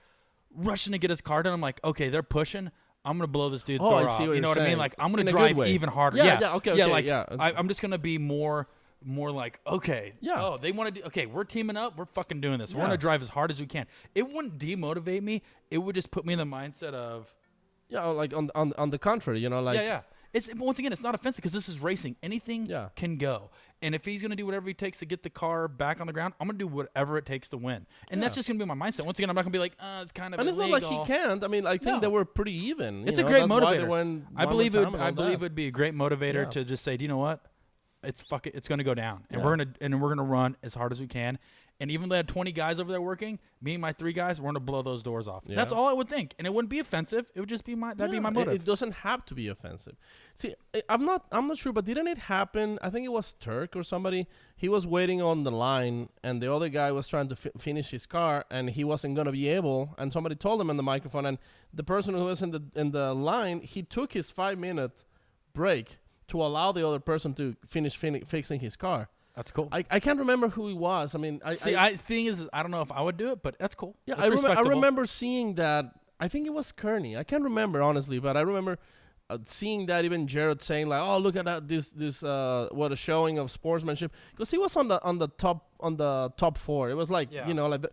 rushing to get his car done, I'm like, okay, they're pushing. I'm gonna blow this dude's door off. You know what I mean? Like I'm gonna drive even harder. I'm just gonna be more like, okay, oh, they want to do. Okay, we're teaming up. We're fucking doing this. We're gonna drive as hard as we can. It wouldn't demotivate me. It would just put me in the mindset of. Yeah, like on the contrary, you know, like. Yeah. once again, it's not offensive because this is racing. Anything can go. And if he's going to do whatever he takes to get the car back on the ground, I'm going to do whatever it takes to win. And that's just going to be my mindset. Once again, I'm not going to be like, it's kind of illegal. And it's not like he can't. I mean, I think they were pretty even. It's a great motivator. I believe it would be a great motivator to just say, do you know what? It's going to go down. And we're going to run as hard as we can. And even though they had 20 guys over there working, me and my 3 guys, we're going to blow those doors off. Yeah. That's all I would think. And it wouldn't be offensive. It would just be that'd be my motive. It doesn't have to be offensive. See, I'm not sure, but didn't it happen? I think it was Turk or somebody. He was waiting on the line, and the other guy was trying to finish his car, and he wasn't going to be able. And somebody told him on the microphone, and the person who was in the line, he took his 5-minute break to allow the other person to finish fixing his car. That's cool. I can't remember who he was. I mean, thing is, I don't know if I would do it, but that's cool. Yeah, that's I remember seeing that. I think it was Kearney. I can't remember honestly, but I remember seeing that. Even Jared saying like, "Oh, look at that! This what a showing of sportsmanship." Because he was on the top 4. It was like like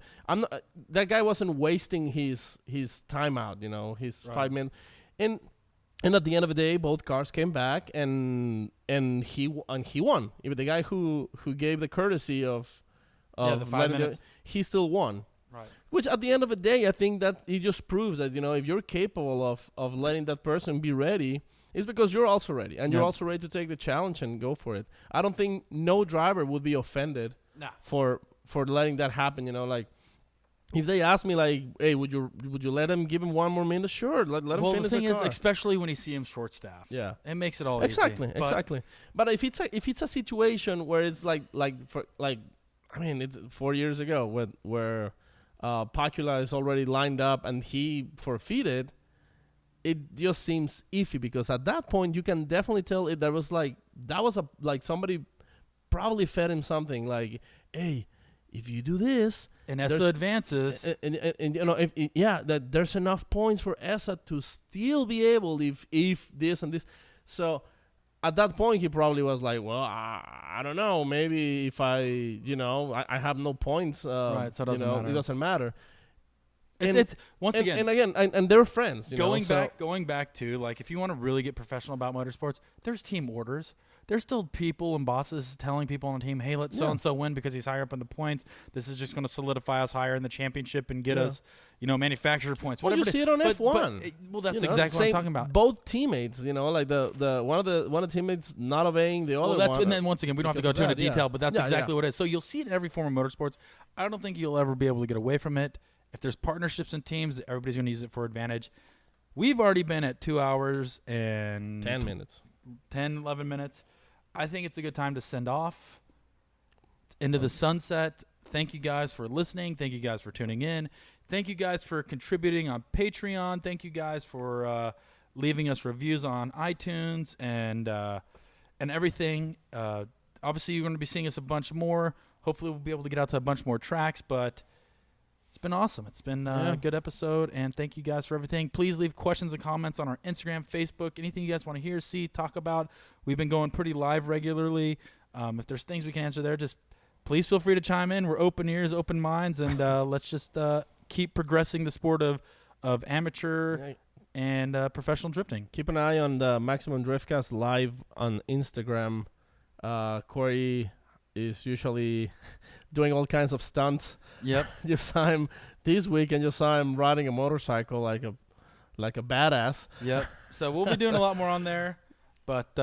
that guy wasn't wasting his timeout. His 5 minutes. And at the end of the day, both cars came back, and he won. Even the guy who gave the courtesy of the 5 minutes, he still won. Right. Which at the end of the day, I think that it just proves that if you're capable of letting that person be ready, it's because you're also ready, and you're also ready to take the challenge and go for it. I don't think no driver would be offended for letting that happen. Like. If they ask me like, "Hey, would you let him give him 1 more minute?" Sure, let him finish the car. Well, the thing is, especially when you see him short-staffed, it makes it all exactly. But if it's a situation where it's I mean, it's 4 years ago where Pacula is already lined up and he forfeited, it just seems iffy because at that point you can definitely tell that was somebody probably fed him something like, "Hey, if you do this." And ESA advances. That there's enough points for ESA to still be able if this and this. So at that point, he probably was like, well, I don't know. Maybe if I have no points, right, so it doesn't matter. It's once again. And again, and they're friends. Going back to, like, if you want to really get professional about motorsports, there's team orders. There's still people and bosses telling people on the team, hey, let so-and-so win because he's higher up in the points. This is just going to solidify us higher in the championship and get us, manufacturer points. Well, you see it on F1. Well, that's exactly what I'm talking about. Both teammates, like the one of the teammates not obeying the other one. And then once again, we don't have to go too into detail, but that's exactly what it is. So you'll see it in every form of motorsports. I don't think you'll ever be able to get away from it. If there's partnerships and teams, everybody's going to use it for advantage. We've already been at 2 hours and 10 minutes. 10, 11 minutes. I think it's a good time to send off into the sunset. Thank you guys for listening. Thank you guys for tuning in. Thank you guys for contributing on Patreon. Thank you guys for leaving us reviews on iTunes and everything. Obviously, you're going to be seeing us a bunch more. Hopefully, we'll be able to get out to a bunch more tracks, but it's been awesome. It's been a good episode, and thank you guys for everything. Please leave questions and comments on our Instagram, Facebook, anything you guys want to hear, see, talk about. We've been going pretty live regularly. If there's things we can answer there, just please feel free to chime in. We're open ears, open minds, and let's just keep progressing the sport of amateur and professional drifting. Keep an eye on the Maximum Driftcast live on Instagram. Corey is usually doing all kinds of stunts. Yep. You saw him this week, and you saw him riding a motorcycle like a badass. Yep. So we'll be doing a lot more on there. But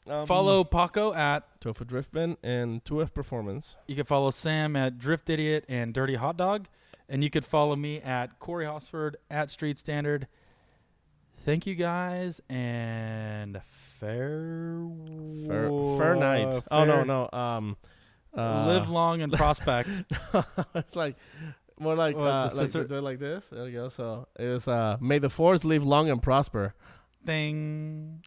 follow Paco at Tofu Driftman and 2F Performance. You can follow Sam at Drift Idiot and Dirty Hot Dog. And you could follow me at Corey Hosford at Street Standard. Thank you guys, and fair night. No. Live long and prospect. It's like more like do it like this. There we go. So it's may the force live long and prosper. Thing.